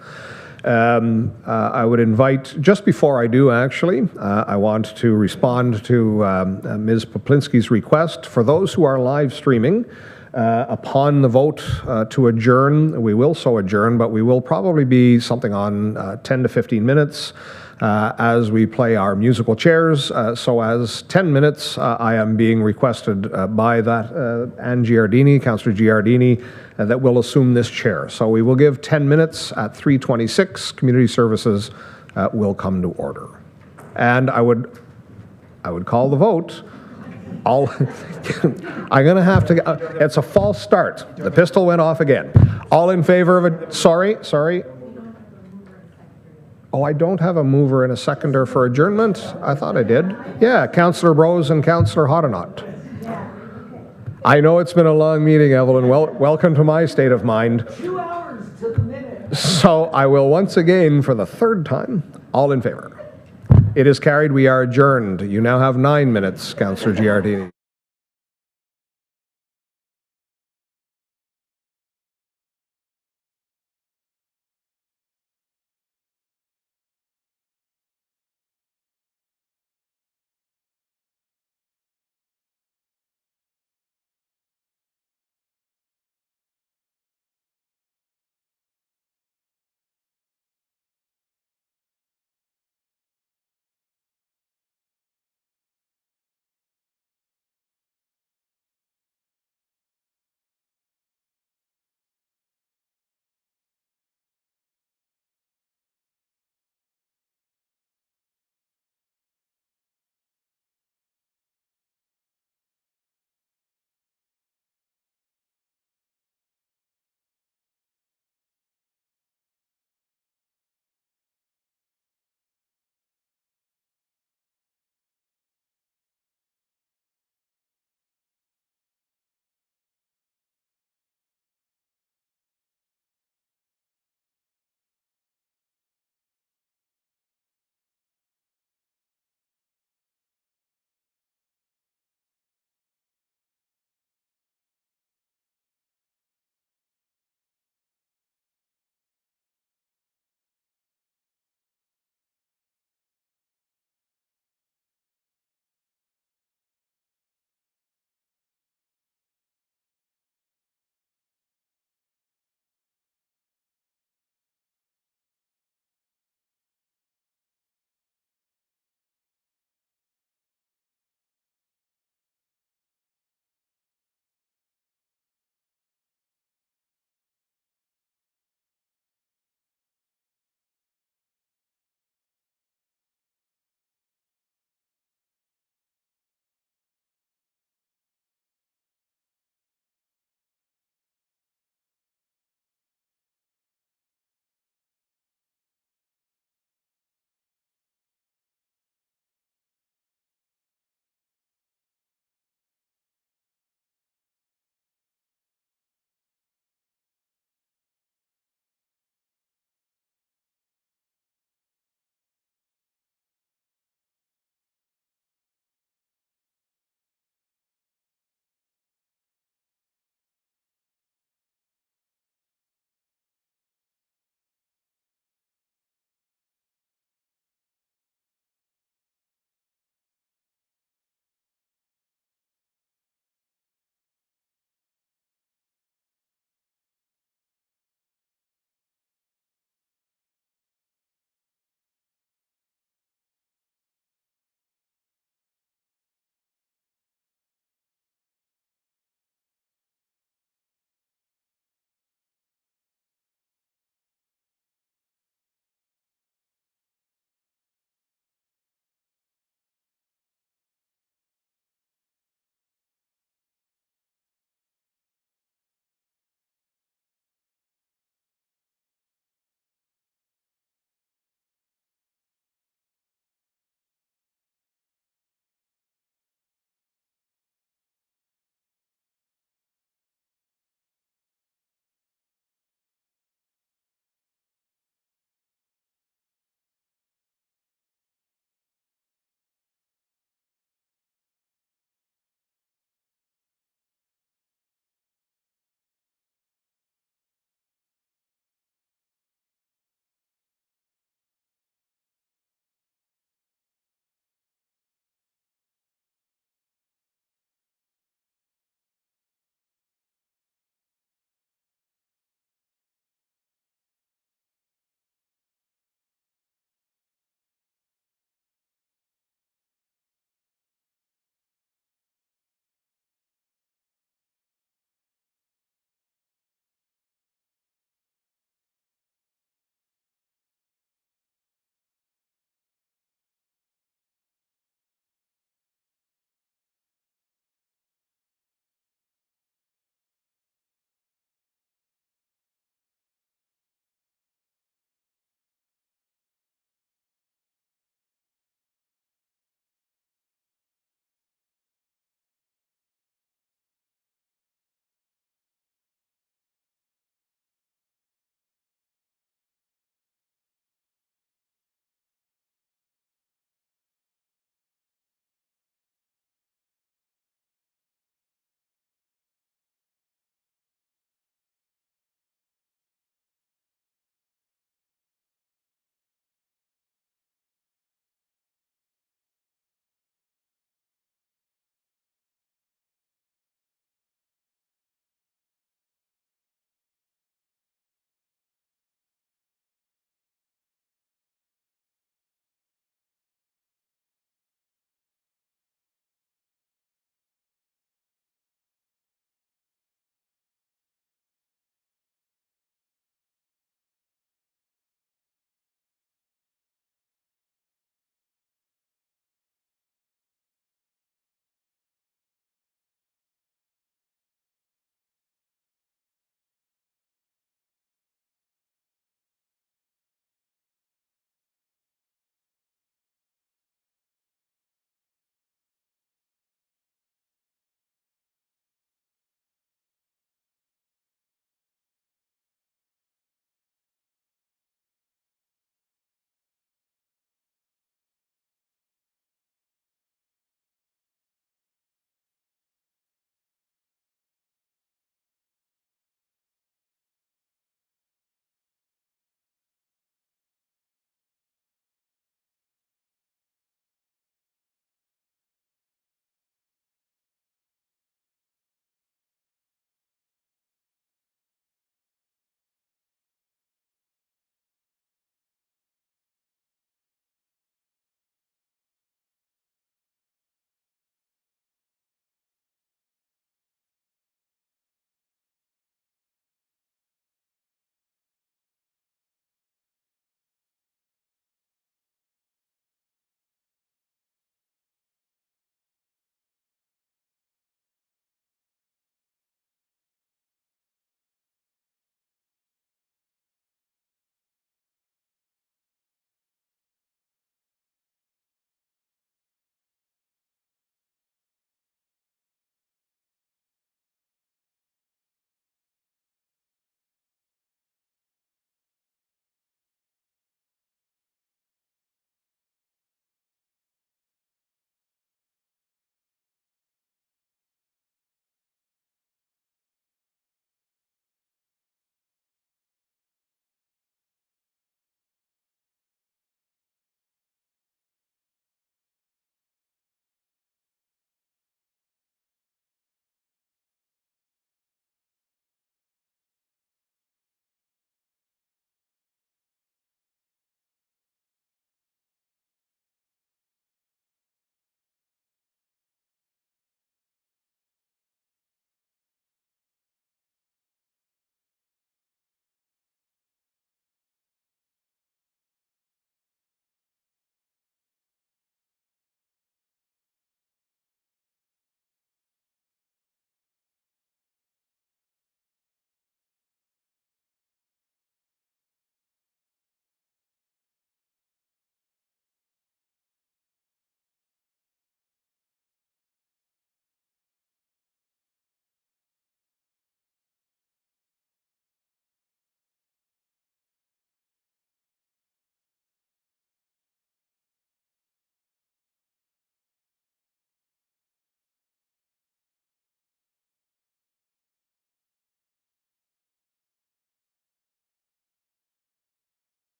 I would invite, just before I do actually, I want to respond to Ms. Poplinski's request. For those who are live streaming, upon the vote to adjourn, we will so adjourn, but we will probably be something on 10 to 15 minutes as we play our musical chairs. So as 10 minutes, I am being requested by that Anne Giardini, Councillor Giardini, that will assume this chair. So we will give 10 minutes. At 3:26, community services will come to order. And I would call the vote. I'm going to have to, it's a false start. The pistol went off again. All in favor of it? Sorry. Oh, I don't have a mover and a seconder for adjournment? I thought I did. Yeah, Councillor Brose and Councillor Hoddinott. I know it's been a long meeting, Evelyn. Welcome to my state of mind. 2 hours to the minute. So I will once again, for the third time, all in favor. It is carried. We are adjourned. You now have 9 minutes, Councillor Giardini.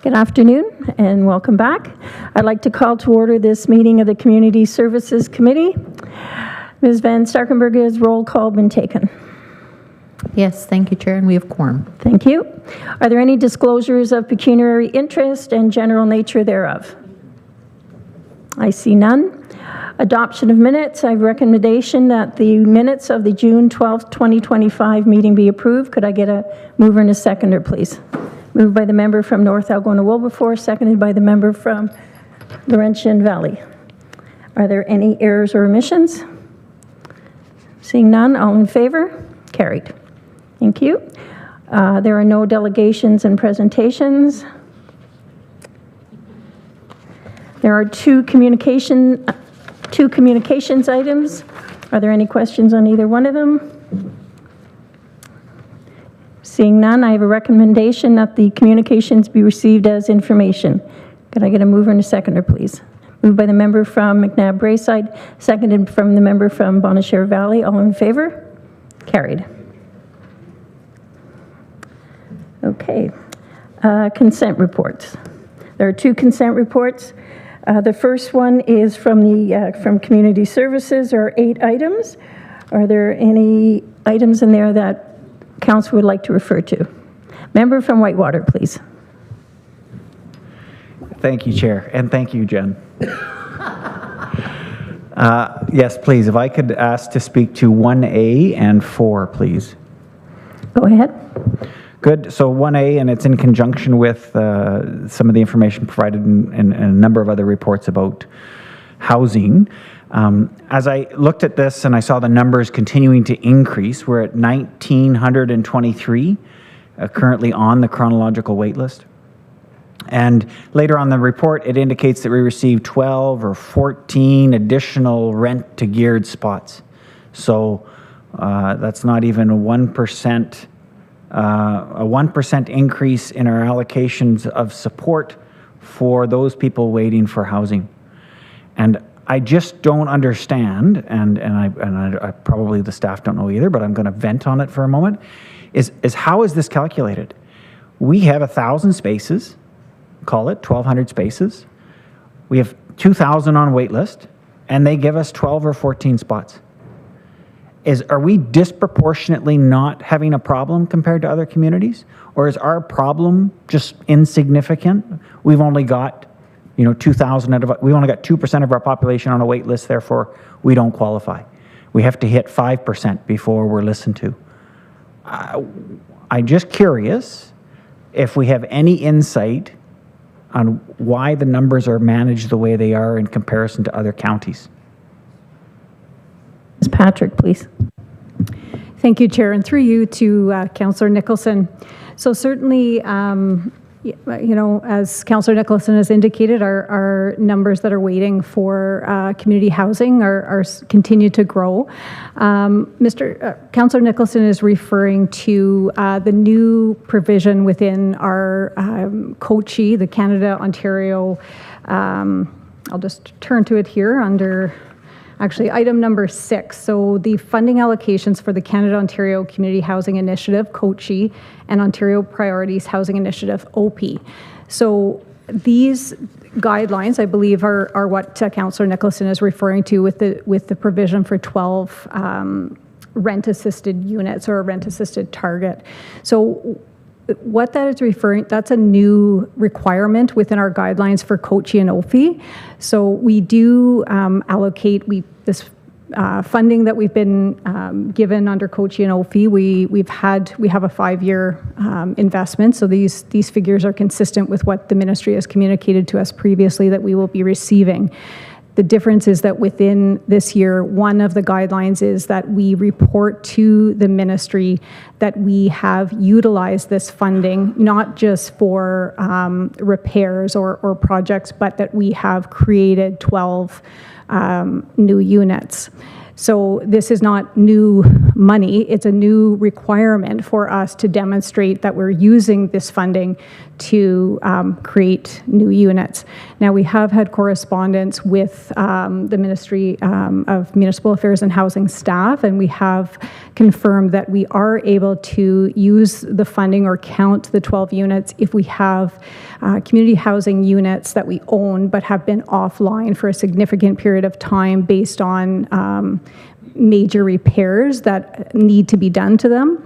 Good afternoon and welcome back. I'd like to call to order this meeting of the Community Services Committee. Ms. Van Starkenburg's roll call been taken. Yes, thank you, Chair, and we have quorum. Thank you. Are there any disclosures of pecuniary interest and general nature thereof? I see none. Adoption of minutes. I have recommendation that the minutes of the June 12th, 2025 meeting be approved. Could I get a mover and a seconder, please? Moved by the member from North Algona-Wilberforce, seconded by the member from Laurentian Valley. Are there any errors or omissions? Seeing none, all in favor? Carried. Thank you. There are no delegations and presentations. There are two communications items. Are there any questions on either one of them? Seeing none, I have a recommendation that the communications be received as information. Could I get a mover and a seconder, please? Moved by the member from McNabb Braeside, seconded from the member from Bonnechere Valley. All in favor? Carried. Okay. Consent reports. There are two consent reports. The first one is from Community Services. There are 8 items. Are there any items in there that Council would like to refer to? Member from Whitewater, please. Thank you, Chair, and thank you, Jen. Yes, please, if I could ask to speak to 1A and 4, please. Go ahead. Good. So 1A, and it's in conjunction with some of the information provided in a number of other reports about housing. As I looked at this and I saw the numbers continuing to increase, we're at 1,923 currently on the chronological wait list. And later on the report, it indicates that we received 12 or 14 additional rent-to-geared spots. So that's not even a 1% increase in our allocations of support for those people waiting for housing. And I just don't understand, and I probably the staff don't know either, but I'm going to vent on it for a moment, is how is this calculated? We have 1,000 spaces, call it 1,200 spaces. We have 2,000 on wait list, and they give us 12 or 14 spots. Are we disproportionately not having a problem compared to other communities? Or is our problem just insignificant? We've only got 2,000 we've only got 2% of our population on a wait list, therefore we don't qualify. We have to hit 5% before we're listened to. I'm just curious if we have any insight on why the numbers are managed the way they are in comparison to other counties. Ms. Patrick, please. Thank you, Chair, and through you to Councillor Nicholson. So certainly, as Councillor Nicholson has indicated, our numbers that are waiting for community housing are continue to grow. Councillor Nicholson is referring to the new provision within our COCHI, the Canada-Ontario, I'll just turn to it here under actually item number 6. So the funding allocations for the Canada-Ontario Community Housing Initiative, COCHI, and Ontario Priorities Housing Initiative, OP. So these guidelines, I believe, are what Councillor Nicholson is referring to with the provision for 12 rent-assisted units or a rent-assisted target. So what that is referring, that's a new requirement within our guidelines for COCHI and OFI. So we do allocate this funding that we've been given under COCHI and OFI. We have a 5-year investment. So these figures are consistent with what the ministry has communicated to us previously that we will be receiving. The difference is that within this year, one of the guidelines is that we report to the ministry that we have utilized this funding, not just for repairs or projects, but that we have created 12 new units. So this is not new money. It's a new requirement for us to demonstrate that we're using this funding to create new units. Now, we have had correspondence with the Ministry of Municipal Affairs and Housing staff, and we have confirmed that we are able to use the funding or count the 12 units if we have community housing units that we own but have been offline for a significant period of time based on major repairs that need to be done to them.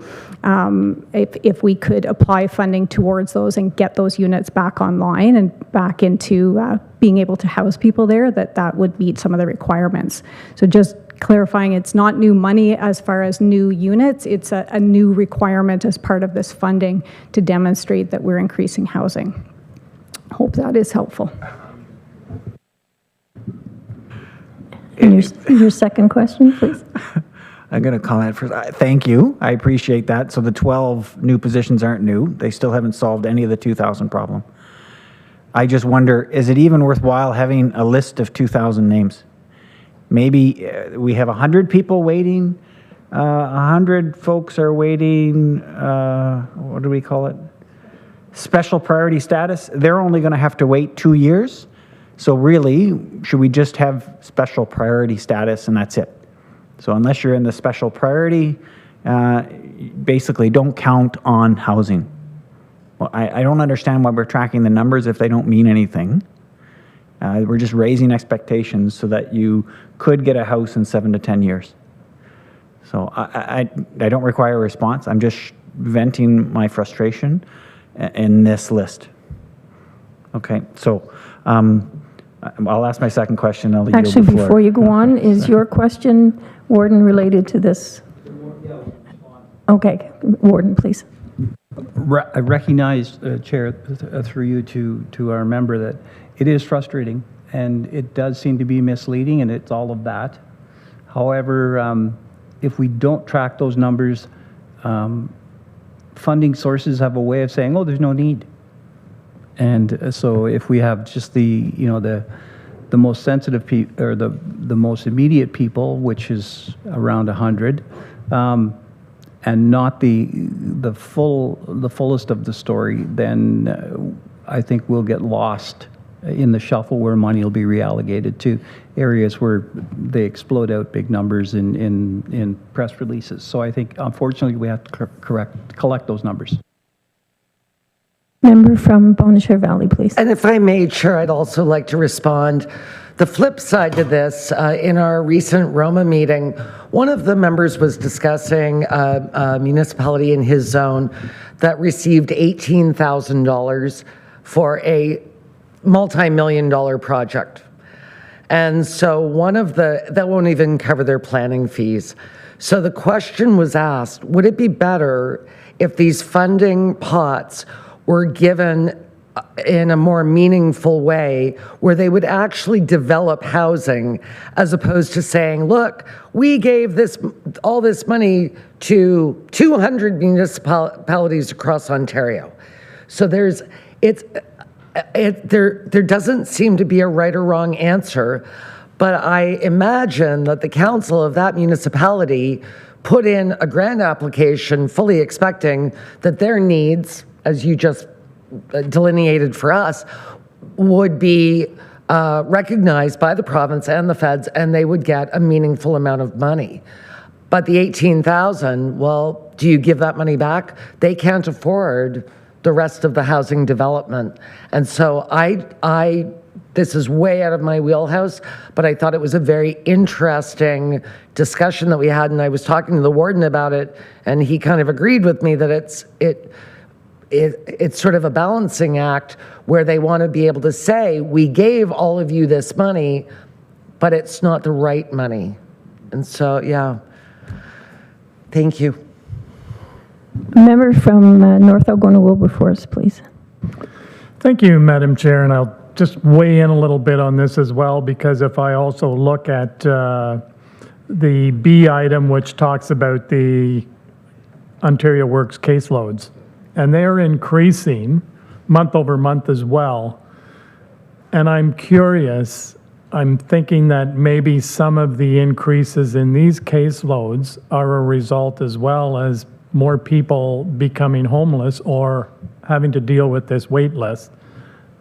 If we could apply funding towards those and get those units back online and back into being able to house people there, that would meet some of the requirements. So just clarifying, it's not new money as far as new units, it's a new requirement as part of this funding to demonstrate that we're increasing housing. Hope that is helpful. And your second question, please. I'm going to comment first. Thank you. I appreciate that. So the 12 new positions aren't new. They still haven't solved any of the 2,000 problem. I just wonder, is it even worthwhile having a list of 2,000 names? Maybe we have 100 people waiting, 100 folks are waiting, what do we call it? Special priority status. They're only going to have to wait 2 years. So really, should we just have special priority status and that's it? So unless you're in the special priority, basically don't count on housing. Well, I don't understand why we're tracking the numbers if they don't mean anything. We're just raising expectations so that you could get a house in 7 to 10 years. So I don't require a response. I'm just venting my frustration in this list. Okay, so I'll ask my second question. I'll yield the floor. Actually, before you go on, is your question, Warden, related to this? Okay, Warden, please. I recognize, Chair, through you to our member, that it is frustrating and it does seem to be misleading, and it's all of that. However, if we don't track those numbers, funding sources have a way of saying, oh, there's no need. And so if we have just the most sensitive people, or the most immediate people, which is around 100, and not the fullest of the story, then I think we'll get lost in the shuffle where money will be reallocated to areas where they explode out big numbers in press releases. So I think, unfortunately, we have to collect those numbers. Member from Bonnechere Valley, please. And if I may, Chair, I'd also like to respond. The flip side to this, in our recent Roma meeting, one of the members was discussing a municipality in his zone that received $18,000 for a multi-million-dollar project. And so that won't even cover their planning fees. So the question was asked, would it be better if these funding pots were given in a more meaningful way where they would actually develop housing, as opposed to saying, look, we gave all this money to 200 municipalities across Ontario. So there doesn't seem to be a right or wrong answer, but I imagine that the council of that municipality put in a grant application fully expecting that their needs, as you just delineated for us, would be recognized by the province and the feds, and they would get a meaningful amount of money. But the $18,000, well, do you give that money back? They can't afford the rest of the housing development. And so this is way out of my wheelhouse, but I thought it was a very interesting discussion that we had, and I was talking to the warden about it, and he kind of agreed with me that it's sort of a balancing act where they want to be able to say, we gave all of you this money, but it's not the right money. And so, yeah, thank you. Member from North Algona-Wilberforce, please. Thank you, Madam Chair, and I'll just weigh in a little bit on this as well, because if I also look at the B item, which talks about the Ontario Works caseloads, and they're increasing month over month as well. And I'm curious, I'm thinking that maybe some of the increases in these caseloads are a result as well as more people becoming homeless or having to deal with this wait list,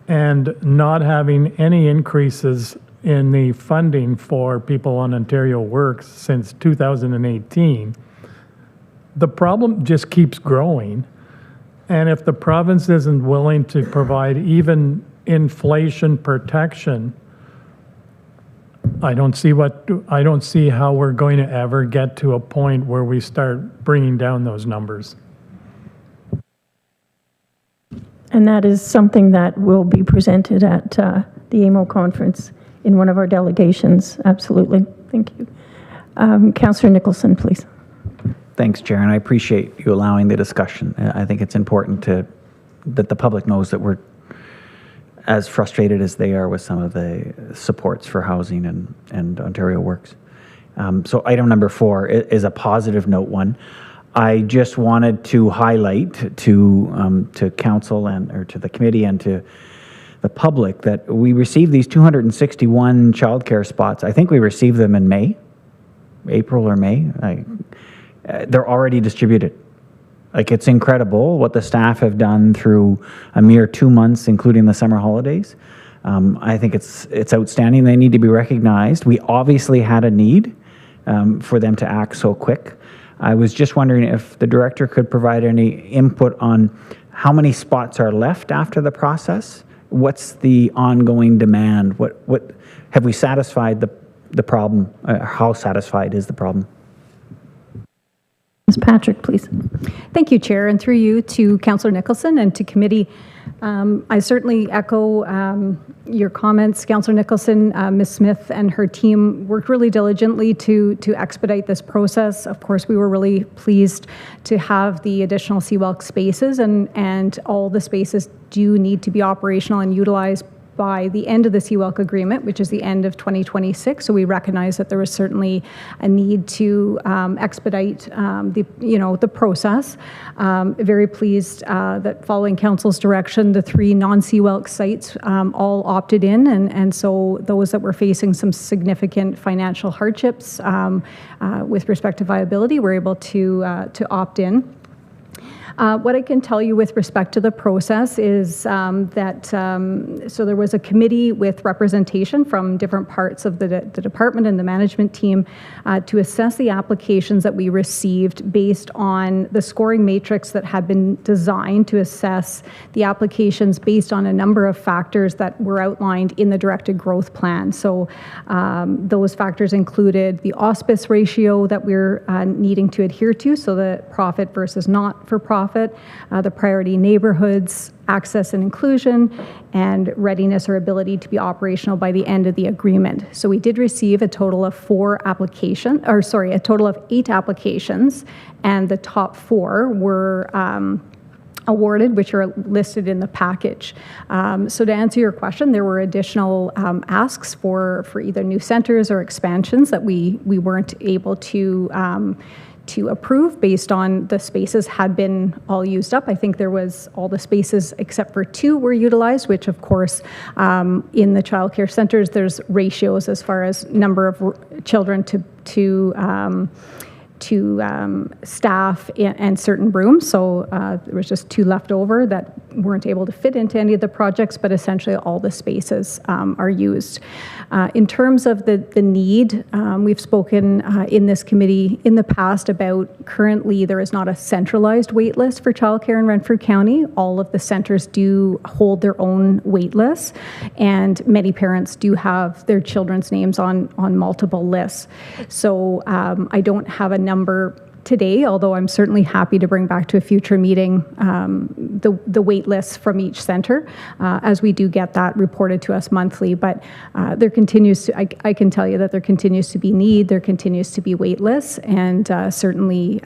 and not having any increases in the funding for People on Ontario Works since 2018. The problem just keeps growing, and if the province isn't willing to provide even inflation protection, I don't see how we're going to ever get to a point where we start bringing down those numbers. And that is something that will be presented at the AMO conference in one of our delegations. Absolutely. Thank you. Councillor Nicholson, please. Thanks, Chair, and I appreciate you allowing the discussion. I think it's important that the public knows that we're as frustrated as they are with some of the supports for housing and Ontario Works. So item number 4 is a positive note one. I just wanted to highlight to council or to the committee and to the public that we received these 261 childcare spots. I think we received them in April or May. They're already distributed. Like, it's incredible what the staff have done through a mere 2 months, including the summer holidays. I think it's outstanding. They need to be recognized. We obviously had a need for them to act so quick. I was just wondering if the director could provide any input on how many spots are left after the process. What's the ongoing demand? What have we satisfied the problem? How satisfied is the problem? Ms. Patrick, please. Thank you, Chair, and through you to Councillor Nicholson and to committee. I certainly echo your comments. Councillor Nicholson, Ms. Smith and her team worked really diligently to expedite this process. Of course, we were really pleased to have the additional Seawalk spaces, and all the spaces do need to be operational and utilized by the end of the Seawalk agreement, which is the end of 2026. So we recognize that there was certainly a need to expedite the process. Very pleased that following council's direction, the 3 non-Seawalk sites all opted in, and so those that were facing some significant financial hardships with respect to viability were able to opt in. What I can tell you with respect to the process is so there was a committee with representation from different parts of the department and the management team to assess the applications that we received based on the scoring matrix that had been designed to assess the applications based on a number of factors that were outlined in the directed growth plan. So those factors included the auspice ratio that we're needing to adhere to, so the profit versus not-for-profit, the priority neighborhoods, access and inclusion, and readiness or ability to be operational by the end of the agreement. So we did receive a total of 8 applications, and the top 4 were awarded, which are listed in the package. So to answer your question, there were additional asks for either new centers or expansions that we weren't able to approve based on the spaces had been all used up. I think there was all the spaces except for 2 were utilized, which of course in the childcare centers there's ratios as far as number of children to staff and certain rooms. So there was just 2 left over that weren't able to fit into any of the projects, but essentially all the spaces are used. In terms of the need, we've spoken in this committee in the past about currently there is not a centralized wait list for childcare in Renfrew County. All of the centers do hold their own wait lists, and many parents do have their children's names on multiple lists. So I don't have a number today, although I'm certainly happy to bring back to a future meeting the wait lists from each center, as we do get that reported to us monthly. But there continues to, I can tell you that there continues to be need, there continues to be wait lists, and certainly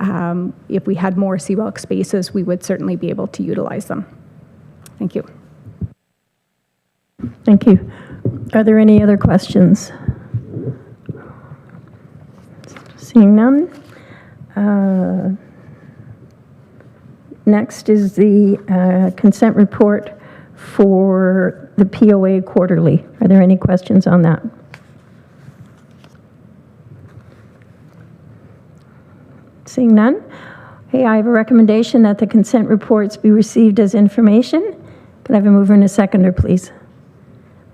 if we had more Seawalk spaces, we would certainly be able to utilize them. Thank you. Thank you. Are there any other questions? Seeing none. Next is the consent report for the POA quarterly. Are there any questions on that? Seeing none. Okay, I have a recommendation that the consent reports be received as information. Can I have a mover and a seconder, please?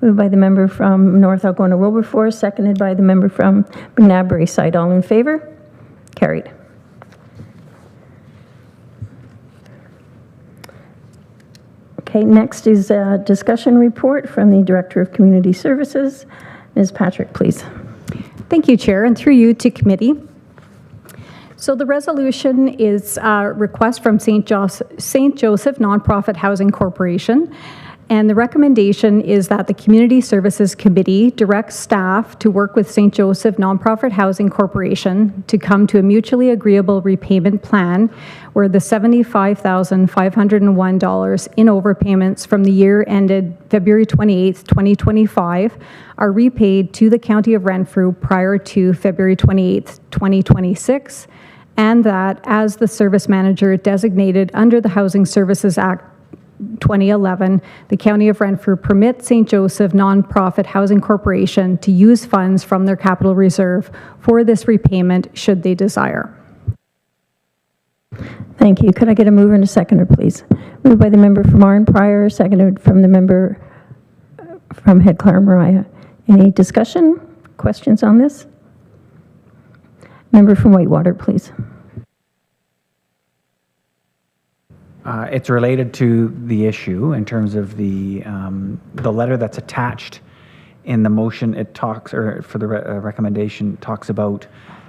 Moved by the member from North Algona-Wilberforce, seconded by the member from McNabb side. All in favor? Carried. Okay, next is a discussion report from the Director of Community Services. Ms. Patrick, please. Thank you, Chair, and through you to committee. So the resolution is a request from St. Joseph Nonprofit Housing Corporation, and the recommendation is that the Community Services Committee directs staff to work with St. Joseph Nonprofit Housing Corporation to come to a mutually agreeable repayment plan where the $75,501 in overpayments from the year ended February 28, 2025 are repaid to the County of Renfrew prior to February 28, 2026, and that as the service manager designated under the Housing Services Act 2011, the County of Renfrew permits St. Joseph Nonprofit Housing Corporation to use funds from their capital reserve for this repayment should they desire. Thank you. Could I get a mover and a seconder, please? Moved by the member from Arn Prior, seconded from the member from Head Mariah. Any discussion, questions on this? Member from Whitewater, please. It's related to the issue in terms of the letter that's attached in the motion. It talks, or for the recommendation, talks about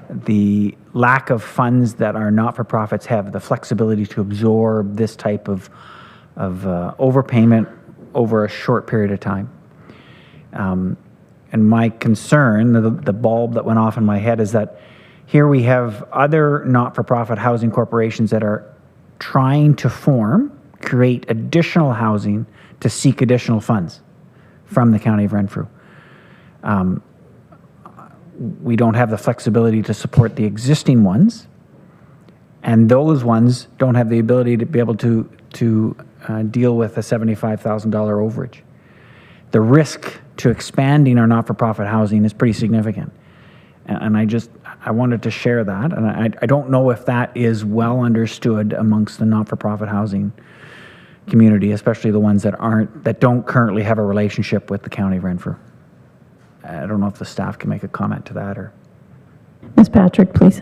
the lack of funds that our not-for-profits have the flexibility to absorb this type of overpayment over a short period of time. And my concern, the bulb that went off in my head, is that here we have other not-for-profit housing corporations that are trying to create additional housing to seek additional funds from the County of Renfrew. We don't have the flexibility to support the existing ones, and those ones don't have the ability to be able to deal with a $75,000 overage. The risk to expanding our not-for-profit housing is pretty significant. And I wanted to share that, and I don't know if that is well understood amongst the not-for-profit housing community, especially the ones that don't currently have a relationship with the County of Renfrew. I don't know if the staff can make a comment to that, or. Ms. Patrick, please.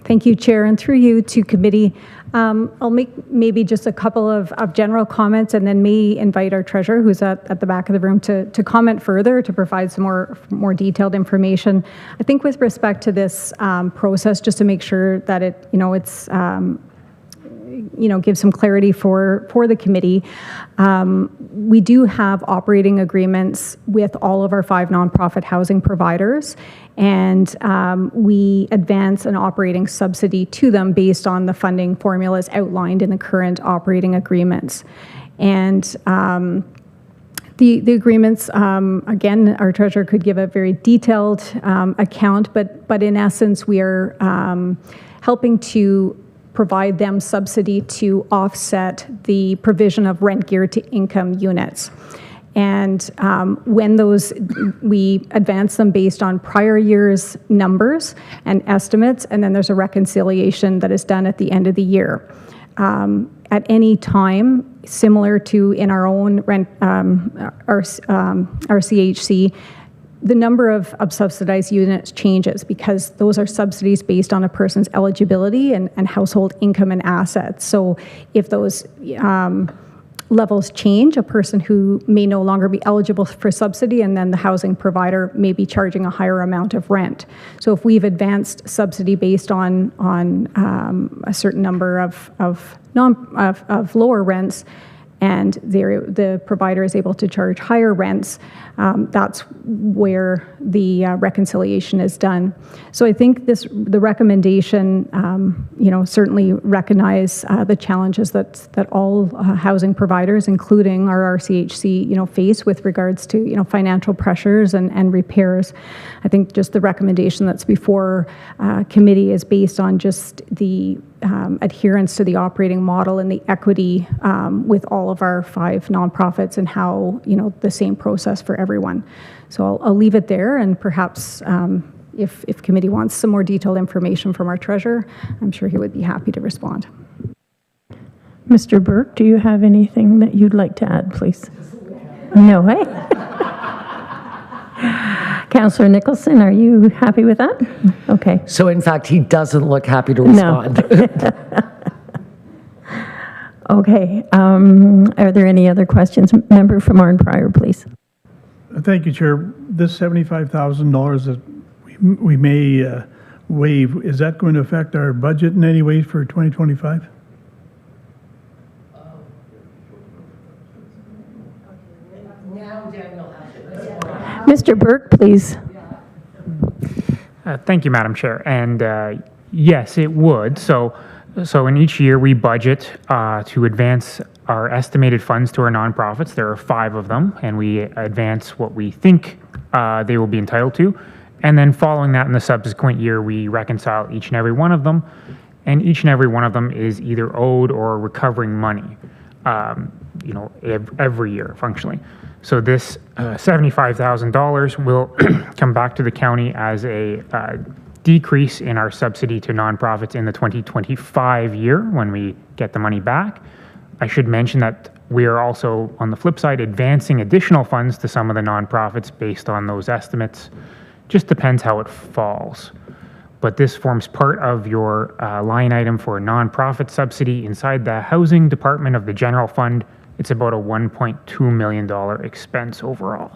Thank you, Chair, and through you to committee. I'll make maybe just a couple of general comments and then may invite our treasurer, who's at the back of the room, to comment further, to provide some more detailed information. I think with respect to this process, just to make sure that it's give some clarity for the committee. We do have operating agreements with all of our 5 nonprofit housing providers, and we advance an operating subsidy to them based on the funding formulas outlined in the current operating agreements. And the agreements, again, our treasurer could give a very detailed account, but in essence, we are helping to provide them subsidy to offset the provision of rent geared to income units. And when we advance them based on prior year's numbers and estimates, and then there's a reconciliation that is done at the end of the year. At any time, similar to in our own our CHC, the number of subsidized units changes because those are subsidies based on a person's eligibility and household income and assets. So if those levels change, a person who may no longer be eligible for subsidy, and then the housing provider may be charging a higher amount of rent. So if we've advanced subsidy based on a certain number of lower rents, and the provider is able to charge higher rents, that's where the reconciliation is done. So I think the recommendation, certainly recognize the challenges that all housing providers, including our RCHC, face with regards to financial pressures and repairs. I think just the recommendation that's before committee is based on just the adherence to the operating model and the equity with all of our 5 nonprofits, and how the same process for everyone. So I'll leave it there, and perhaps if committee wants some more detailed information from our treasurer, I'm sure he would be happy to respond. Mr. Burke, do you have anything that you'd like to add, please? No, hey? Councillor Nicholson, are you happy with that? Okay. So in fact, he doesn't look happy to respond. Okay. Are there any other questions? Member from Arn Prior, please. Thank you, Chair. This $75,000 that we may waive, is that going to affect our budget in any way for 2025? Mr. Burke, please. Thank you, Madam Chair. And yes, it would. So in each year, we budget to advance our estimated funds to our nonprofits. There are 5 of them, and we advance what we think they will be entitled to. And then following that in the subsequent year, we reconcile each and every one of them. And each and every one of them is either owed or recovering money, every year, functionally. So this $75,000 will come back to the county as a decrease in our subsidy to nonprofits in the 2025 year when we get the money back. I should mention that we are also, on the flip side, advancing additional funds to some of the nonprofits based on those estimates. Just depends how it falls. But this forms part of your line item for nonprofit subsidy inside the housing department of the general fund. It's about a $1.2 million expense overall.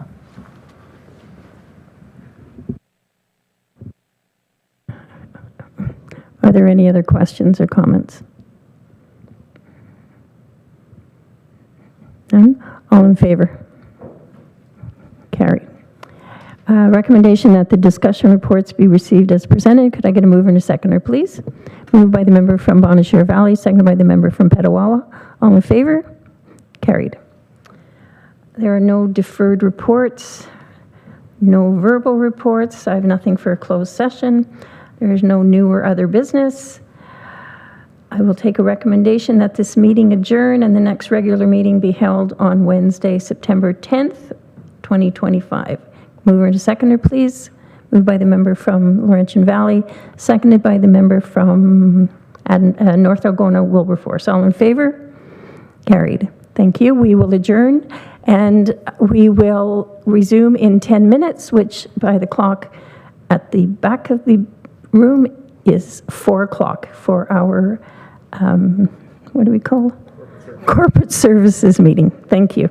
Are there any other questions or comments? None? All in favor? Carried. Recommendation that the discussion reports be received as presented. Could I get a mover and a seconder, please? Moved by the member from Bonnechere Valley, seconded by the member from Petawawa. All in favor? Carried. There are no deferred reports, no verbal reports. I have nothing for a closed session. There is no new or other business. I will take a recommendation that this meeting adjourn and the next regular meeting be held on Wednesday, September 10th, 2025. Mover and seconder, please. Moved by the member from Laurentian Valley, seconded by the member from North Algona, Wilberforce. All in favor? Carried. Thank you. We will adjourn, and we will resume in 10 minutes, which by the clock at the back of the room is 4 o'clock for our, what do we call? Corporate services meeting. Thank you.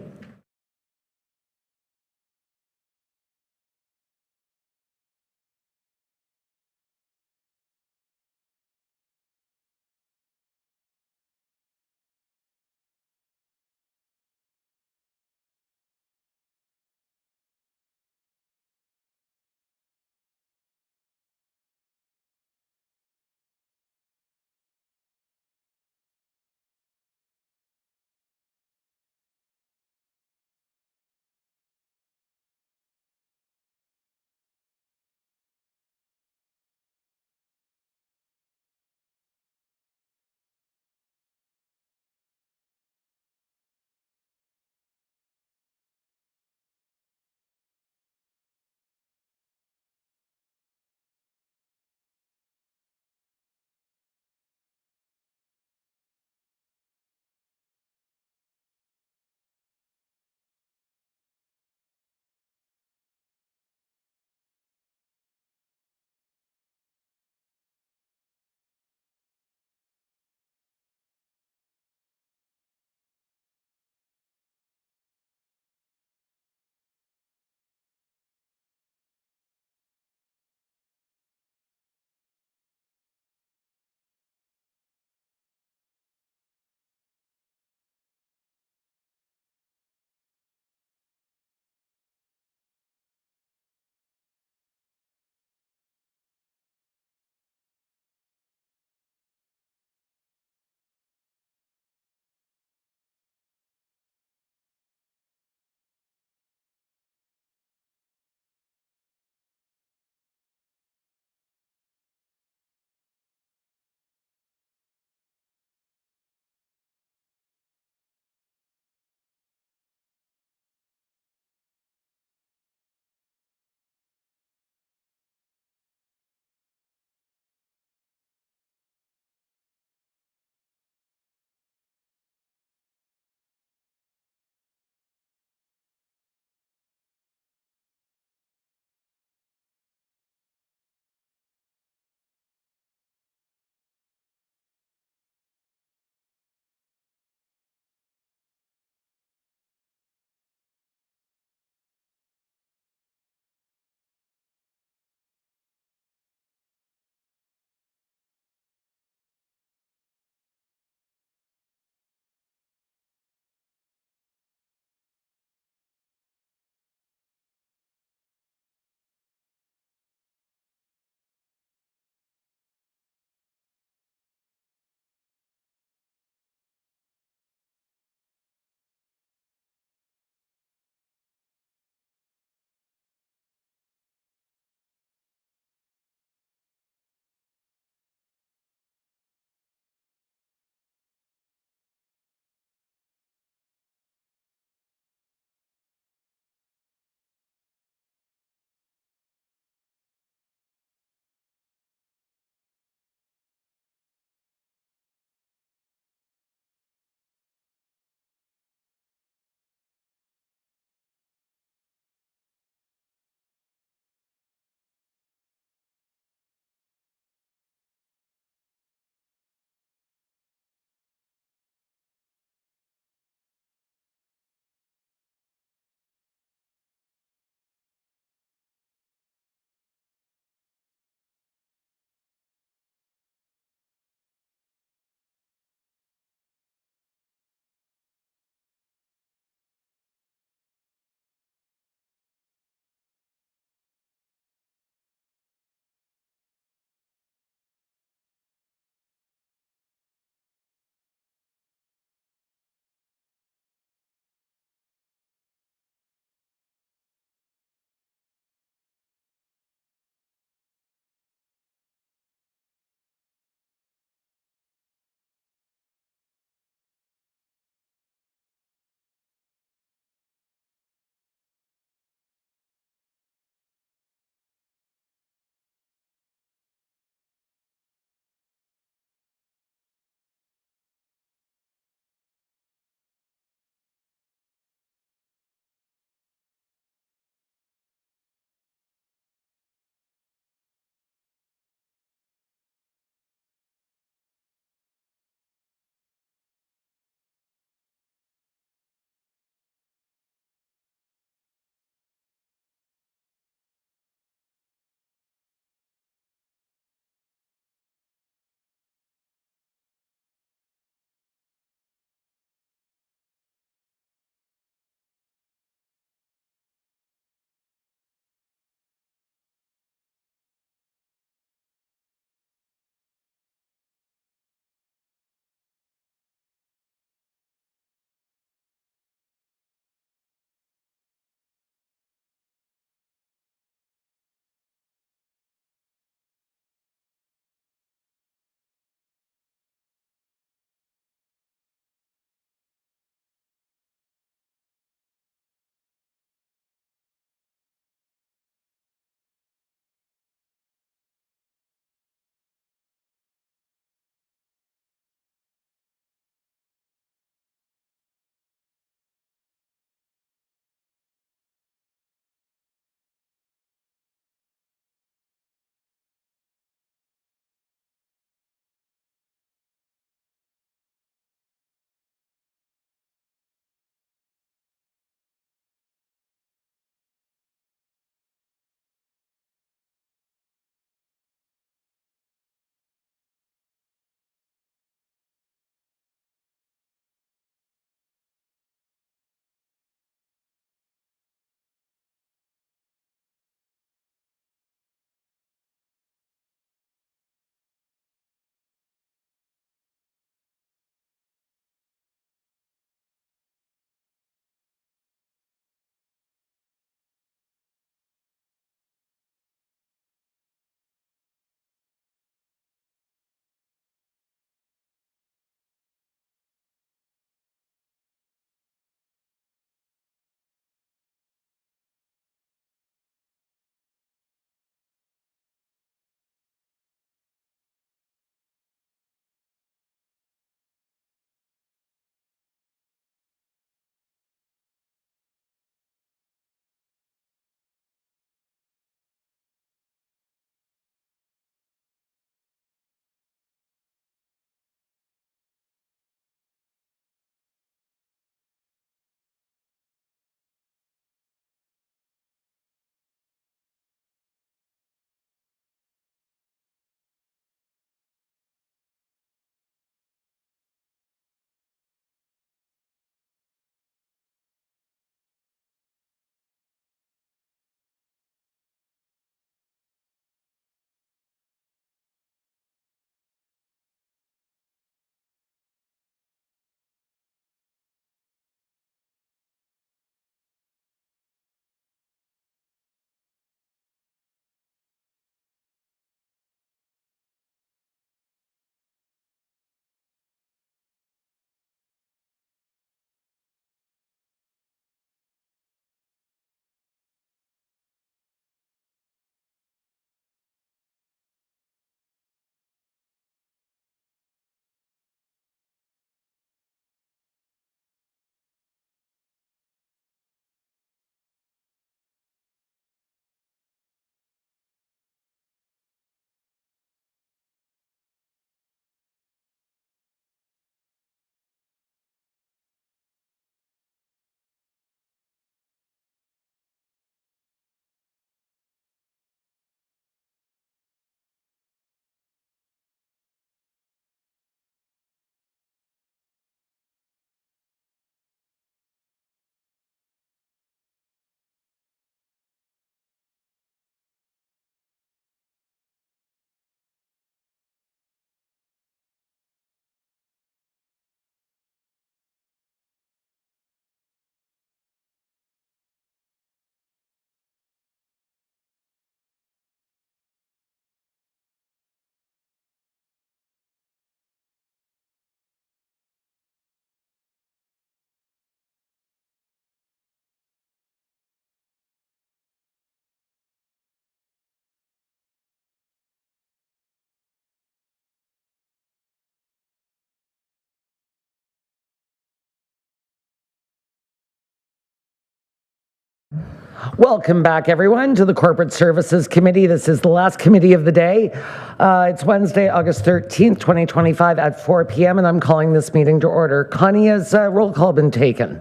Welcome back, everyone, to the Corporate Services Committee. This is the last committee of the day. It's Wednesday, August 13th, 2025 at 4 p.m., and I'm calling this meeting to order. Connie, has roll call been taken?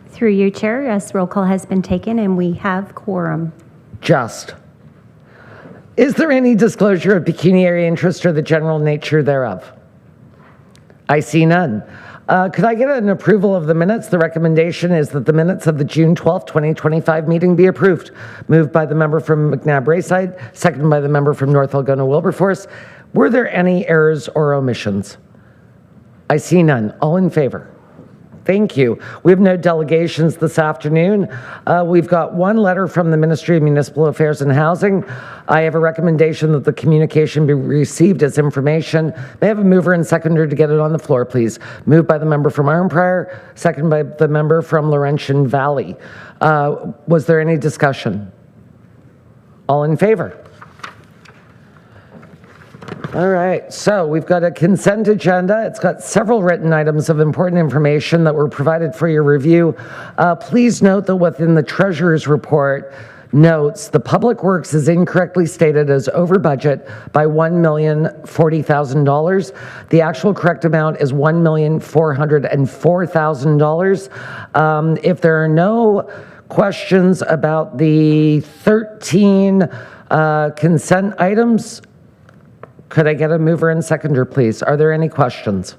Through you, Chair, yes, roll call has been taken, and we have quorum. Just. Is there any disclosure of pecuniary interest or the general nature thereof? I see none. Could I get an approval of the minutes? The recommendation is that the minutes of the June 12th, 2025 meeting be approved. Moved by the member from McNabb Rayside, seconded by the member from North Algona Wilberforce. Were there any errors or omissions? I see none. All in favor? Thank you. We have no delegations this afternoon. We've got one letter from the Ministry of Municipal Affairs and Housing. I have a recommendation that the communication be received as information. May I have a mover and seconder to get it on the floor, please? Moved by the member from Arnprior, seconded by the member from Laurentian Valley. Was there any discussion? All in favor? All right, so we've got a consent agenda. It's got several written items of important information that were provided for your review. Please note that within the Treasurer's report notes, the Public Works is incorrectly stated as over budget by $1,040,000. The actual correct amount is $1,404,000. If there are no questions about the 13 consent items, could I get a mover and seconder, please? Are there any questions?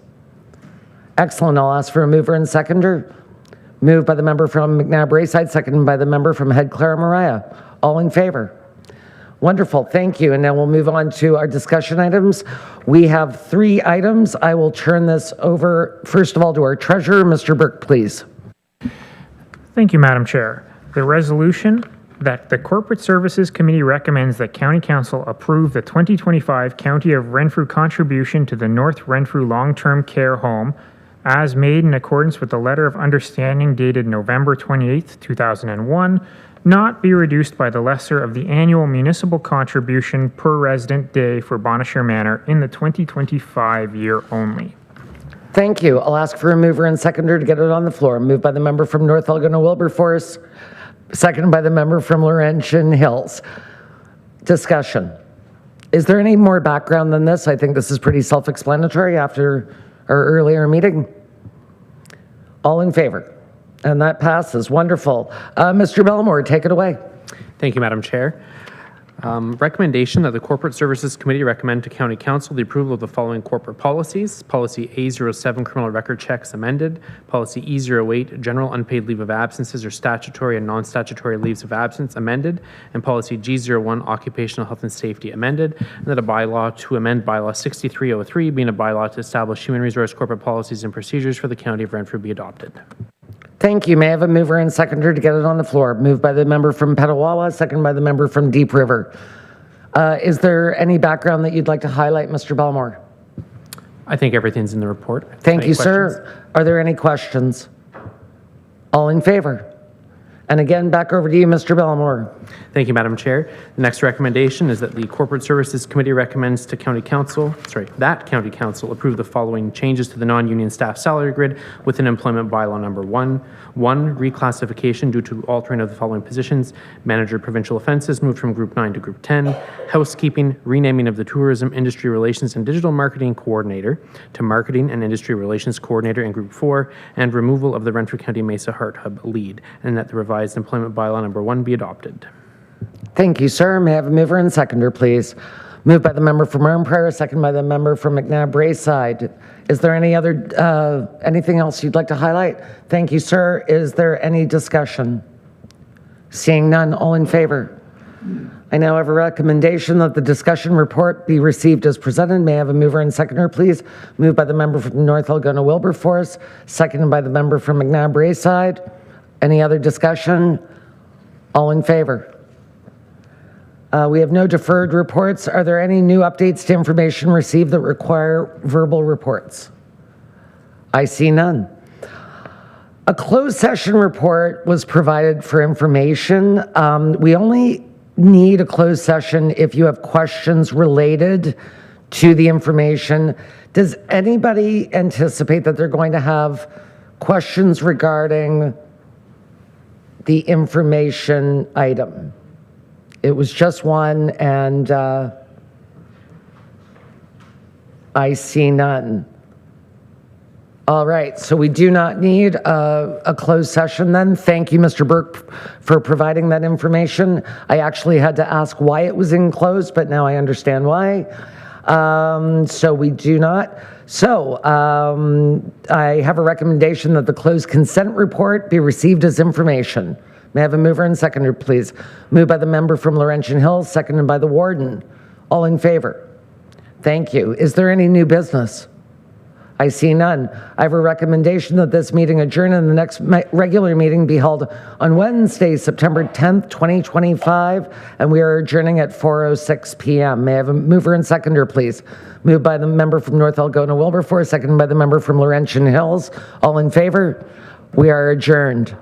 Excellent. I'll ask for a mover and seconder. Moved by the member from McNabb Rayside, seconded by the member from Head Clara Mariah. All in favor? Wonderful. Thank you. And now we'll move on to our discussion items. We have 3 items. I will turn this over, first of all, to our treasurer, Mr. Burke, please. Thank you, Madam Chair. The resolution that the Corporate Services Committee recommends that County Council approve the 2025 County of Renfrew contribution to the North Renfrew Long-Term Care Home as made in accordance with the Letter of Understanding dated November 28, 2001, not be reduced by the lesser of the annual municipal contribution per resident day for Bonnechere Manor in the 2025 year only. Thank you. I'll ask for a mover and seconder to get it on the floor. Moved by the member from North Algona Wilberforce, seconded by the member from Laurentian Hills. Discussion. Is there any more background than this? I think this is pretty self-explanatory after our earlier meeting. All in favor? And that passes. Wonderful. Mr. Bellamore, take it away. Thank you, Madam Chair. Recommendation that the Corporate Services Committee recommend to County Council the approval of the following corporate policies. Policy A07, criminal record checks amended. Policy E08, general unpaid leave of absences or statutory and non-statutory leaves of absence amended. And policy G01, occupational health and safety amended. And that a bylaw to amend bylaw 6303, being a bylaw to establish human resource corporate policies and procedures for the County of Renfrew, be adopted. Thank you. May I have a mover and seconder to get it on the floor? Moved by the member from Petawawa, second by the member from Deep River. Is there any background that you'd like to highlight, Mr. Bellamore? I think everything's in the report. Thank you, questions? sir. Are there any questions? All in favor? And again, back over to you, Mr. Bellamore. Thank you, Madam Chair. The next recommendation is that the Corporate Services Committee recommends to County Council, that County Council approve the following changes to the non-union staff salary grid within employment bylaw number 1. 1, reclassification due to altering of the following positions. Manager provincial offenses moved from group 9 to group 10. Housekeeping, renaming of the tourism industry relations and digital marketing coordinator to marketing and industry relations coordinator in group 4, and removal of the Renfrew County Mesa Heart Hub lead, and that the revised employment bylaw number 1 be adopted. Thank you, sir. May I have a mover and seconder, please? Moved by the member from Arnprior, second by the member from McNabb Rayside. Is there any other, anything else you'd like to highlight? Thank you, sir. Is there any discussion? Seeing none, all in favor? I now have a recommendation that the discussion report be received as presented. May I have a mover and seconder, please? Moved by the member from North Algona Wilberforce, seconded by the member from McNabb Rayside. Any other discussion? All in favor? We have no deferred reports. Are there any new updates to information received that require verbal reports? I see none. A closed session report was provided for information. We only need a closed session if you have questions related to the information. Does anybody anticipate that they're going to have questions regarding the information item? It was just one, and I see none. All right, so we do not need a closed session then. Thank you, Mr. Burke, for providing that information. I actually had to ask why it was enclosed, but now I understand why. So we do not. So I have a recommendation that the closed consent report be received as information. May I have a mover and seconder, please? Moved by the member from Laurentian Hills, seconded by the warden. All in favor? Thank you. Is there any new business? I see none. I have a recommendation that this meeting adjourn and the next regular meeting be held on Wednesday, September 10th, 2025, and we are adjourning at 4:06 p.m. May I have a mover and seconder, please? Moved by the member from North Algona Wilberforce, seconded by the member from Laurentian Hills. All in favor? We are adjourned.